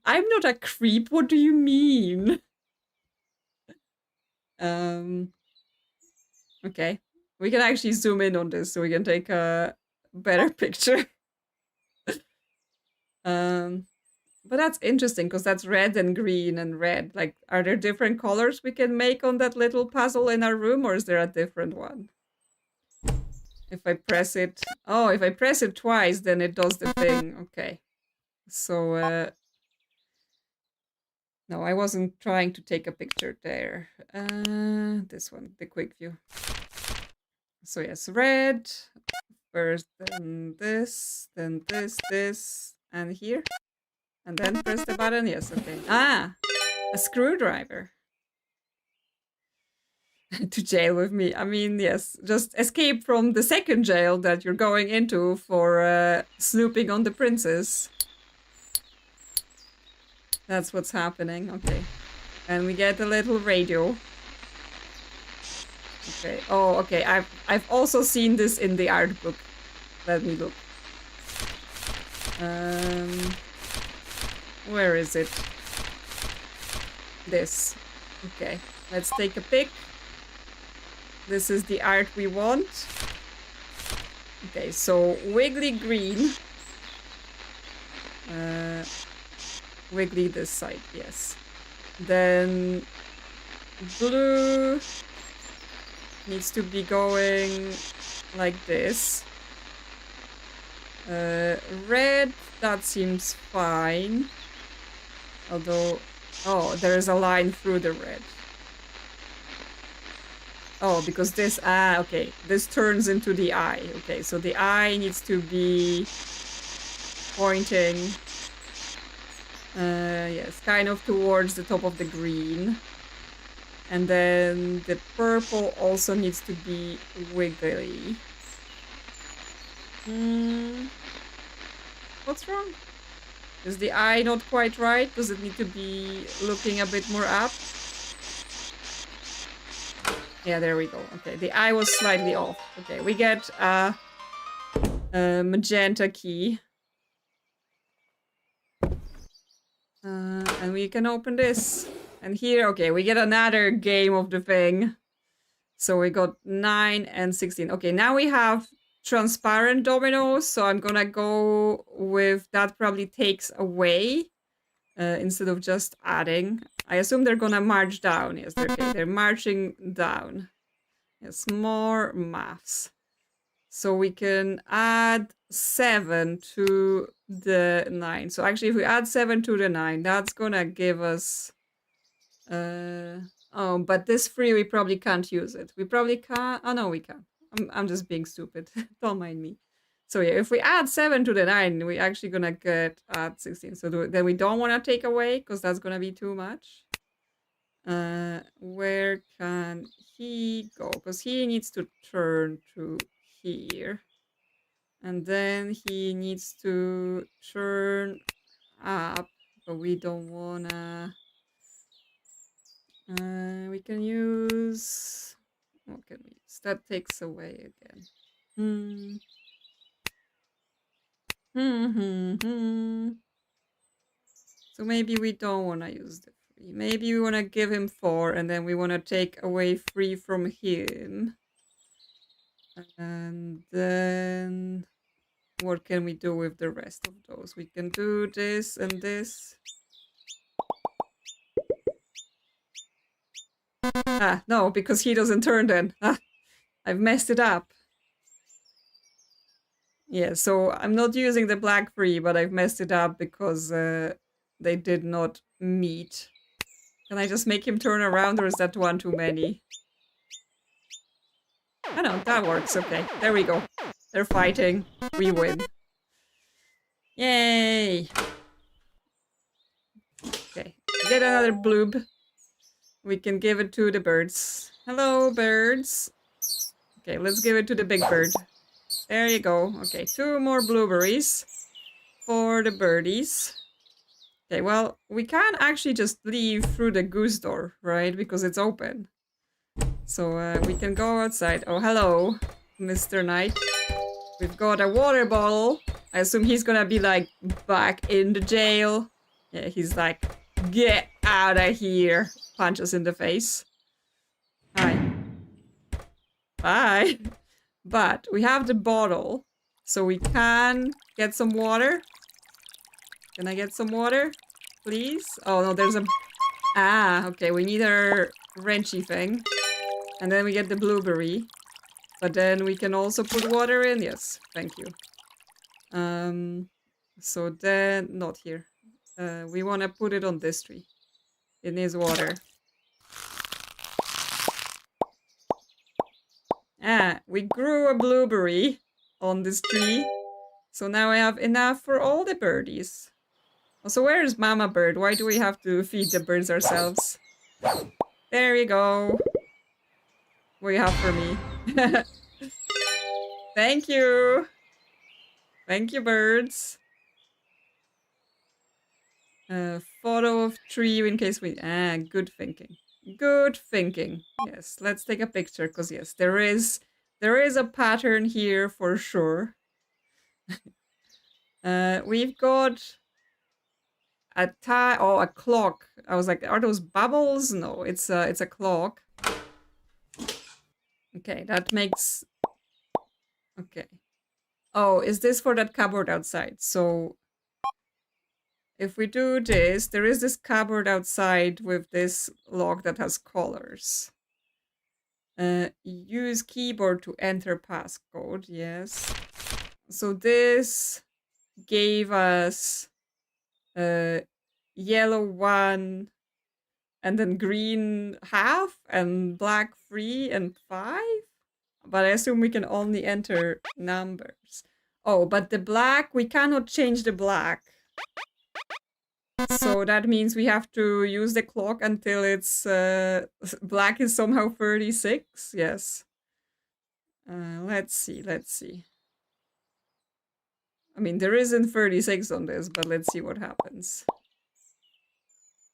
I'm not a creep. What do you mean? Okay. We can actually zoom in on this so we can take a better picture. But that's interesting because that's red and green and red. Like, are there different colors we can make on that little puzzle in our room, or is there a different one? If I press it... Oh, if I press it twice, then it does the thing. Okay. So, no, I wasn't trying to take a picture there. This one, the quick view. So yes, red. First, then this, and here. And then press the button. Yes, okay. Ah, a screwdriver. To jail with me. I mean, yes, just escape from the second jail that you're going into for snooping on the princess. That's what's happening. Okay. And we get a little radio. Okay. Oh, okay. I've also seen this in the art book. Let me look. Where is it? This. Okay. Let's take a pic. This is the art we want. Okay, so wiggly green. Wiggly this side, yes. Then blue needs to be going like this. Red, that seems fine. Although, oh, there's a line through the red. Oh, because this, okay, this turns into the eye. Okay, so the eye needs to be pointing, yes, kind of towards the top of the green. And then the purple also needs to be wiggly. What's wrong? Is the eye not quite right? Does it need to be looking a bit more up? Yeah, there we go. Okay, the eye was slightly off. Okay, we get a magenta key. And we can open this. And here, okay, we get another game of the thing. So we got 9 and 16. Okay, now we have transparent dominoes. So I'm gonna go with that probably takes away instead of just adding. I assume they're gonna march down. Yes, they're marching down. Yes, more maths. So we can add 7 to the 9. So actually, if we add 7 to the 9, that's gonna give us... oh, but this 3, we probably can't use it. We probably can't... Oh, no, we can. I'm just being stupid. Don't mind me. So yeah, if we add 7 to the 9, we're actually gonna get add 16. So then we don't want to take away, because that's gonna be too much. Where can he go? Because he needs to turn to here. And then he needs to turn up, but we don't wanna... we can use... What can we use? That takes away again. So maybe we don't want to use the 3. Maybe we want to give him 4, and then we want to take away 3 from him. And then... what can we do with the rest of those? We can do this and this. Ah, no, because he doesn't turn then. Ah, I've messed it up. Yeah, so I'm not using the black 3, but I've messed it up because they did not meet. Can I just make him turn around, or is that one too many? I know, that works. Okay, there we go. They're fighting. We win. Yay! Okay, get another bloob. We can give it to the birds. Hello, birds. Okay, let's give it to the big bird. There you go. Okay, 2 more blueberries for the birdies. Okay, well, we can actually just leave through the goose door, right? Because it's open. So we can go outside. Oh, hello, Mr. Knight. We've got a water bottle. I assume he's gonna be like back in the jail. Yeah, he's like, get out of here. Punch us in the face. Hi. Bye. But we have the bottle, so we can get some water. Can I get some water, please? Oh no, there's a... Ah, okay, we need our wrenchy thing. And then we get the blueberry. But then we can also put water in. Yes, thank you. So then... not here. We want to put it on this tree. It needs water. Ah, we grew a blueberry on this tree. So now I have enough for all the birdies. So where is Mama Bird? Why do we have to feed the birds ourselves? There you go. What do you have for me? Thank you. Thank you, birds. Photo of tree in case we... Ah, good thinking. Good thinking. Yes, let's take a picture, because yes, there is a pattern here for sure. We've got a a clock. I was like, are those bubbles? No, it's a clock. Okay, that makes... okay. Oh, is this for that cupboard outside? So if we do this, there is this cupboard outside with this lock that has colors. Use keyboard to enter passcode. Yes. So this gave us yellow 1, and then green half, and black 3 and 5. But I assume we can only enter numbers. Oh, but the black, we cannot change the black. So that means we have to use the clock until it's black is somehow 36. Yes. Let's see. I mean, there isn't 36 on this, but let's see what happens.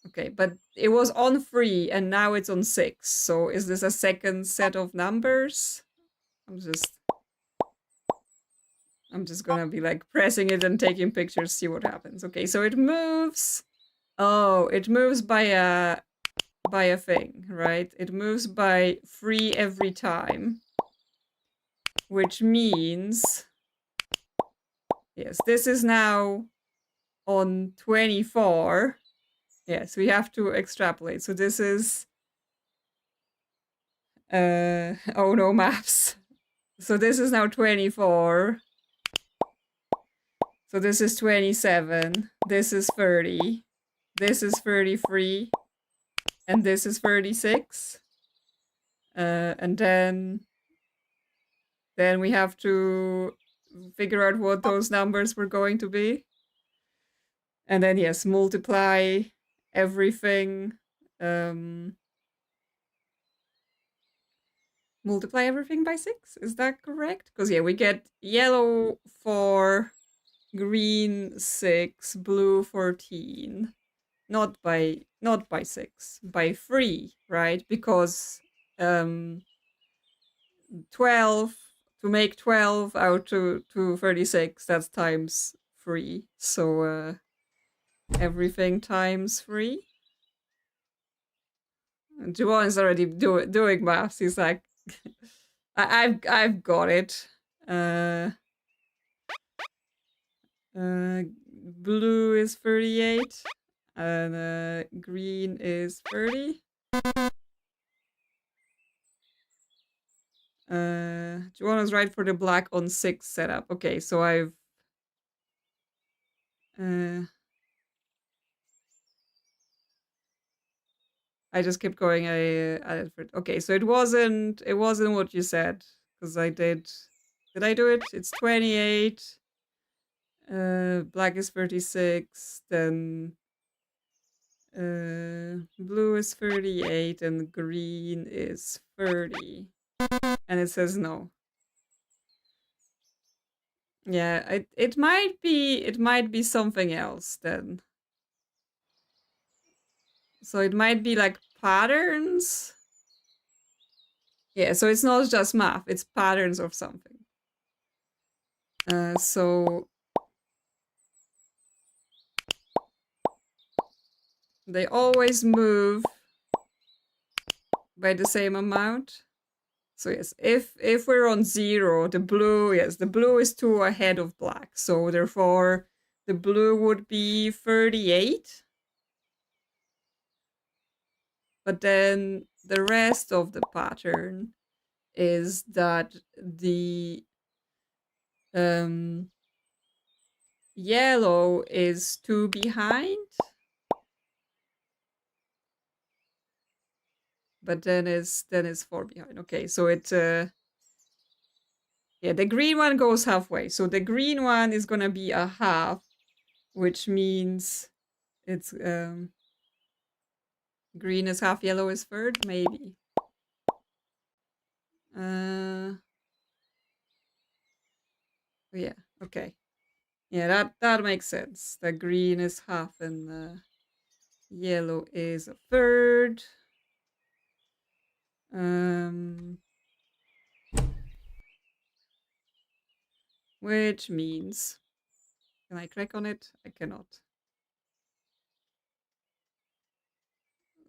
Okay, but it was on 3 and now it's on 6. So is this a second set of numbers? I'm just gonna be like pressing it and taking pictures, see what happens. Okay, so it moves. Oh, it moves by a thing, right? It moves by 3 every time. Which means... yes, this is now on 24. Yes, we have to extrapolate. So this is... oh no, maps. So this is now 24. So this is 27. This is 30. This is 33. And this is 36. And then we have to figure out what those numbers were going to be. And then, yes, multiply everything. multiply everything by 6. Is that correct? Because, yeah, we get yellow 4, green 6, blue 14. Not by 6, by 3, right? Because 12, to make 12 out to 36, that's times 3. So everything times 3. Juwon is already doing maths. He's like, I've got it. Blue is 38, and green is 30. Juwon is right for the black on 6 setup. Okay, so I've I just kept going. I added for it. Okay, so it wasn't what you said, because I did. Did I do it? It's 28. Black is 36. Then blue is 38 and green is 30. And it says no. Yeah, it might be something else then. So it might be like patterns. Yeah, so it's not just math, it's patterns of something. So they always move by the same amount. So yes, if we're on 0, the blue is 2 ahead of black. So therefore the blue would be 38. But then the rest of the pattern is that the yellow is 2 behind, but then is 4 behind. Okay, so it yeah, the green one goes halfway. So the green one is gonna be a half, which means it's green is half, yellow is third, maybe. Yeah, okay. Yeah, that makes sense. The green is half and the yellow is a third. Which means, can I click on it? I cannot.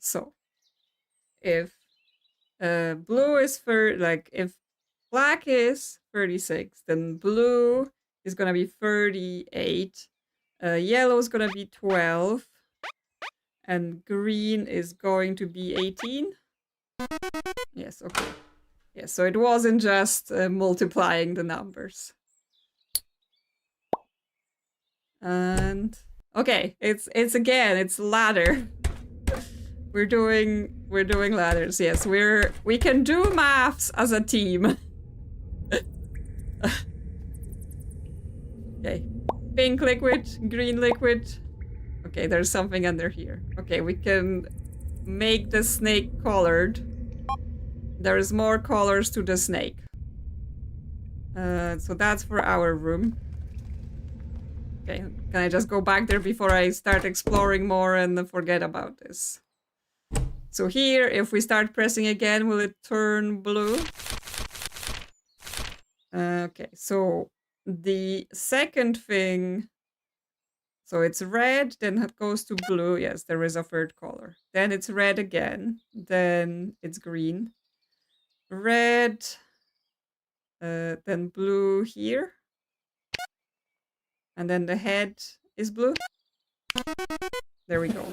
So, if blue is if black is 36, then blue is gonna be 38. Yellow is gonna be 12. And green is going to be 18. Yes, okay. Yes, so it wasn't just multiplying the numbers. And okay, it's ladder. We're doing ladders. Yes, we can do maths as a team. Okay. Pink liquid, green liquid. Okay, there's something under here. Okay, we can make the snake colored. There's more colors to the snake. So that's for our room. Okay, can I just go back there before I start exploring more and forget about this? So here, if we start pressing again, will it turn blue? Okay, so the second thing, so it's red, then it goes to blue. Yes, there is a third color. Then it's red again. Then it's green. Red. Then blue here. And then the head is blue. There we go.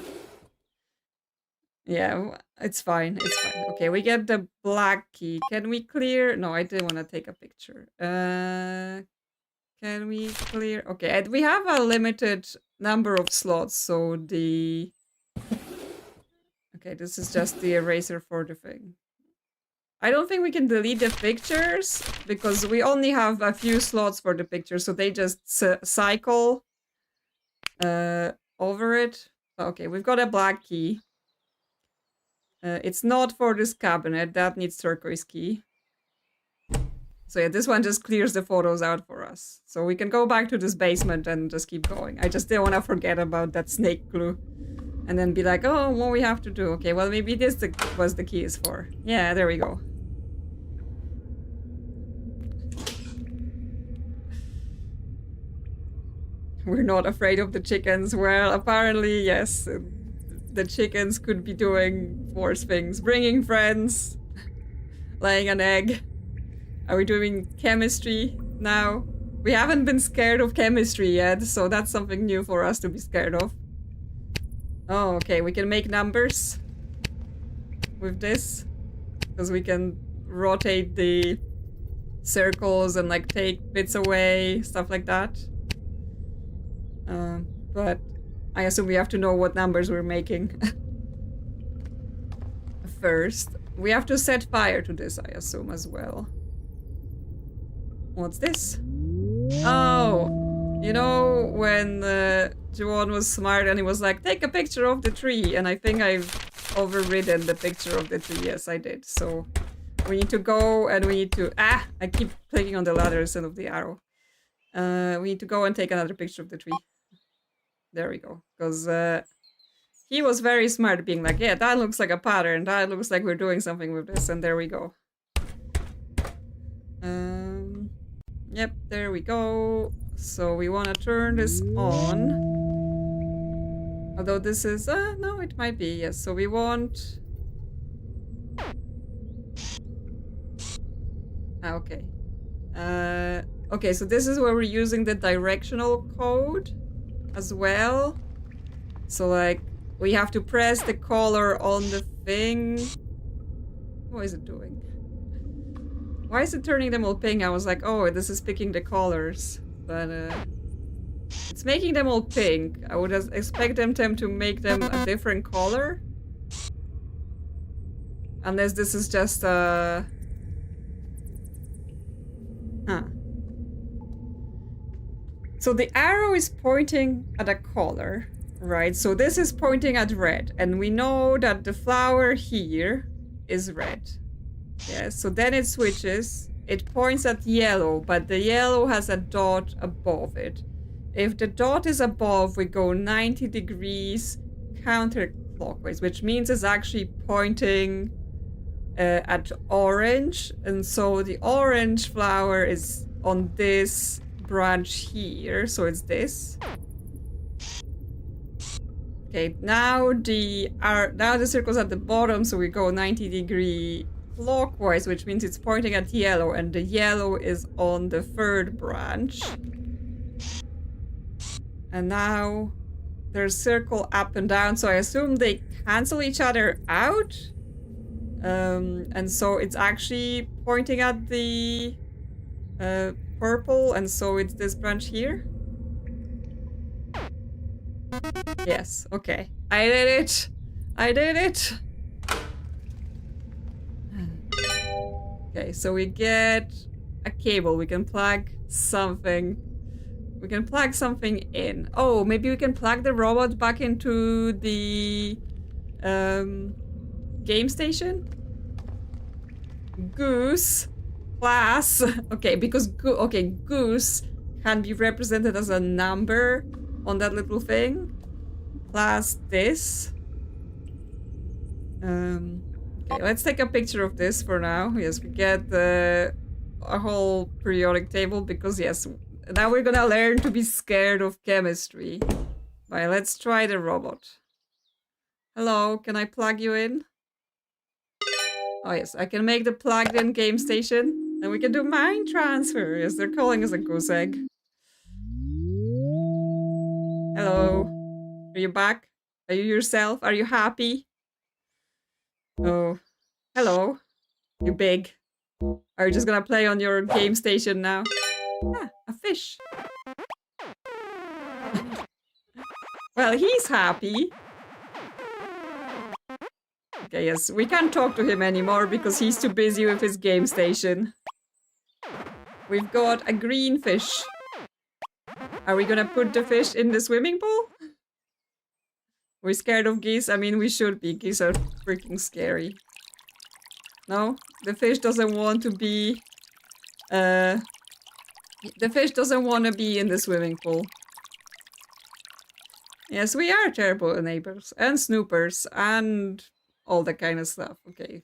Yeah, it's fine. It's fine. Okay, we get the black key. Can we clear? No, I didn't want to take a picture. Can we clear? Okay, we have a limited number of slots, so the... Okay, this is just the eraser for the thing. I don't think we can delete the pictures, because we only have a few slots for the pictures, so they just cycle over it. Okay, we've got a black key. It's not for this cabinet. That needs turquoise key. So yeah, this one just clears the photos out for us. So we can go back to this basement and just keep going. I just didn't want to forget about that snake clue. And then be like, oh, what we have to do? Okay, well, maybe this was the key is for. Yeah, there we go. We're not afraid of the chickens. Well, apparently, yes. The chickens could be doing worse things. Bringing friends. Laying an egg. Are we doing chemistry now? We haven't been scared of chemistry yet, so that's something new for us to be scared of. Oh, okay, we can make numbers with this. Because we can rotate the circles and like take bits away, stuff like that. But I assume we have to know what numbers we're making. First, we have to set fire to this, I assume, as well. What's this? Oh, you know when Juwon was smart and he was like, take a picture of the tree, and I think I've overridden the picture of the tree. Yes, I did. So we need to go and we need to... I keep clicking on the ladder instead of the arrow. We need to go and take another picture of the tree. There we go. Because he was very smart being like, yeah, that looks like a pattern. That looks like we're doing something with this. And there we go. Yep, there we go. So we want to turn this on. Although this is... no, it might be. Yes, so we want... okay. Okay, so this is where we're using the directional code as well. So like we have to press the color on the thing. What is it doing? Why is it turning them all pink? I was like, oh, this is picking the colors, but it's making them all pink. I would expect them to make them a different color, unless this is just So the arrow is pointing at a color, right? So this is pointing at red, and we know that the flower here is red. Yes, so then it switches. It points at yellow, but the yellow has a dot above it. If the dot is above, we go 90 degrees counterclockwise, which means it's actually pointing at orange. And so the orange flower is on this branch here, so it's this. Okay, now the circle's at the bottom, so we go 90 degree clockwise, which means it's pointing at yellow, and the yellow is on the third branch. And now there's circle up and down, so I assume they cancel each other out. And so it's actually pointing at the purple, and so it's this branch here. Yes, okay. I did it! I did it! Okay, so we get a cable. We can plug something. We can plug something in. Oh, maybe we can plug the robot back into the game station? Goose. Class. Okay, because goose can be represented as a number on that little thing. Class this. Okay, let's take a picture of this for now. Yes, we get a whole periodic table because yes, now we're gonna learn to be scared of chemistry. Right, let's try the robot. Hello, can I plug you in? Oh yes, I can make the plugged in game station. And we can do mind transfer. Yes, they're calling us a goose egg. Hello. Are you back? Are you yourself? Are you happy? Oh. Hello. You big. Are you just gonna play on your game station now? Ah, a fish. Well, he's happy. Okay, yes, we can't talk to him anymore because he's too busy with his game station. We've got a green fish. Are we gonna put the fish in the swimming pool? We're scared of geese? I mean, we should be. Geese are freaking scary. No? The fish doesn't want to be The fish doesn't want to be in the swimming pool. Yes, we are terrible neighbors and snoopers and all that kind of stuff. Okay.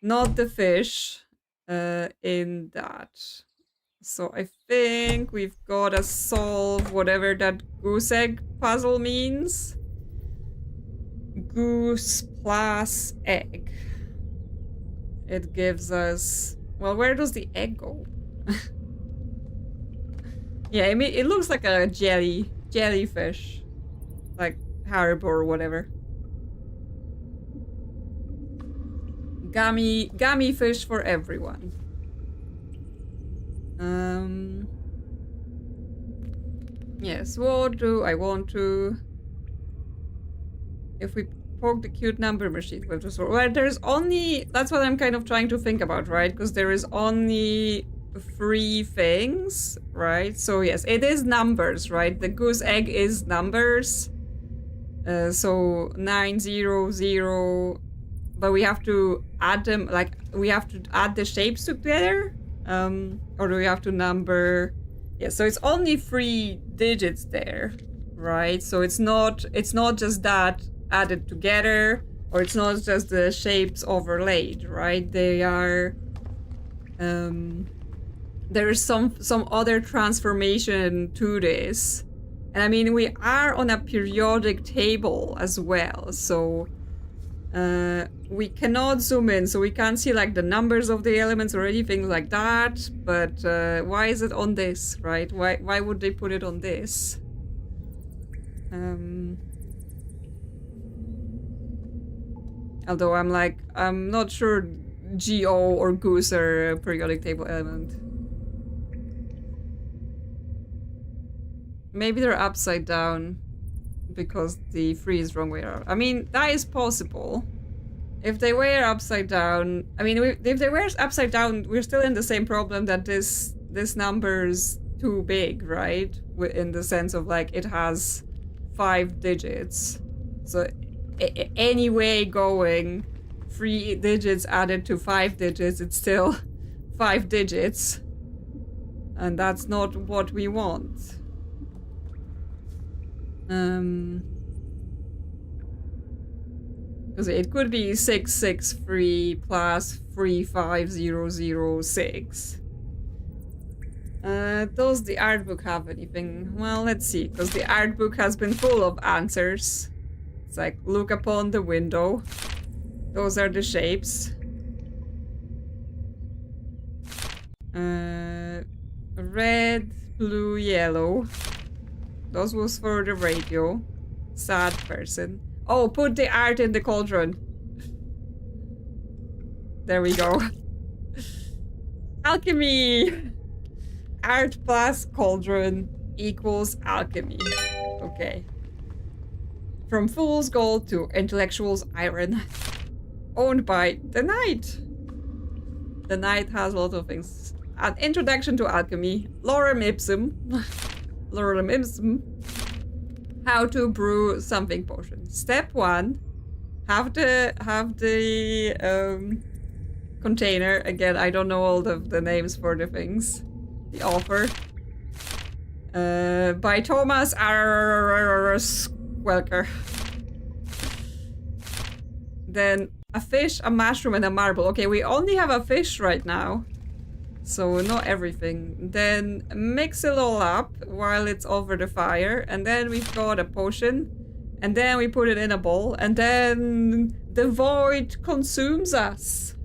Not the fish in that. So I think we've got to solve whatever that goose egg puzzle means. Goose plus egg. It gives us... Well, where does the egg go? Yeah, I mean, it looks like a jellyfish. Like Haribo or whatever. Gummy fish for everyone. Yes, what do I want to... If we poke the cute number machine with the sword... Well, there's only... That's what I'm kind of trying to think about, right? Because there is only 3 things, right? So yes, it is numbers, right? The goose egg is numbers. So 900... But we have to add them, like, we have to add the shapes together? Or do we have to number... Yeah, so it's only 3 digits there, right? So it's not just that added together, or it's not just the shapes overlaid, right? They are... there is some other transformation to this. And I mean, we are on a periodic table as well, so... we cannot zoom in, so we can't see like the numbers of the elements or anything like that. But why is it on this, right? Why would they put it on this? Although I'm not sure GO or goose are a periodic table element. Maybe they're upside down because the 3 is wrong way around. I mean, that is possible. If they were upside down, I mean, if they were upside down, we're still in the same problem that this number's too big, right? In the sense of like it has 5 digits. So any way going, 3 digits added to 5 digits, it's still 5 digits. And that's not what we want. Because it could be 663 plus 35006. Does the art book have anything? Well, let's see, because the art book has been full of answers. It's like, look upon the window. Those are the shapes. Red, blue, yellow. Those was for the radio. Sad person. Oh, put the art in the cauldron. There we go. Alchemy! Art plus cauldron equals alchemy. Okay. From fool's gold to intellectual's iron. Owned by the knight. The knight has a lot of things. An introduction to alchemy. Lorem ipsum. Lorem ipsum. How to brew something potion. Step 1. Have the container. Again, I don't know all the names for the things. The author. By Thomas R. Welker. Then a fish, a mushroom, and a marble. Okay, we only have a fish right now. So not everything. Then mix it all up while it's over the fire. And then we've got a potion. And then we put it in a bowl. And then the void consumes us.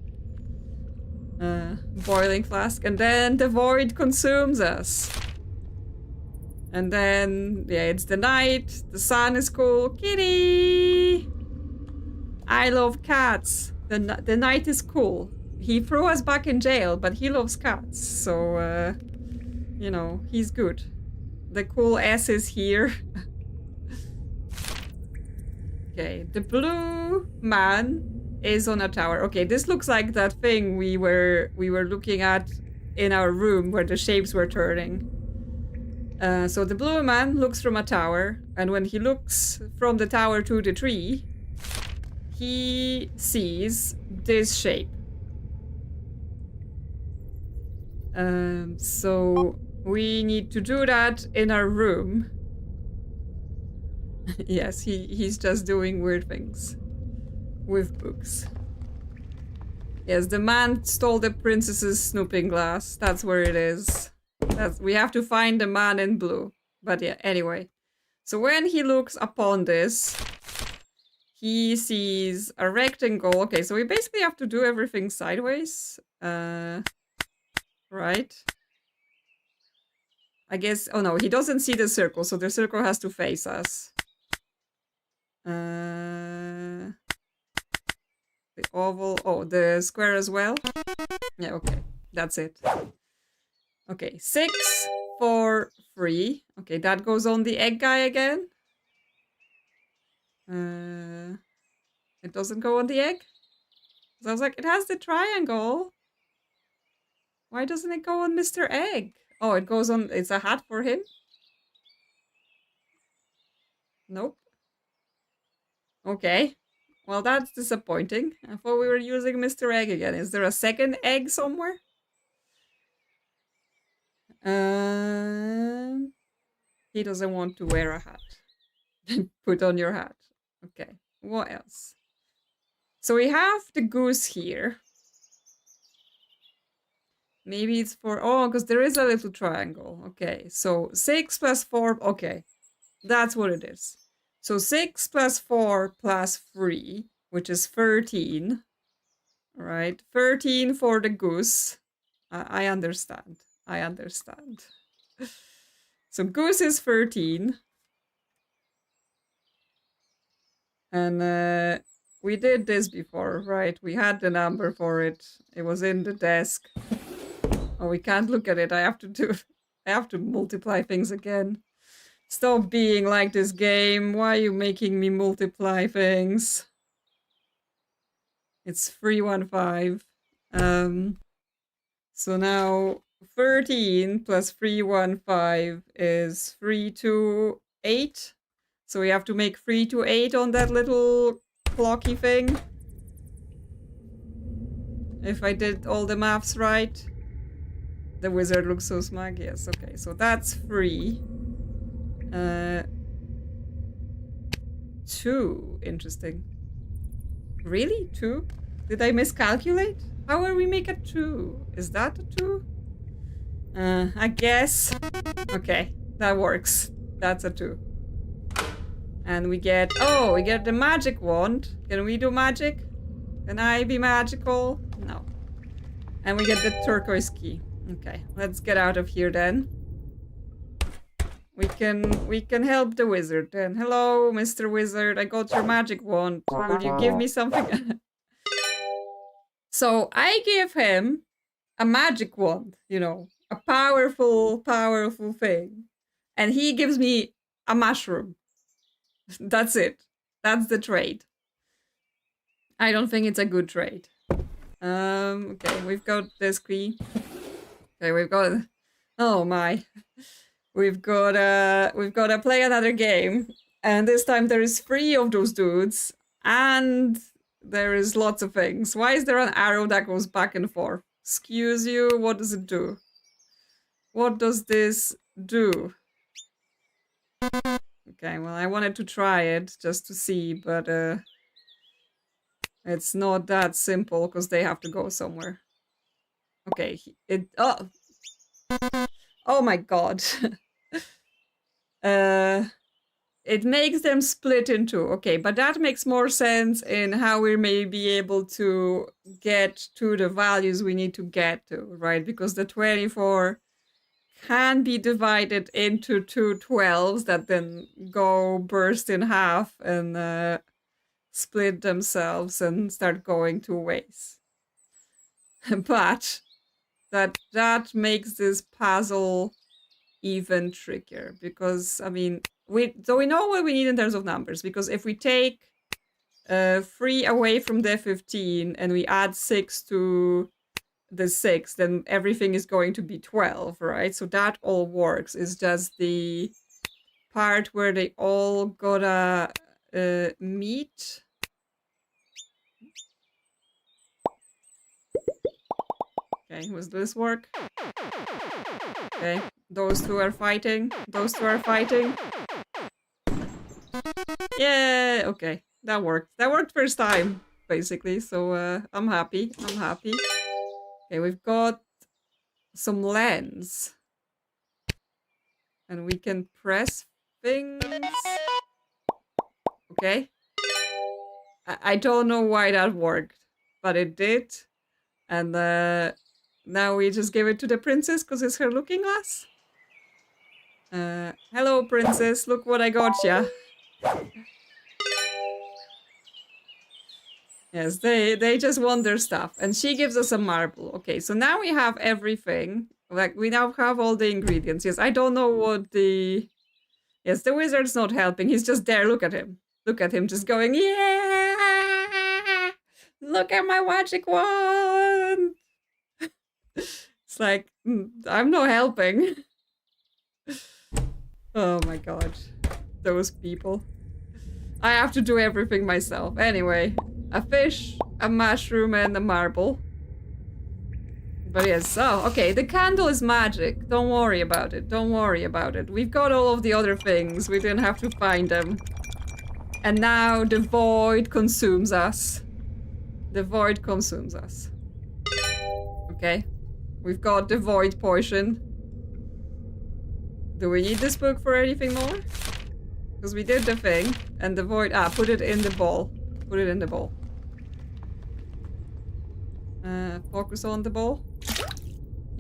Boiling flask. And then the void consumes us. And then, yeah, it's the night. The sun is cool. Kitty! I love cats. The night is cool. He threw us back in jail, but he loves cats. So, you know, he's good. The cool S is here. Okay, the blue man is on a tower. Okay, this looks like that thing we were looking at in our room where the shapes were turning. So the blue man looks from a tower, and when he looks from the tower to the tree, he sees this shape. So we need to do that in our room. Yes, he's just doing weird things with books. Yes, the man stole the princess's snooping glass. That's where it is. We have to find the man in blue. But yeah, anyway. So when he looks upon this, he sees a rectangle. Okay, so we basically have to do everything sideways. Right? I guess... Oh no, he doesn't see the circle, so the circle has to face us. The oval... Oh, the square as well? Yeah, okay. That's it. Okay, 6, 4, 3. Okay, that goes on the egg guy again. It doesn't go on the egg? So I was like, it has the triangle. Why doesn't it go on Mr. Egg? Oh, it goes on... It's a hat for him? Nope. Okay. Well, that's disappointing. I thought we were using Mr. Egg again. Is there a second egg somewhere? He doesn't want to wear a hat. Put on your hat. Okay. What else? So we have the goose here. Maybe it's for... Oh, because there is a little triangle. Okay. So 6 plus 4... Okay. That's what it is. So 6 plus 4 plus 3, which is 13. Right? 13 for the goose. I understand. I understand. So goose is 13. And we did this before, right? We had the number for it. It was in the desk. Oh, we can't look at it. I have to multiply things again. Stop being like this game. Why are you making me multiply things? It's 315. So now 13 plus 315 is 328. So we have to make 328 on that little clocky thing. If I did all the maths right. The wizard looks so smug. Yes, okay. So that's 3. 2. Interesting. Really? 2? Did I miscalculate? How will we make a 2? Is that a 2? I guess. Okay, that works. That's a 2. And we get... Oh, we get the magic wand. Can we do magic? Can I be magical? No. And we get the turquoise key. Okay, let's get out of here then. We can help the wizard then. Hello, Mr. Wizard. I got your magic wand. Will you give me something? So I give him a magic wand, you know, a powerful, powerful thing. And he gives me a mushroom. That's it. That's the trade. I don't think it's a good trade. Okay, we've got this key. Okay, we've got... Oh my. We've got to play another game. And this time there is 3 of those dudes. And there is lots of things. Why is there an arrow that goes back and forth? Excuse you, what does it do? What does this do? Okay, well, I wanted to try it just to see, but it's not that simple because they have to go somewhere. Okay, oh my god. It makes them split in 2. Okay, but that makes more sense in how we may be able to get to the values we need to get to, right? Because the 24 can be divided into 2 12s that then go burst in half and split themselves and start going 2 ways. But that makes this puzzle even trickier because, I mean, we know what we need in terms of numbers, because if we take 3 away from the 15 and we add 6 to the 6, then everything is going to be 12, right? So that all works. It's just the part where they all gotta meet. Okay, was this work? Okay, those two are fighting. Those two are fighting. Yeah, okay, that worked. That worked first time, basically. So I'm happy. I'm happy. Okay, we've got some lens, and we can press things. Okay. I don't know why that worked, but it did. And now we just give it to the princess because it's her looking glass. Hello, princess. Look what I got ya. Yes, they just want their stuff. And she gives us a marble. Okay, so now we have everything. Like, we now have all the ingredients. Yes, I don't know what the... Yes, the wizard's not helping. He's just there. Look at him. Look at him just going, yeah! Look at my magic wand! It's like, I'm not helping. Oh my god. Those people. I have to do everything myself. Anyway, a fish, a mushroom, and a marble. But yes, oh, okay, the candle is magic. Don't worry about it. Don't worry about it. We've got all of the other things. We didn't have to find them. And now the void consumes us. The void consumes us. Okay. We've got the void potion. Do we need this book for anything more? Because we did the thing. And the void... Ah, put it in the bowl. Put it in the bowl. Focus on the bowl.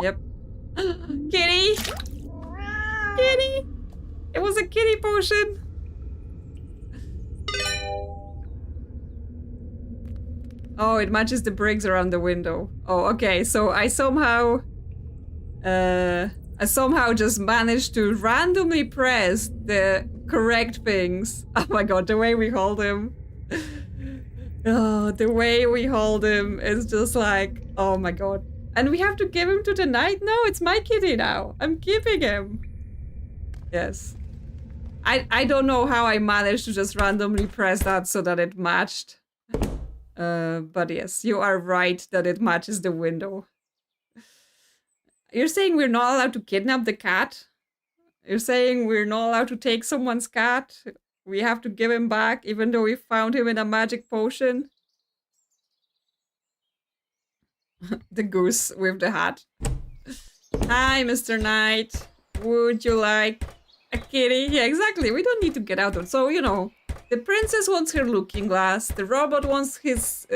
Yep. Kitty! Kitty! It was a kitty potion! Oh, it matches the bricks around the window. Oh, okay, so I somehow just managed to randomly press the correct things. Oh my god, the way we hold him. Oh, the way we hold him is just like, oh my god. And we have to give him to the knight? No, it's my kitty now. I'm keeping him. Yes. I don't know how I managed to just randomly press that so that it matched. But yes, you are right that it matches the window. You're saying we're not allowed to kidnap the cat? You're saying we're not allowed to take someone's cat? We have to give him back even though we found him in a magic potion? The goose with the hat. Hi, Mr. Knight. Would you like a kitty? Yeah, exactly. We don't need to get out of it. So, you know, the princess wants her looking glass. The robot wants his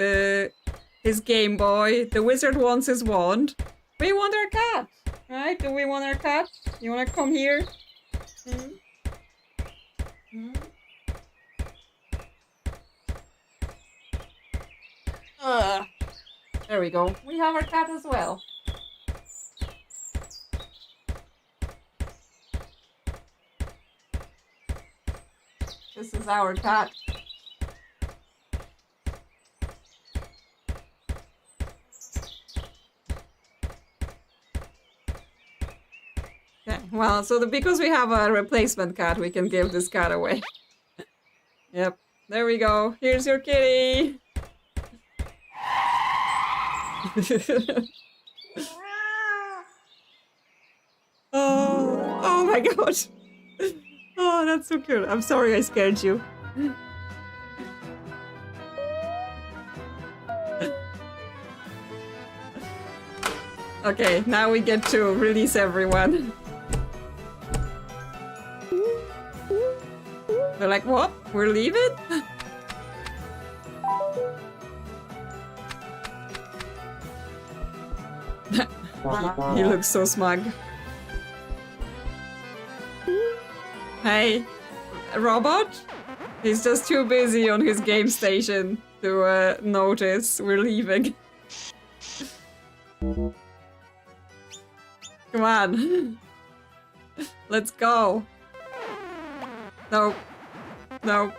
Game Boy. The wizard wants his wand. We want our cat, right? Do we want our cat? You want to come here? Hmm? Hmm? There we go. We have our cat as well. This is our cat. Okay, well, so because we have a replacement cat, we can give this cat away. Yep, there we go. Here's your kitty. Oh my god. Oh, that's so cute. I'm sorry I scared you. Okay, now we get to release everyone. They're like, what? We're leaving? He looks so smug. Hey, robot? He's just too busy on his game station to notice we're leaving. Come on. Let's go. No. No.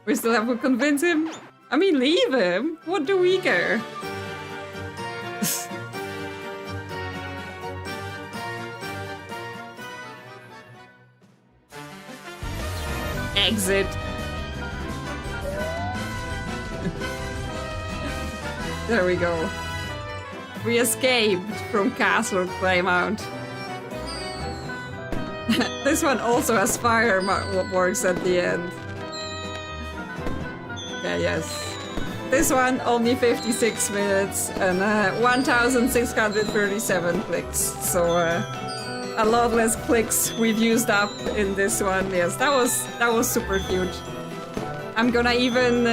We still have to convince him. I mean, leave him. What do we care? Exit. There we go. We escaped from Castle Claymount. This one also has fireworks at the end. Okay, yes. This one only 56 minutes and 1,637 clicks. So a lot less clicks we've used up in this one. Yes, that was super cute. I'm gonna even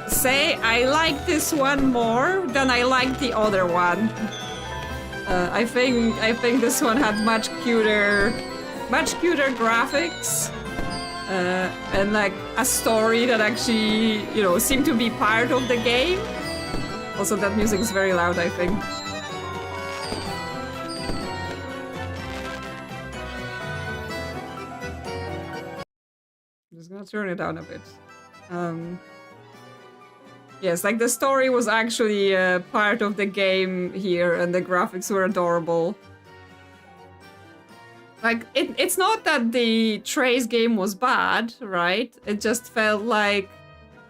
say I like this one more than I like the other one. I think this one had much cuter graphics. And like a story that actually, you know, seemed to be part of the game. Also, that music is very loud, I think. I'm just gonna turn it down a bit. Yes, like the story was actually part of the game here, and the graphics were adorable. Like, it's not that the Trace game was bad, right? It just felt like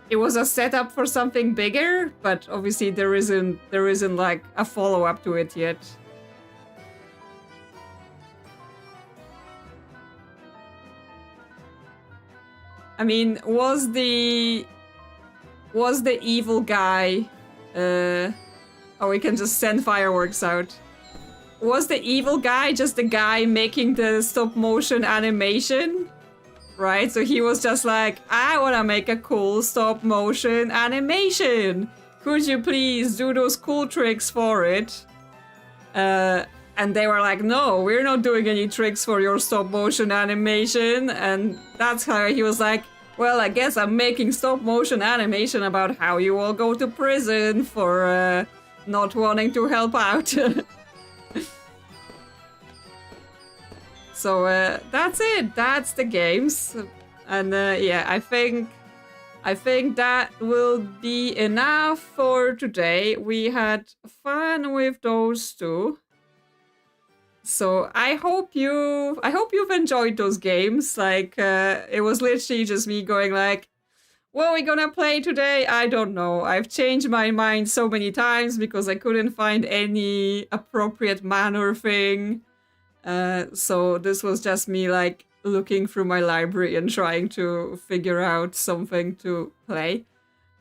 it was a setup for something bigger, but obviously there isn't like a follow-up to it yet. I mean, was the evil guy oh, we can just send fireworks out. Was the evil guy just the guy making the stop-motion animation? Right? So he was just like, I want to make a cool stop-motion animation. Could you please do those cool tricks for it? And they were like, no, we're not doing any tricks for your stop-motion animation. And that's how he was like, well, I guess I'm making stop-motion animation about how you all go to prison for not wanting to help out. So that's it. That's the games, and yeah, I think that will be enough for today. We had fun with those two. So I hope you've enjoyed those games. Like it was literally just me going like, what are we gonna play today? I don't know. I've changed my mind so many times because I couldn't find any appropriate manner thing. So this was just me like looking through my library and trying to figure out something to play.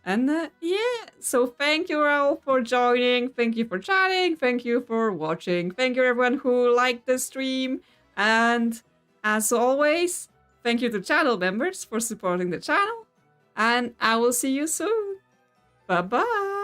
And yeah, so thank you all for joining, thank you for chatting, thank you for watching, thank you everyone who liked the stream, and as always, thank you to channel members for supporting the channel, and I will see you soon. Bye bye!